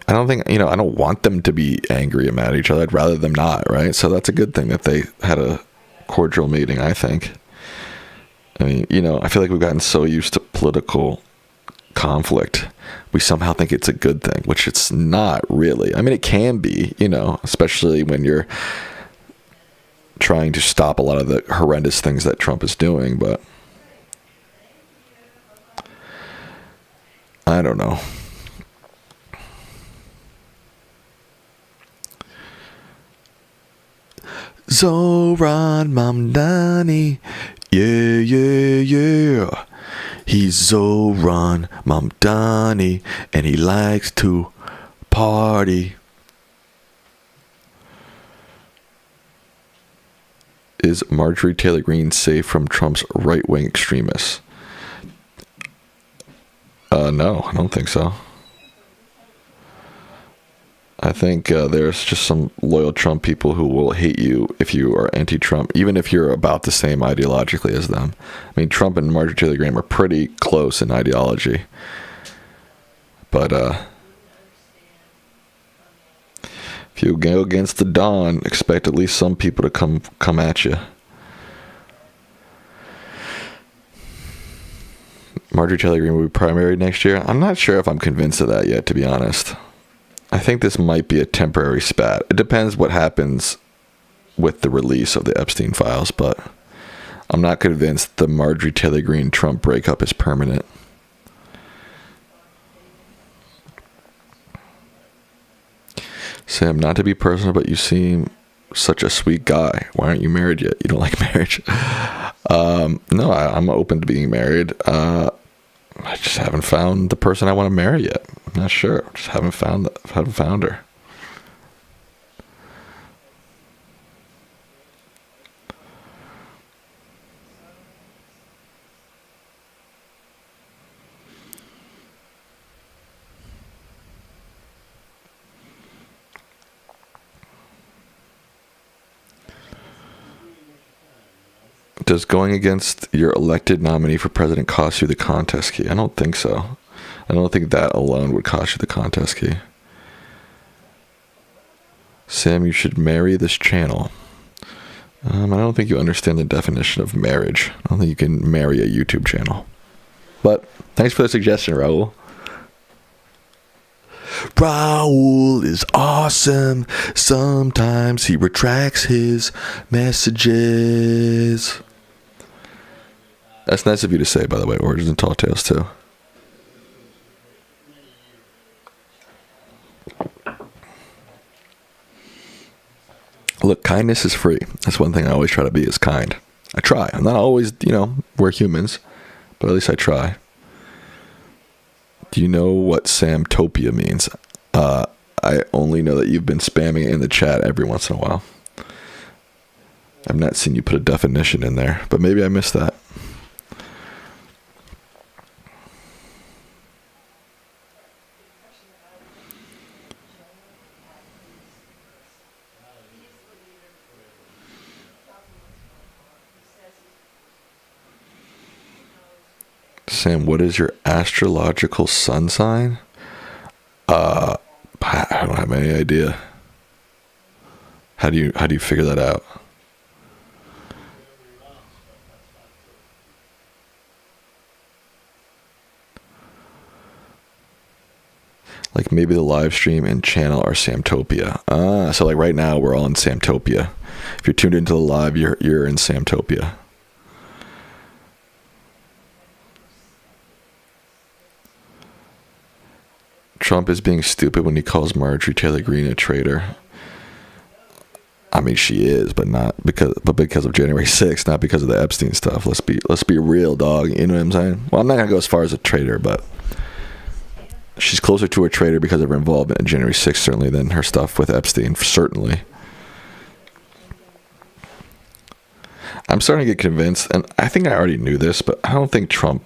I don't think, I don't want them to be angry and mad at each other. I'd rather them not, right? So that's a good thing that they had a cordial meeting, I think. I mean, I feel like we've gotten so used to political conflict, we somehow think it's a good thing, which it's not really. I mean, it can be, especially when you're trying to stop a lot of the horrendous things that Trump is doing, but I don't know. Zoran Mamdani, yeah. He's Zoran Mamdani, and he likes to party. Is Marjorie Taylor Greene safe from Trump's right-wing extremists? No, I don't think so. I think there's just some loyal Trump people who will hate you if you are anti-Trump, even if you're about the same ideologically as them. I mean, Trump and Marjorie Taylor Greene are pretty close in ideology. But if you go against the Don, expect at least some people to come at you. Marjorie Taylor Greene will be primary next year. I'm not sure if I'm convinced of that yet, to be honest. I think this might be a temporary spat. It depends what happens with the release of the Epstein files, but I'm not convinced the Marjorie Taylor Greene Trump breakup is permanent. Sam, not to be personal, but you seem such a sweet guy. Why aren't you married yet? You don't like marriage? No, I'm open to being married. I just haven't found the person I want to marry yet. I'm not sure. Just haven't found her. Does going against your elected nominee for president cost you the contest key? I don't think so. I don't think that alone would cost you the contest key. Sam, you should marry this channel. I don't think you understand the definition of marriage. I don't think you can marry a YouTube channel. But thanks for the suggestion, Raul. Raul is awesome. Sometimes he retracts his messages. That's nice of you to say, by the way. Origins and Tall Tales, too. Look, kindness is free. That's one thing I always try to be, is kind. I try. I'm not always, we're humans, but at least I try. Do you know what Samtopia means? I only know that you've been spamming it in the chat every once in a while. I've not seen you put a definition in there, but maybe I missed that. Sam, what is your astrological sun sign? I don't have any idea. How do you figure that out? Like maybe the live stream and channel are Samtopia. So like right now we're all in Samtopia. If you're tuned into the live, you're in Samtopia. Trump is being stupid when he calls Marjorie Taylor Greene a traitor. I mean, she is, but because of January 6th, not because of the Epstein stuff. Let's be real, dog. You know what I'm saying? Well, I'm not gonna go as far as a traitor, but she's closer to a traitor because of her involvement in January 6th, certainly, than her stuff with Epstein, certainly. I'm starting to get convinced, and I think I already knew this, but I don't think Trump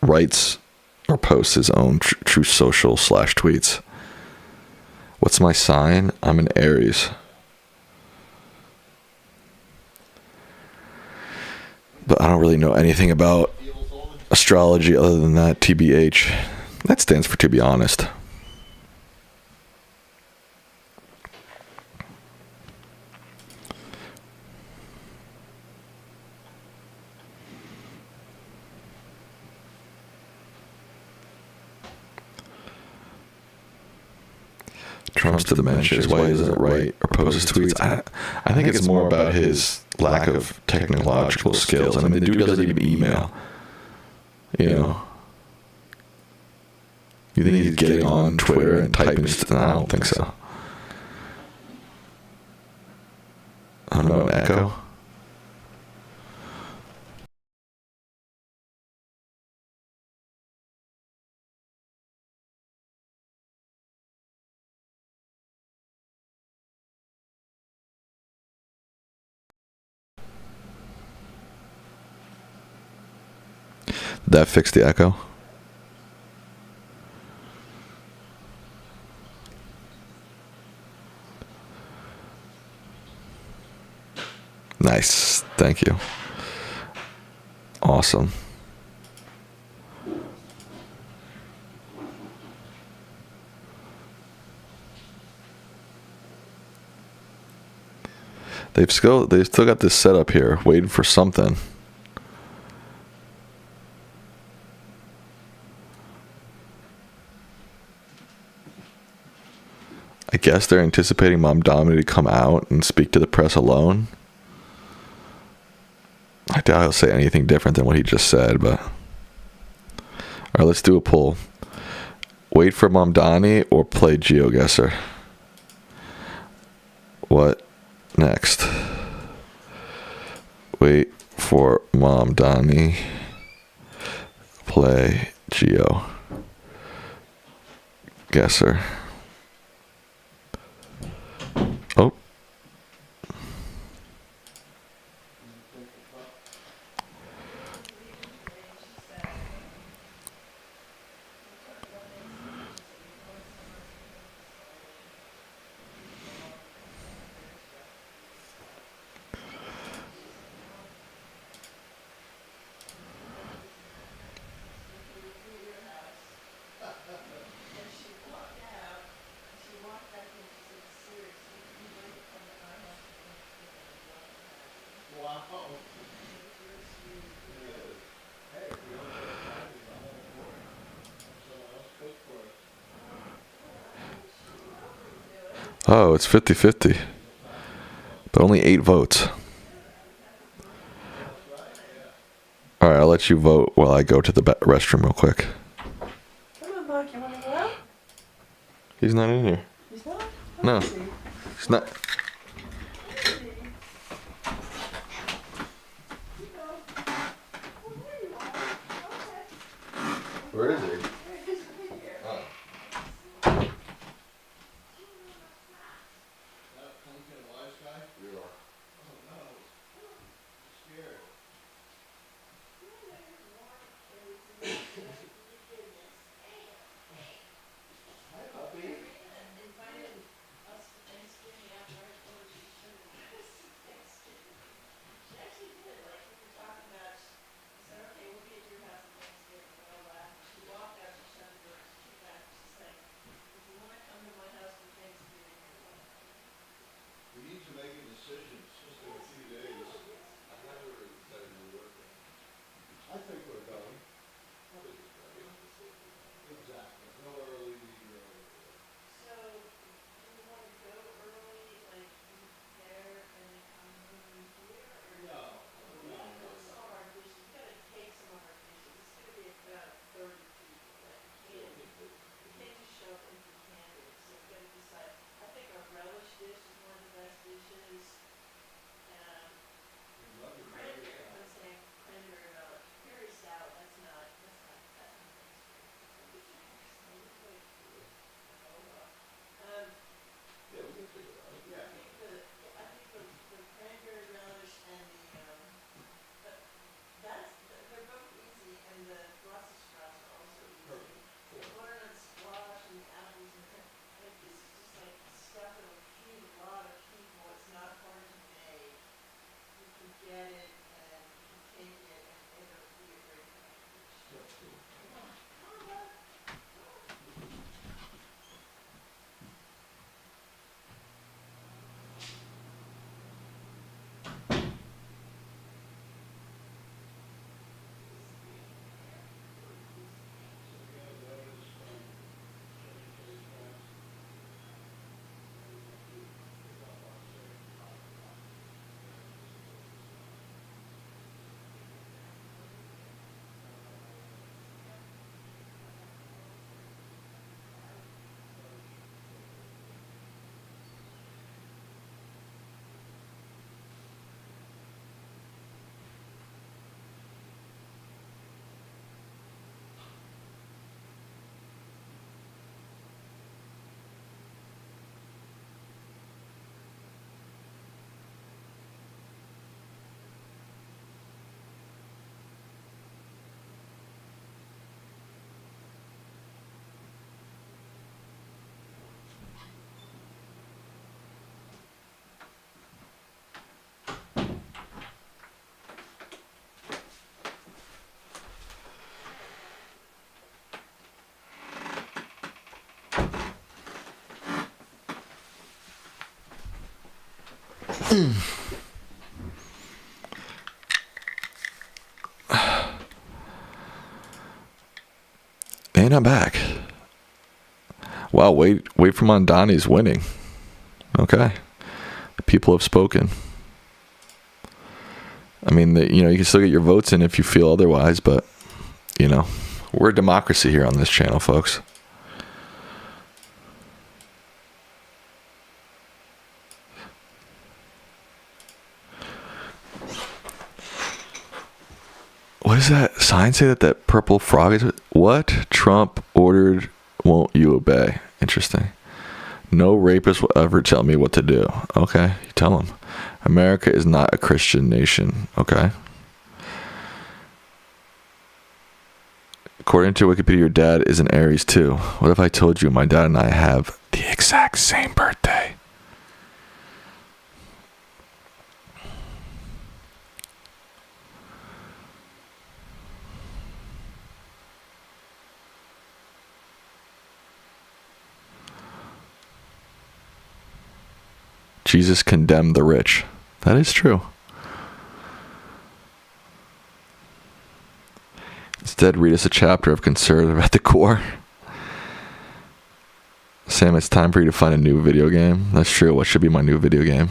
writes or posts his own True Social / tweets. What's my sign? I'm an Aries. But I don't really know anything about astrology other than that, TBH. That stands for to be honest. Trump's dementia is why he doesn't write or post his tweets. I think it's more about his lack of technological skills. I mean, the dude doesn't even email. You know? You think he's getting on Twitter and typing stuff? I don't think so. I don't know, an echo? Did that fix the echo? Nice. Thank you. Awesome. They've still got this setup here, waiting for something. I guess they're anticipating Mom Dominic to come out and speak to the press alone. I doubt he'll say anything different than what he just said, but... Alright, let's do a poll. Wait for Mom Donnie or play GeoGuessr? What next? Wait for Mom Donnie. Play GeoGuessr. Oh. Oh, it's 50-50. But only 8 votes. Alright, I'll let you vote while I go to the restroom real quick. Come on, Buck, you want to go out? He's not in here. He's not? No. He's not. Where is he? And I'm back. Wow, wait for Mondani's winning. Okay. People have spoken. I mean, you can still get your votes in if you feel otherwise, but, we're a democracy here on this channel, folks. What does that sign say that purple frog is? What Trump ordered won't you obey? Interesting. No rapist will ever tell me what to do. Okay, you tell him. America is not a Christian nation. Okay. According to Wikipedia, your dad is an Aries too. What if I told you my dad and I have the exact same birthday? Jesus condemned the rich. That is true. Instead, read us a chapter of Conservative at the Core. Sam, it's time for you to find a new video game. That's true. What should be my new video game?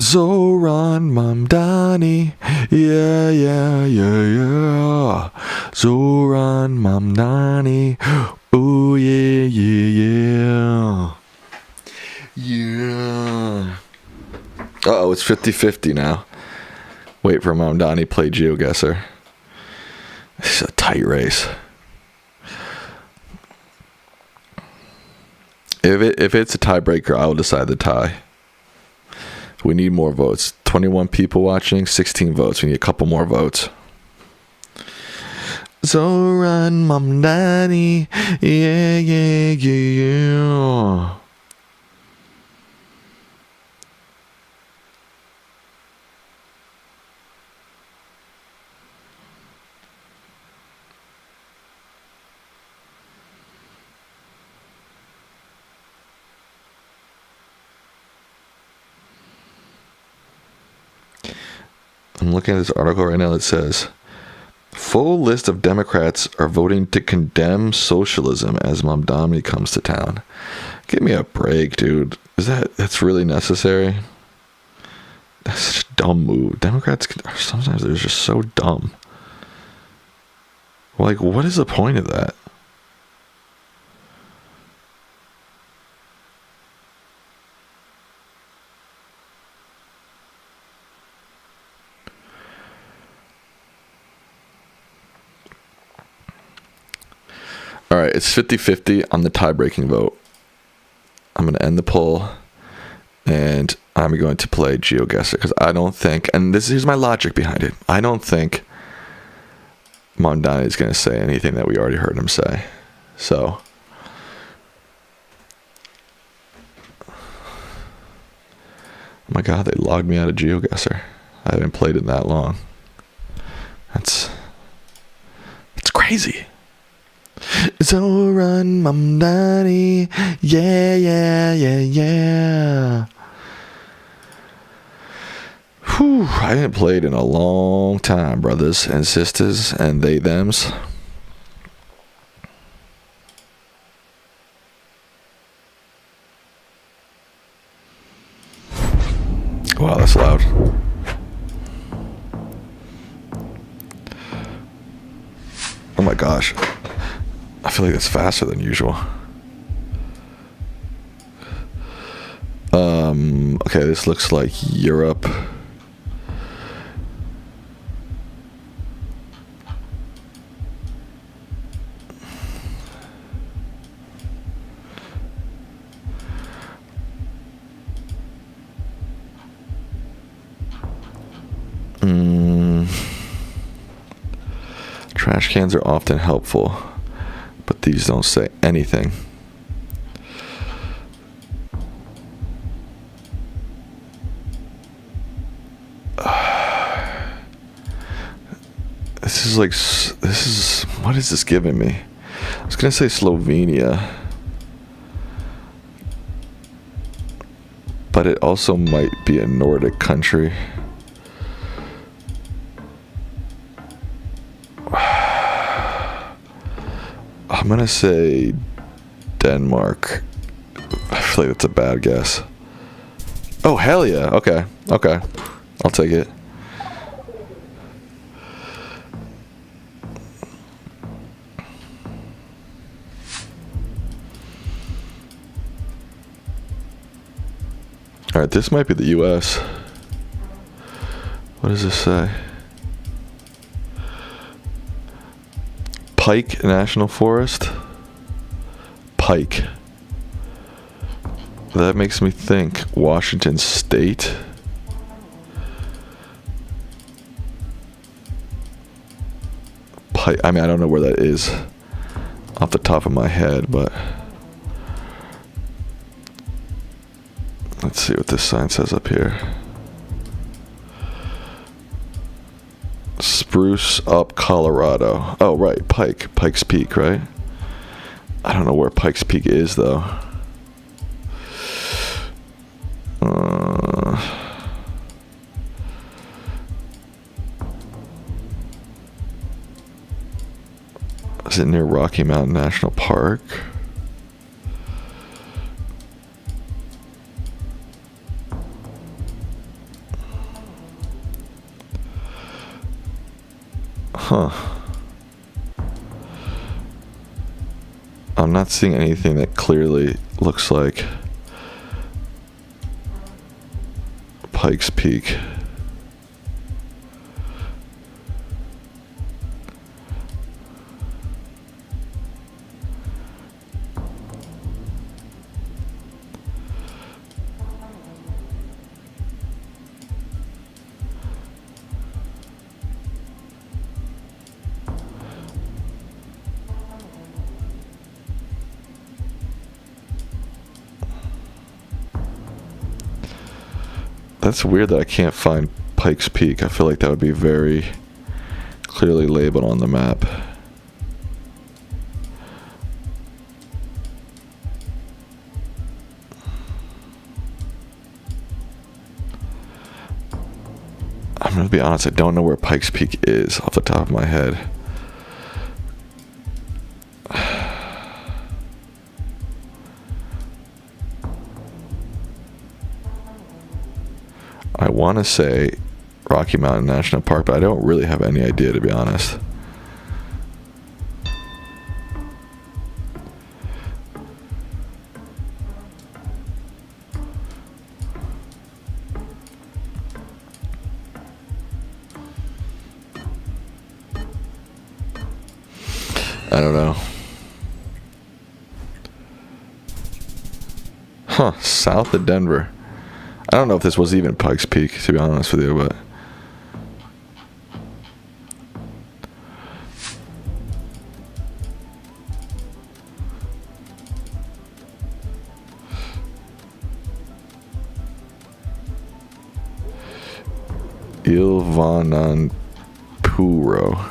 Zoran Mamdani, yeah. Zoran Mamdani, oh yeah. Uh-oh, it's 50-50 now. Wait for Mamdani, play GeoGuessr. This is a tight race. If it's a tiebreaker, I will decide the tie. We need more votes. 21 people watching, 16 votes. We need a couple more votes. Zoran Mamdani, yeah. I'm looking at this article right now that says, full list of Democrats are voting to condemn socialism as Mamdani comes to town. Give me a break, dude. That's really necessary? That's such a dumb move. Democrats, sometimes they're just so dumb. Like, what is the point of that? All right, it's 50-50 on the tie-breaking vote. I'm going to end the poll, and I'm going to play GeoGuessr, because I don't think, and here's my logic behind it, I don't think Mamdani is going to say anything that we already heard him say. So, oh my God, they logged me out of GeoGuessr. I haven't played it that long. That's crazy. Zoran Mamdani, yeah. Whew, I haven't played in a long time, brothers and sisters and they thems. Wow, that's loud. Oh my gosh. I feel like it's faster than usual. Okay, this looks like Europe. Trash cans are often helpful, but these don't say anything. This is like, this is, what is this giving me? I was gonna say Slovenia, but it also might be a Nordic country. I'm gonna say Denmark. I feel like that's a bad guess. Oh, hell yeah. Okay. Okay. I'll take it. Alright, this might be the US. What does this say? Pike National Forest? Pike. That makes me think Washington State. Pike. I mean, I don't know where that is off the top of my head, but let's see what this sign says up here. Spruce Up, Colorado. Oh, right, Pike. Pikes Peak, right? I don't know where Pikes Peak is, though. Is it near Rocky Mountain National Park? Huh. I'm not seeing anything that clearly looks like Pikes Peak. That's weird that I can't find Pikes Peak. I feel like that would be very clearly labeled on the map. I'm gonna be honest, I don't know where Pikes Peak is off the top of my head. I want to say Rocky Mountain National Park, but I don't really have any idea, to be honest. I don't know. Huh, south of Denver. I don't know if this was even Pikes Peak, to be honest with you, but Ilvananpuro.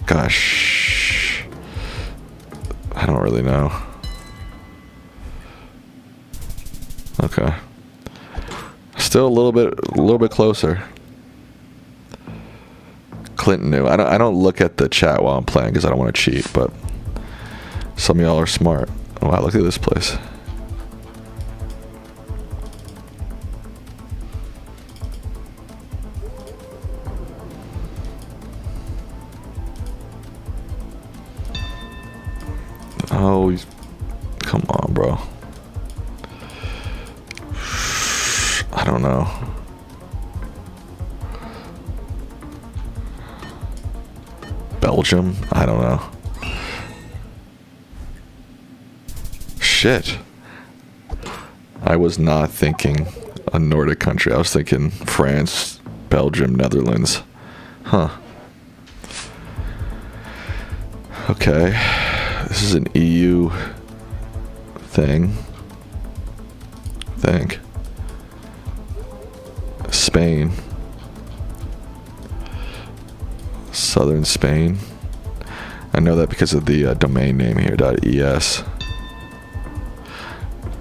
Gosh, I don't really know. Okay, still a little bit closer. Clinton knew. I don't look at the chat while I'm playing because I don't want to cheat. But some of y'all are smart. Oh, wow, look at this place. Oh, come on, bro. I don't know. Belgium? I don't know. Shit. I was not thinking a Nordic country. I was thinking France, Belgium, Netherlands. Huh. Okay. This is an EU thing. I think. Spain. Southern Spain. I know that because of the domain name here, .es.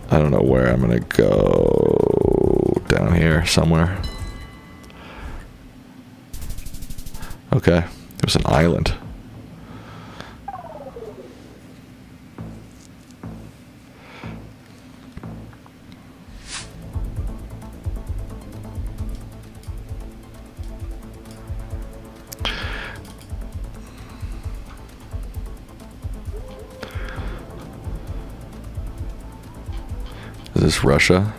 I don't know where I'm gonna go. Down here somewhere. Okay, it was an island. Is this Russia?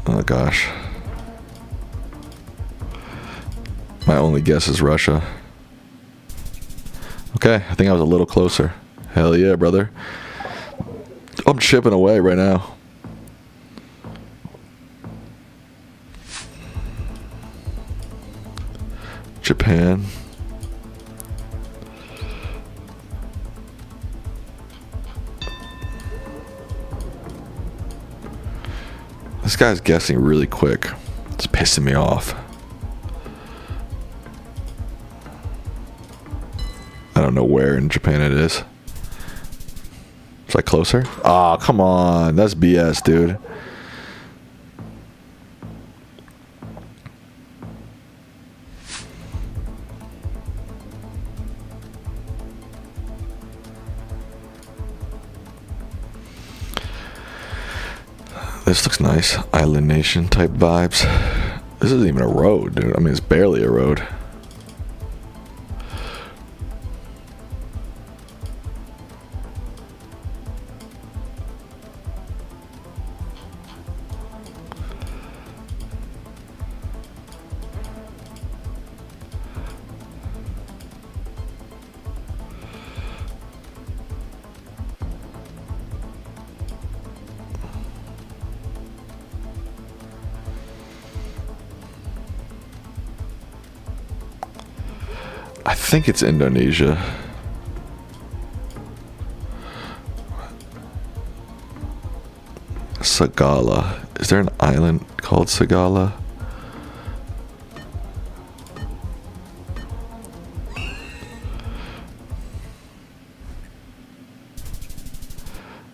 Oh gosh. My only guess is Russia. Okay, I think I was a little closer. Hell yeah, brother. I'm chipping away right now. Japan. This guy's guessing really quick. It's pissing me off. I don't know where in Japan it is. Is that closer? Aw, come on. That's BS, dude. This looks nice. Island nation type vibes. This isn't even a road, dude. I mean, it's barely a road. I think it's Indonesia. Sagala. Is there an island called Sagala?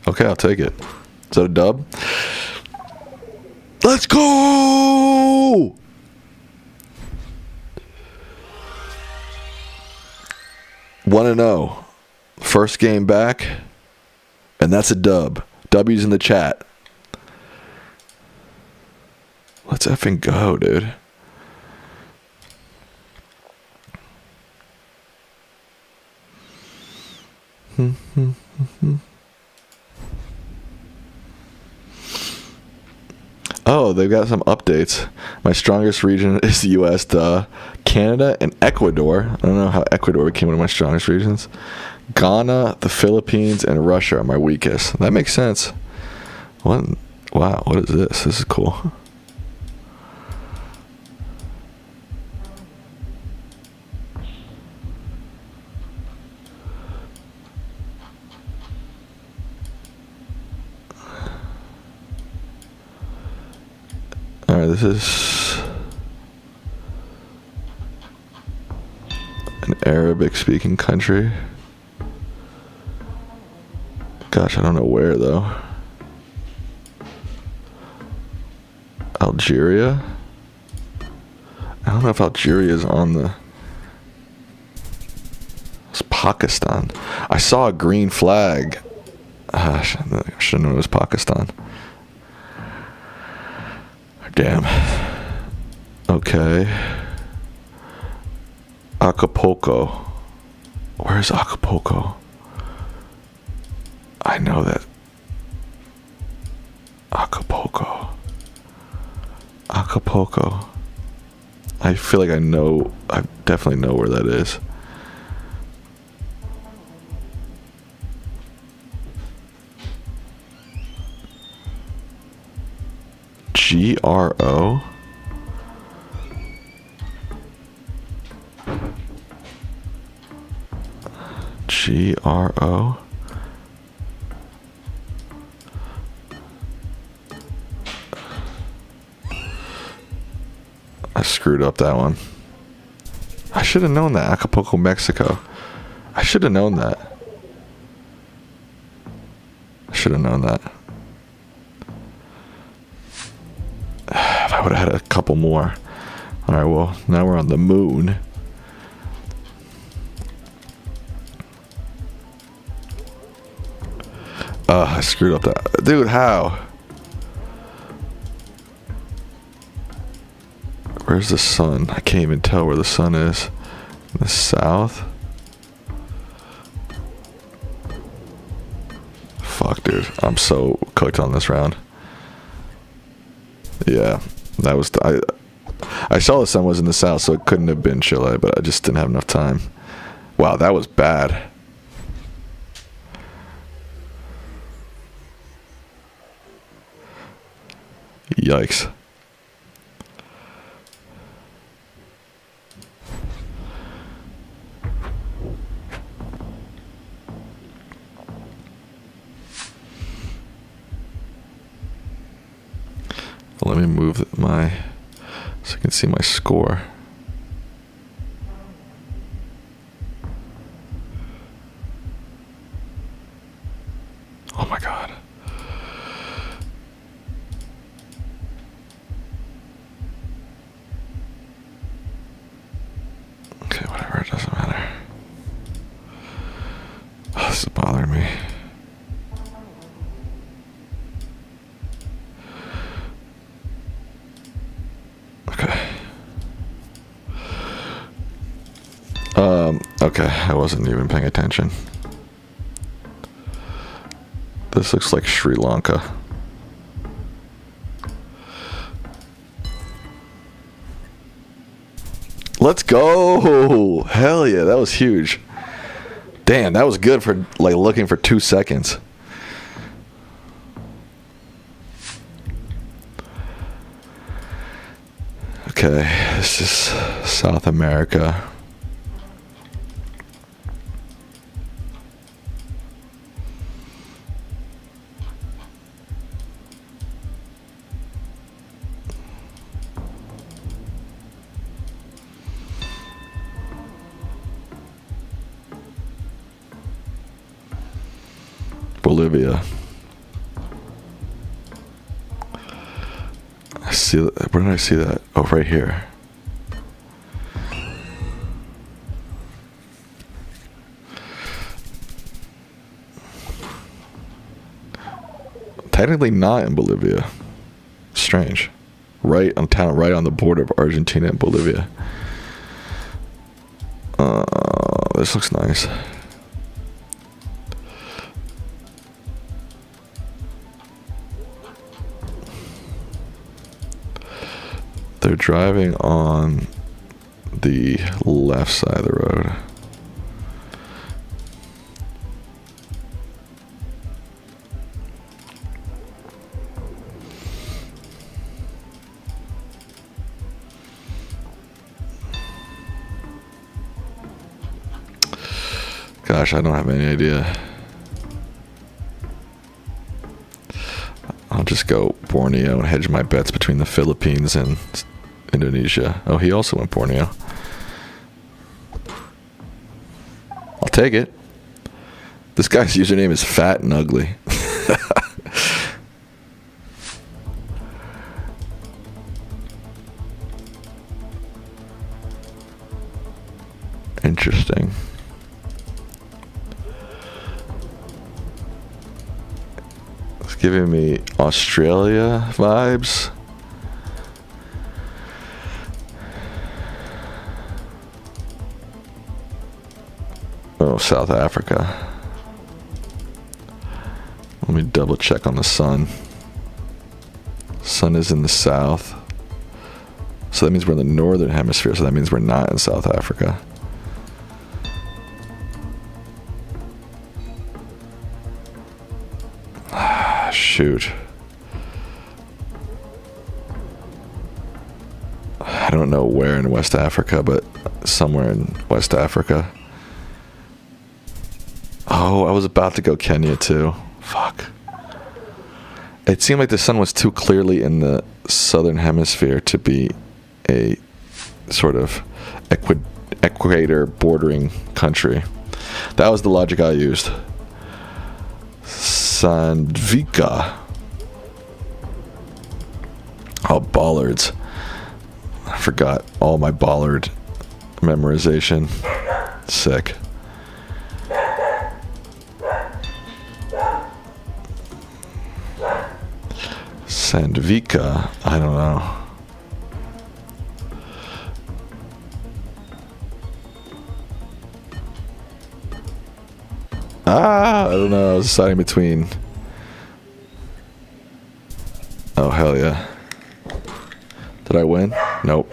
Okay, I'll take it. Is that a dub? Let's go! One and 0. First game back, and that's a dub. W's in the chat. Let's effing go, dude. Oh, they've got some updates. My strongest region is the U.S., Canada, and Ecuador. I don't know how Ecuador became one of my strongest regions. Ghana, the Philippines, and Russia are my weakest. That makes sense. What? Wow, what is this? This is cool. Alright, this is an Arabic-speaking country. Gosh, I don't know where, though. Algeria? I don't know if Algeria is on the... It's Pakistan. I saw a green flag. I should have known it was Pakistan. Damn. Okay. Acapulco. Where's Acapulco? I know that. Acapulco. Acapulco. I feel like I know. I definitely know where that is. GRO? GRO? I screwed up that one. I should have known that. Acapulco, Mexico. I should have known that. I should have known that. If I would have had a couple more. Alright, well, now we're on the moon. I screwed up that. Dude, how? Where's the sun? I can't even tell where the sun is. In the south? Fuck, dude. I'm so cooked on this round. Yeah, that was... I saw the sun was in the south, so it couldn't have been Chile, but I just didn't have enough time. Wow, that was bad. Yikes. Let me move my, so you can see my score. Oh my God. Okay, whatever, it doesn't matter. Oh, this is bothering me. Okay, I wasn't even paying attention. This looks like Sri Lanka. Let's go! Hell yeah, that was huge. Damn, that was good for like looking for 2 seconds. Okay, this is South America. Bolivia. I see that. Where did I see that? Oh, right here. Technically not in Bolivia. Strange. Right on town, right on the border of Argentina and Bolivia. This looks nice. They're driving on the left side of the road. Gosh, I don't have any idea. I'll just go Borneo and hedge my bets between the Philippines and Indonesia. Oh, he also went Borneo. I'll take it. This guy's username is Fat and Ugly. Interesting. It's giving me Australia vibes. Oh, South Africa. Let me double check on the sun. Sun is in the south. So that means we're in the northern hemisphere, so that means we're not in South Africa. Shoot. I don't know where in West Africa, but somewhere in West Africa. Oh, I was about to go Kenya too. Fuck. It seemed like the sun was too clearly in the southern hemisphere to be a sort of equator bordering country. That was the logic I used. Sandvika. Oh, bollards. I forgot all my bollard memorization. Sick. Sandvika. I don't know. I don't know. I was deciding between. Oh, hell yeah. Did I win? Nope.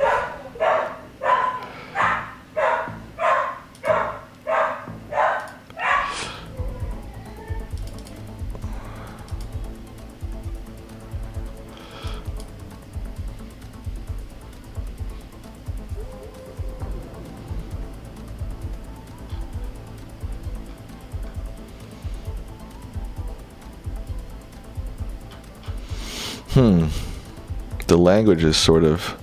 The language is sort of...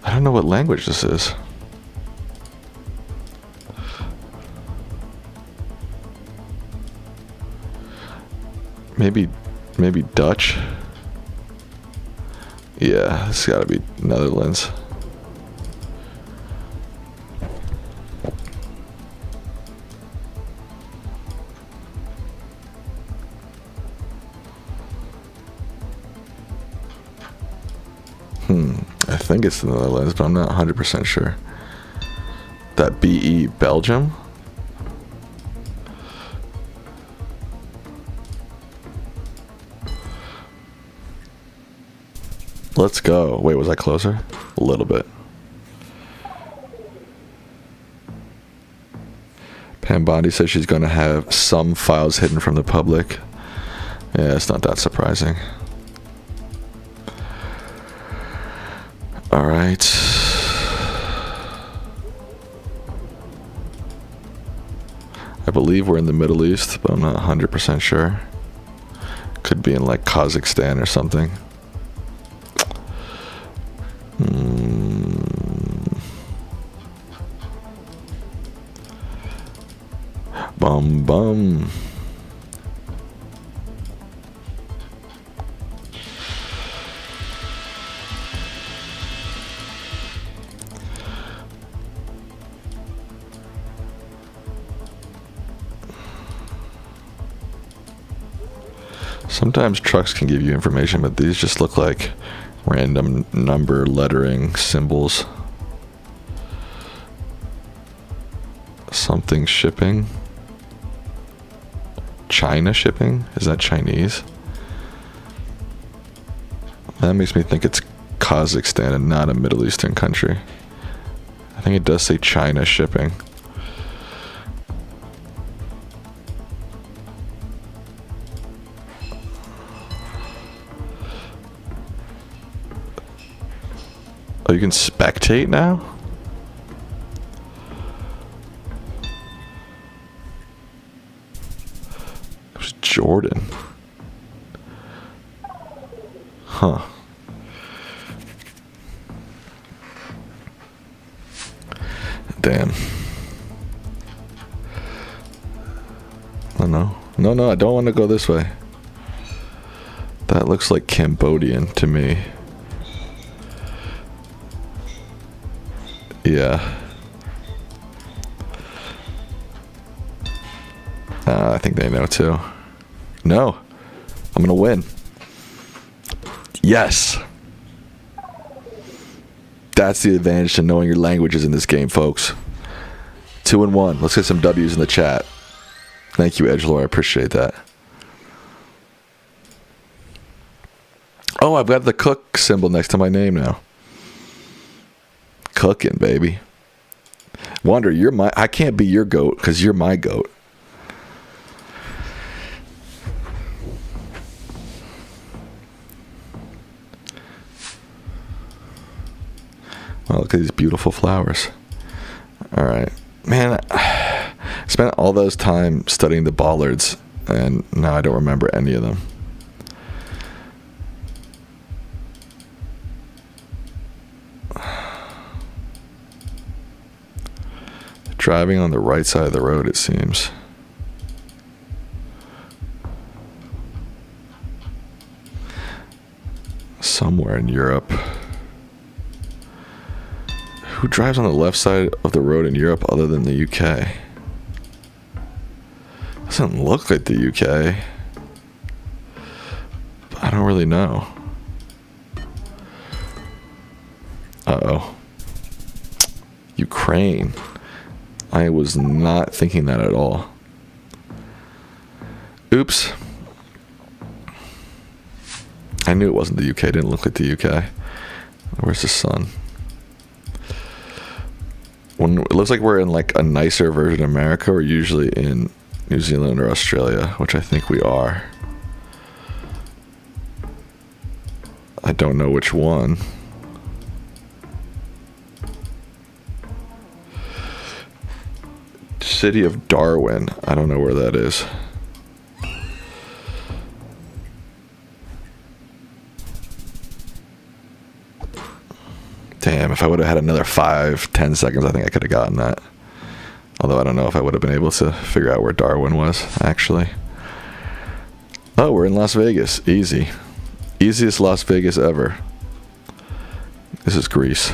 I don't know what language this is. Maybe Dutch? Yeah, it's gotta be Netherlands. I think it's the Netherlands, but I'm not 100% sure. That BE, Belgium? Let's go. Wait, was I closer? A little bit. Pam Bondi says she's going to have some files hidden from the public. Yeah, it's not that surprising. All right. I believe we're in the Middle East, but I'm not 100% sure. Could be in like Kazakhstan or something. Bum bum. Sometimes trucks can give you information, but these just look like random number lettering symbols. Something shipping. China shipping? Is that Chinese? That makes me think it's Kazakhstan and not a Middle Eastern country. I think it does say China shipping. Oh, you can spectate now? It was Jordan. Huh. Damn. Oh no. No, I don't want to go this way. That looks like Cambodian to me. Yeah. I think they know too. No. I'm gonna win. Yes. That's the advantage to knowing your languages in this game, folks. 2-1. Let's get some W's in the chat. Thank you, Edgelord. I appreciate that. Oh, I've got the cook symbol next to my name now. Cooking, baby. Wonder, I can't be your goat because you're my goat. look at these beautiful flowers. All right, man. I spent all those time studying the bollards, and now I don't remember any of them. Driving on the right side of the road, it seems. Somewhere in Europe. Who drives on the left side of the road in Europe other than the UK? Doesn't look like the UK. But I don't really know. Uh-oh. Ukraine. I was not thinking that at all. Oops. I knew it wasn't the UK. It didn't look like the UK. Where's the sun? When it looks like we're in like a nicer version of America, we're usually in New Zealand or Australia, which I think we are. I don't know which one. City of Darwin. I don't know where that is. Damn, if I would have had another 5-10 seconds, I think I could have gotten that. Although I don't know if I would have been able to figure out where Darwin was, actually. Oh, we're in Las Vegas. Easy. Easiest Las Vegas ever. This is Greece.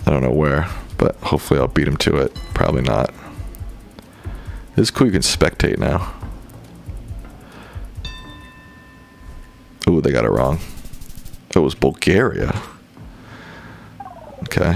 I don't know where, but hopefully I'll beat him to it. Probably not. This is cool, you can spectate now. Ooh, they got it wrong. It was Bulgaria. Okay.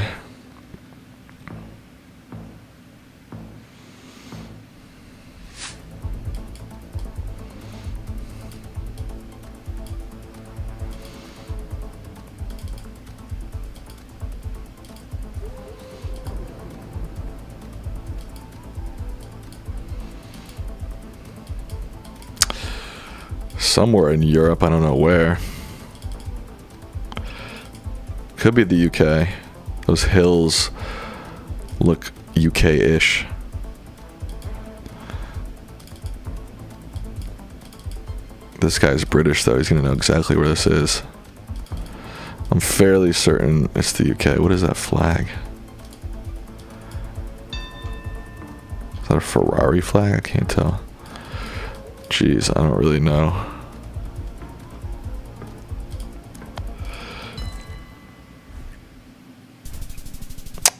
Somewhere in Europe, I don't know where. Could be the UK. Those hills look UK-ish. This guy's British, though. He's going to know exactly where this is. I'm fairly certain it's the UK. What is that flag? Is that a Ferrari flag? I can't tell. Jeez, I don't really know.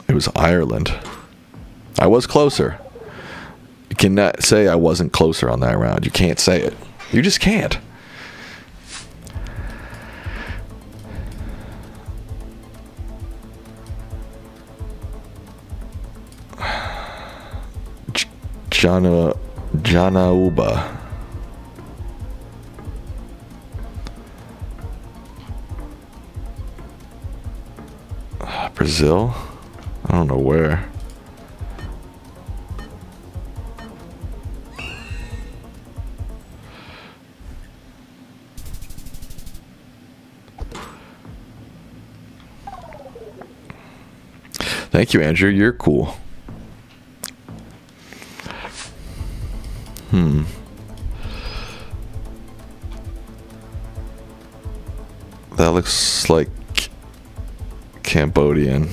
It was Ireland. I was closer. You cannot say I wasn't closer on that round. You can't say it. You just can't. Janauba. Brazil? I don't know where. Thank you, Andrew. You're cool. That looks like Cambodian.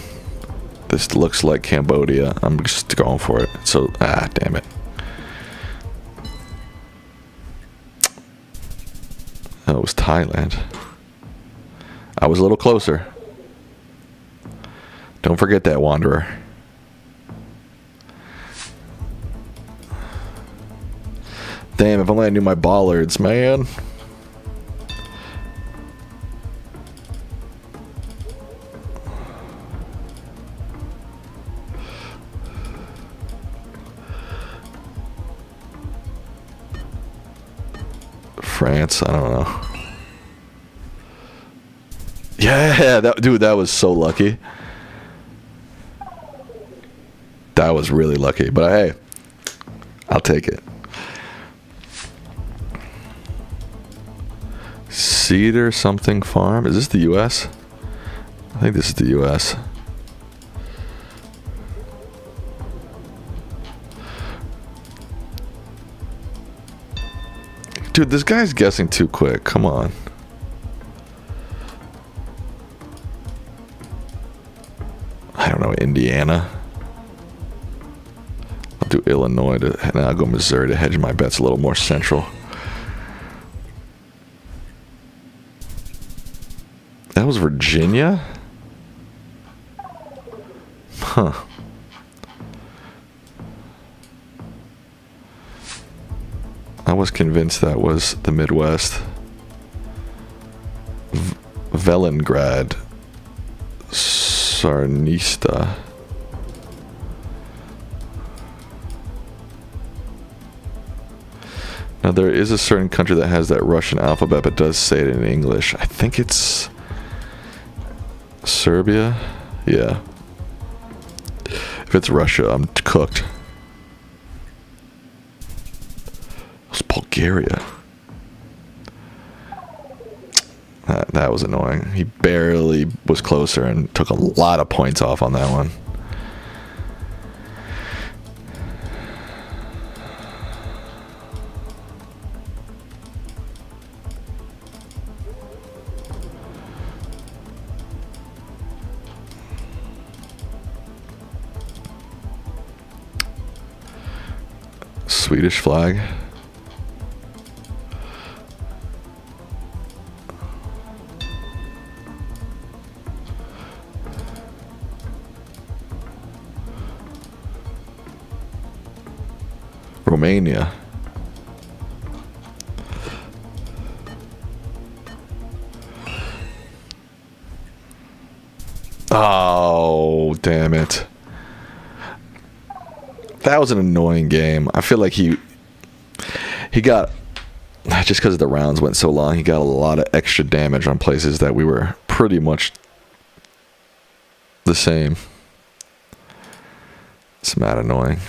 This looks like Cambodia. I'm just going for it. So, damn it. Oh, it was Thailand. I was a little closer. Don't forget that, Wanderer. Damn, if only I knew my bollards, man. France, I don't know. Yeah, that was so lucky. That was really lucky, but hey, I'll take it. Cedar something farm. Is this the US? I think this is the U.S. Dude, this guy's guessing too quick. Come on. I don't know, Indiana. I'll do Illinois, and I'll go Missouri to hedge my bets a little more central. That was Virginia? Huh. I was convinced that was the Midwest. Velengrad. Sarnista. Now there is a certain country that has that Russian alphabet but does say it in English. I think it's Serbia? Yeah. If it's Russia, I'm cooked. It's Bulgaria. That was annoying. He barely was closer and took a lot of points off on that one. Swedish flag. Romania. Oh, damn it. That was an annoying game. I feel like he got, just because the rounds went so long, he got a lot of extra damage on places that we were pretty much the same. It's mad annoying.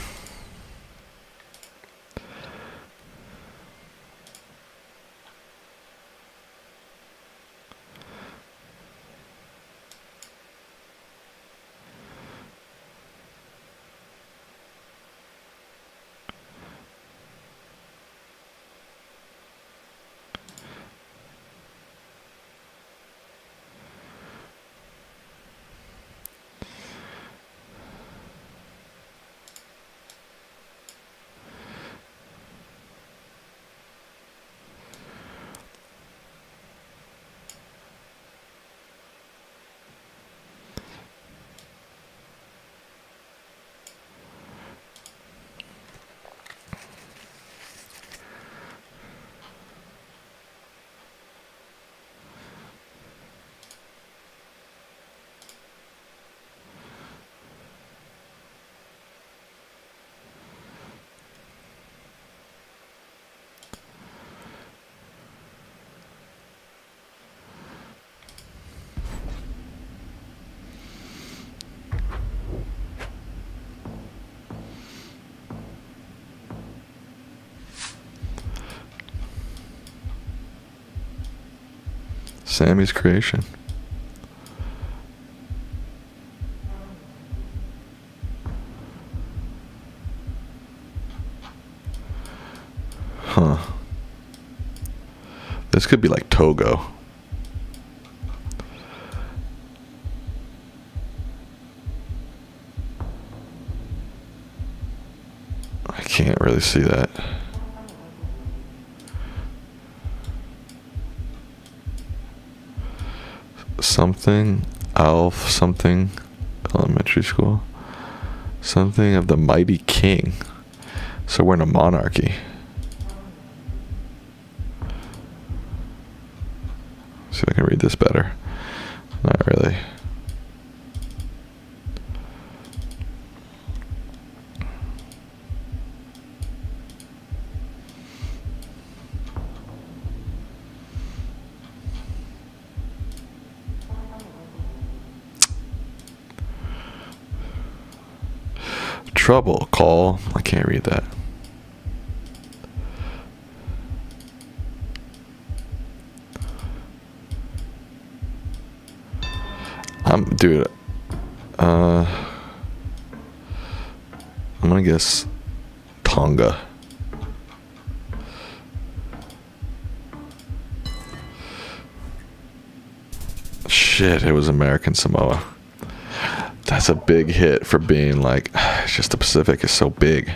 Sammy's creation. Huh. This could be like Togo. I can't really see that. Something, Alf, something, elementary school. Something of the mighty king. So we're in a monarchy. See if I can read this better. Not really. Trouble, call. I can't read that. Dude, I'm gonna guess Tonga. Shit, it was American Samoa. That's a big hit for being like, it's just the Pacific is so big.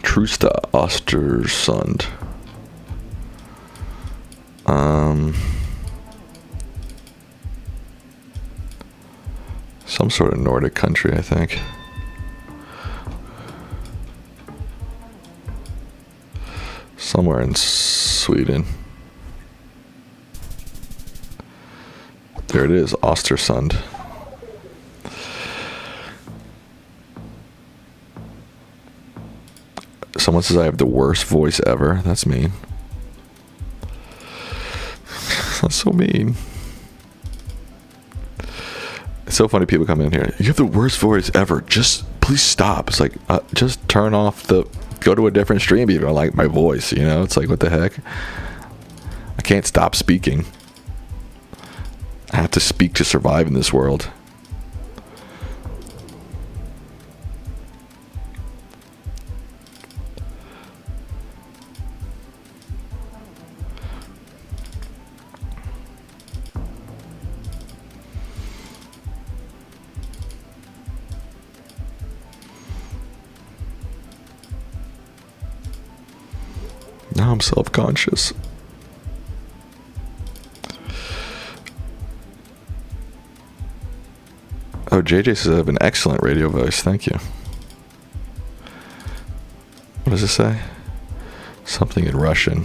Trusta Ostersund. Some sort of Nordic country, I think. Somewhere in Sweden. There it is, Ostersund. Someone says I have the worst voice ever. That's mean. That's so mean. It's so funny people come in here. You have the worst voice ever. Just please stop. It's like, just turn off go to a different stream if you don't like my voice, you know? It's like, what the heck? I can't stop speaking. I have to speak to survive in this world. Now I'm self-conscious. Oh, JJ says I have an excellent radio voice. Thank you. What does it say? Something in Russian.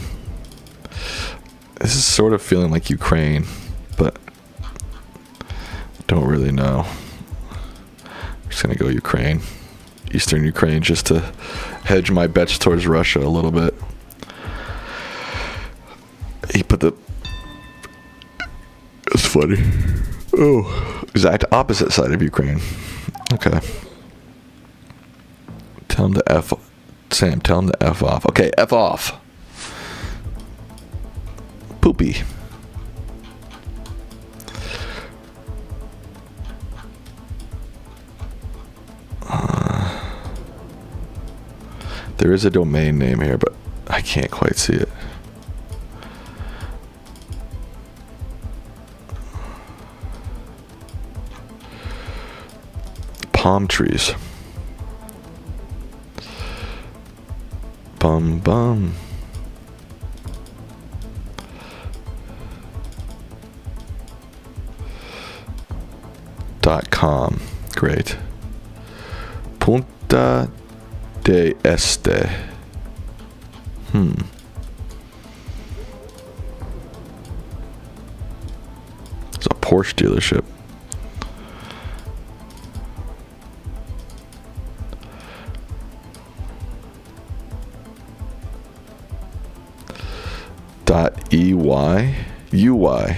This is sort of feeling like Ukraine, but I don't really know. I'm just gonna go Ukraine. Eastern Ukraine, just to hedge my bets towards Russia a little bit. He put the... It's funny. Oh, exact opposite side of Ukraine. Okay. Tell him to F... Sam, tell him to F off. Okay, F off. Poopy. There is a domain name here, but I can't quite see it. Palm trees. Bum bum. .com. Great. Punta de Este. It's a Porsche dealership. .ey uy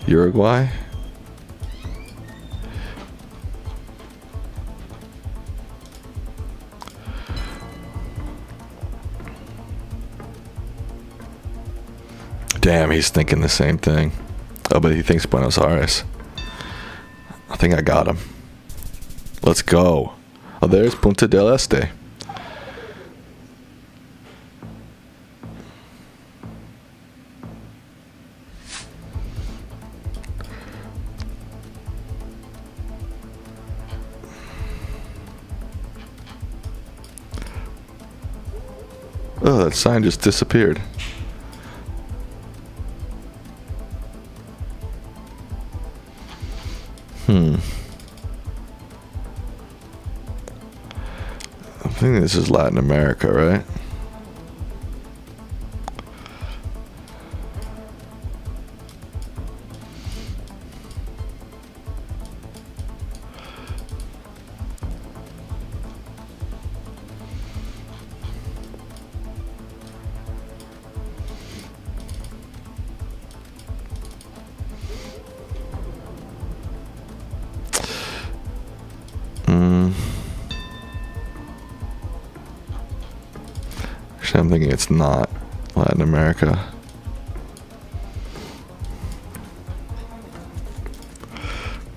Uruguay. Damn, he's thinking the same thing. Oh, but he thinks Buenos Aires. I think I got him. Let's go. Oh, there's Punta del Este. Oh, that sign just disappeared. I think this is Latin America, right? See, I'm thinking it's not Latin America.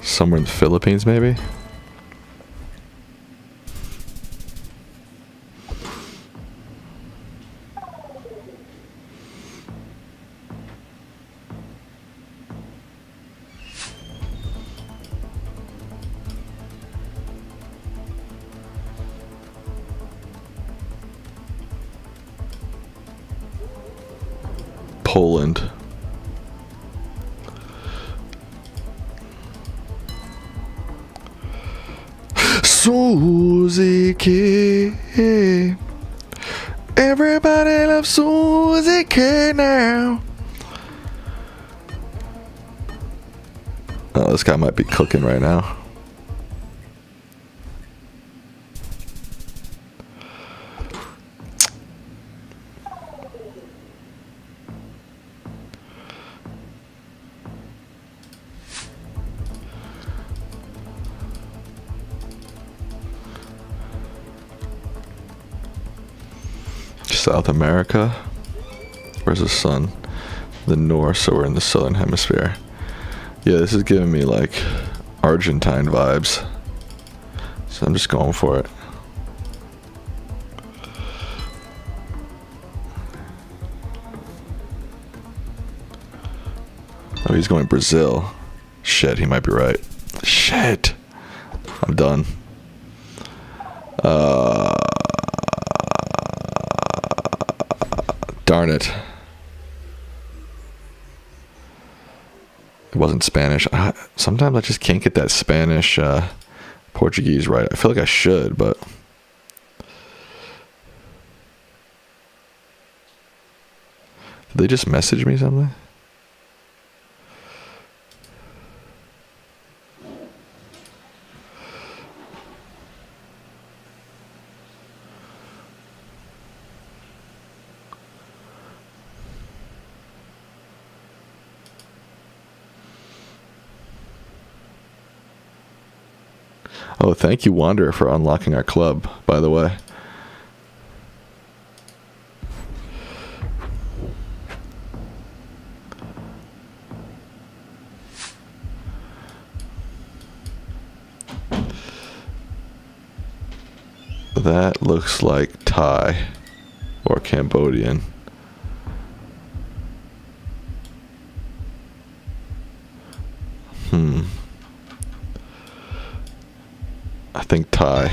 Somewhere in the Philippines, maybe? Poland. Susie K. Everybody loves Susie K now. Oh, this guy might be cooking right now. South America. Where's the sun? The north, so we're in the southern hemisphere. Yeah, this is giving me like Argentine vibes. So I'm just going for it. Oh, he's going Brazil. Shit, he might be right. Shit. I'm done. Darn it. It wasn't Spanish. Sometimes I just can't get that Spanish, Portuguese right. I feel like I should, but... Did they just message me something? Oh, thank you, Wanderer, for unlocking our club, by the way. That looks like Thai or Cambodian. I think Thai.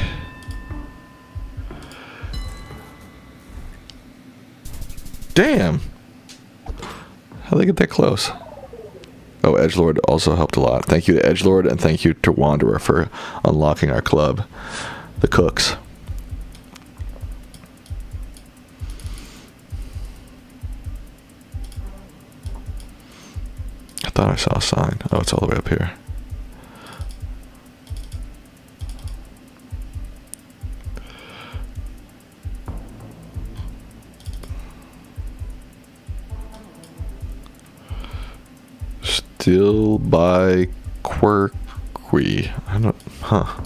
Damn! How'd they get that close? Oh, Edgelord also helped a lot. Thank you to Edgelord and thank you to Wanderer for unlocking our club. The Cooks. I thought I saw a sign. Oh, it's all the way up here. Still by Quirky. I don't... Huh.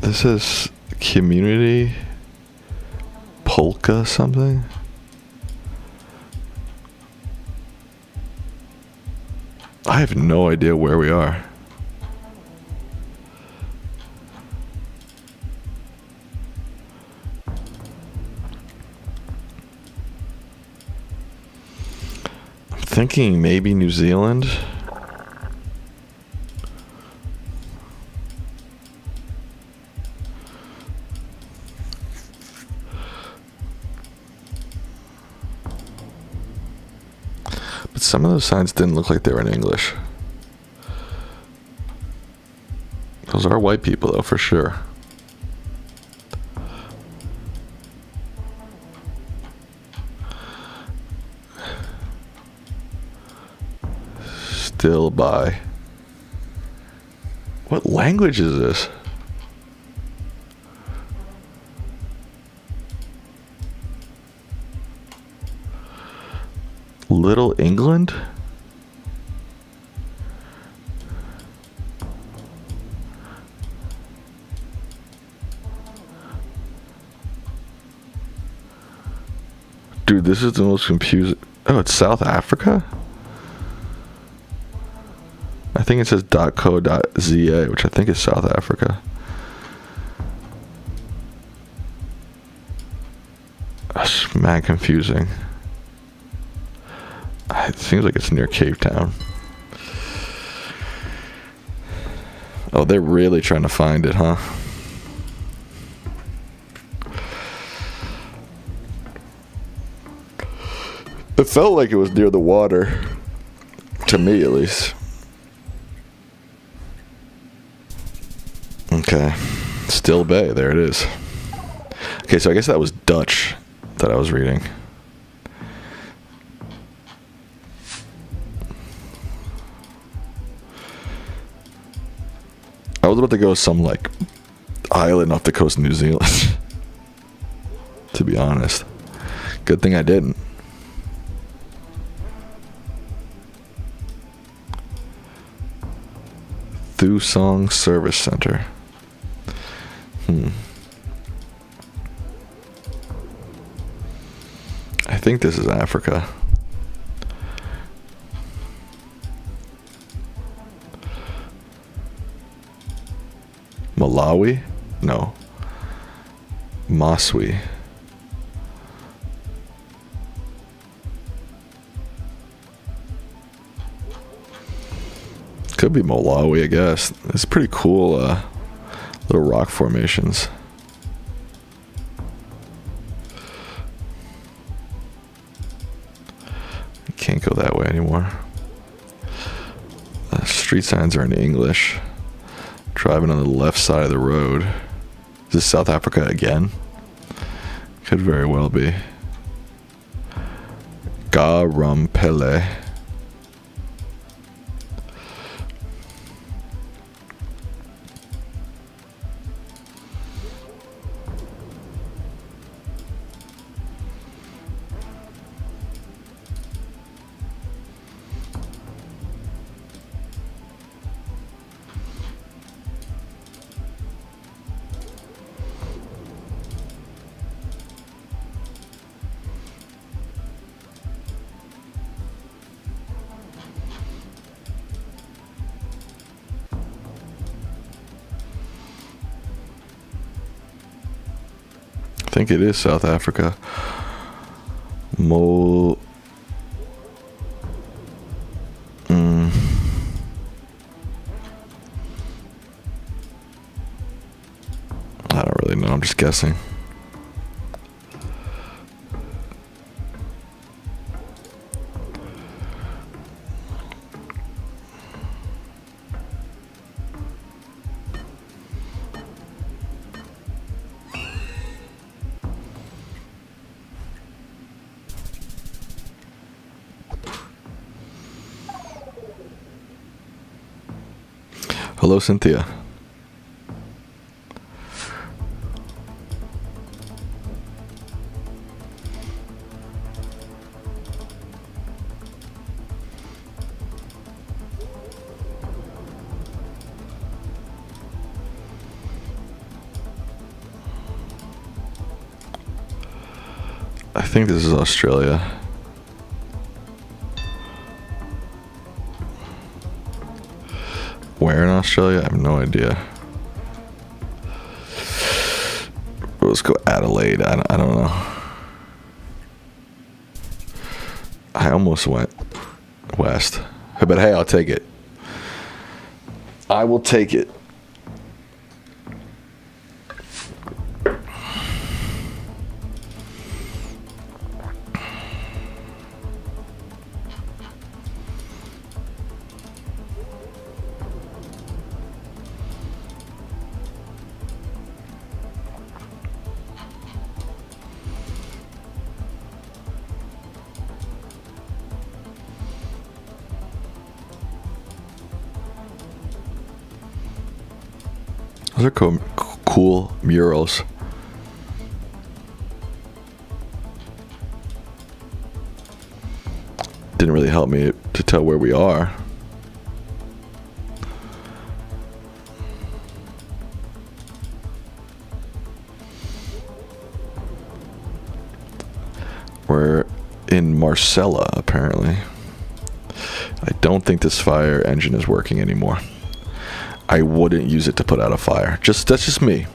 This is community polka something. I have no idea where we are. I'm thinking maybe New Zealand. Some of those signs didn't look like they were in English. Those are white people, though, for sure. still by. What language is this? Little England? Dude, this is the most confusing. Oh, it's South Africa? I think it says .co.za, which I think is South Africa. That's mad confusing. It seems like it's near Cape Town. Oh, they're really trying to find it, huh? It felt like it was near the water. To me, at least. Okay. Still Bay. There it is. Okay, so I guess that was Dutch that I was reading. I was about to go some, like, island off the coast of New Zealand. To be honest. Good thing I didn't. Thusong Service Center. I think this is Africa. Malawi? No. Maswi. Could be Malawi, I guess. It's pretty cool, little rock formations. Can't go that way anymore. Street signs are in English. Driving on the left side of the road. Is this South Africa again? Could very well be. Garumpele. I think it is South Africa. I don't really know. I'm just guessing. Hello, Cynthia. I think this is Australia. Where in Australia? I have no idea. Let's go Adelaide. I don't know. I almost went west. But hey, I'll take it. I will take it. Those are cool murals. Didn't really help me to tell where we are. We're in Marcella, apparently. I don't think this fire engine is working anymore. I wouldn't use it to put out a fire. That's just me.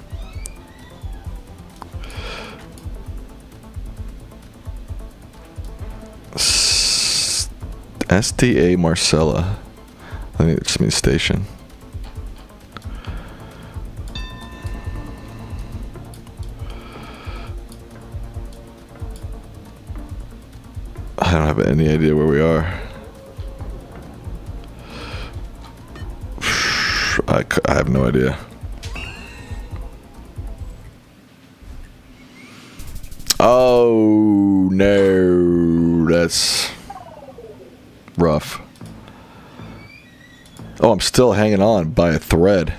SDA Marcella. I think it just means station. I don't have any idea where we are. I have no idea. Oh no, that's rough. Oh, I'm still hanging on by a thread.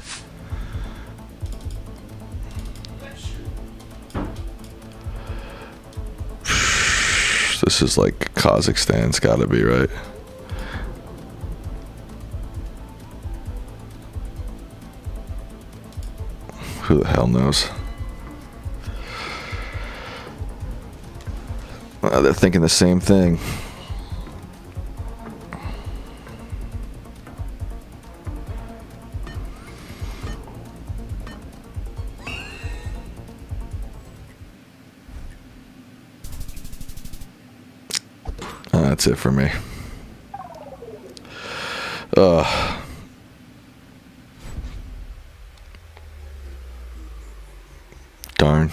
This is like Kazakhstan's gotta be, right? Who the hell knows? They're thinking the same thing. That's it for me. Darn.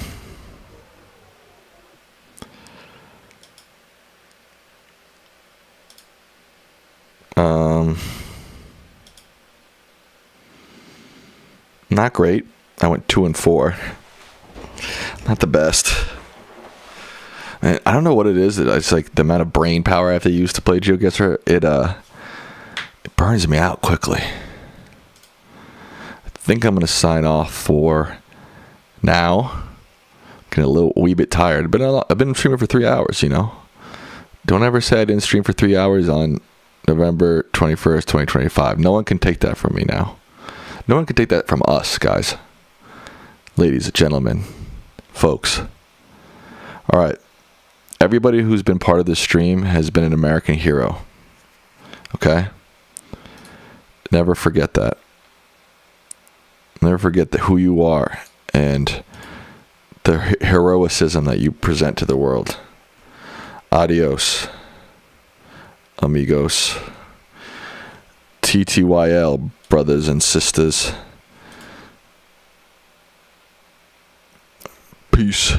Not great. I went 2 and 4. Not the best. I don't know what it is. It's like the amount of brain power I have to use to play GeoGuessr. It burns me out quickly. I think I'm gonna sign off for now. Getting a wee bit tired. I've been streaming for 3 hours. You know. Don't ever say I didn't stream for 3 hours on November 21st, 2025. No one can take that from me now. No one can take that from us, guys. Ladies and gentlemen, folks. All right. Everybody who's been part of this stream has been an American hero. Okay? Never forget that. Never forget who you are and the heroicism that you present to the world. Adios, amigos. TTYL, brothers and sisters. Peace.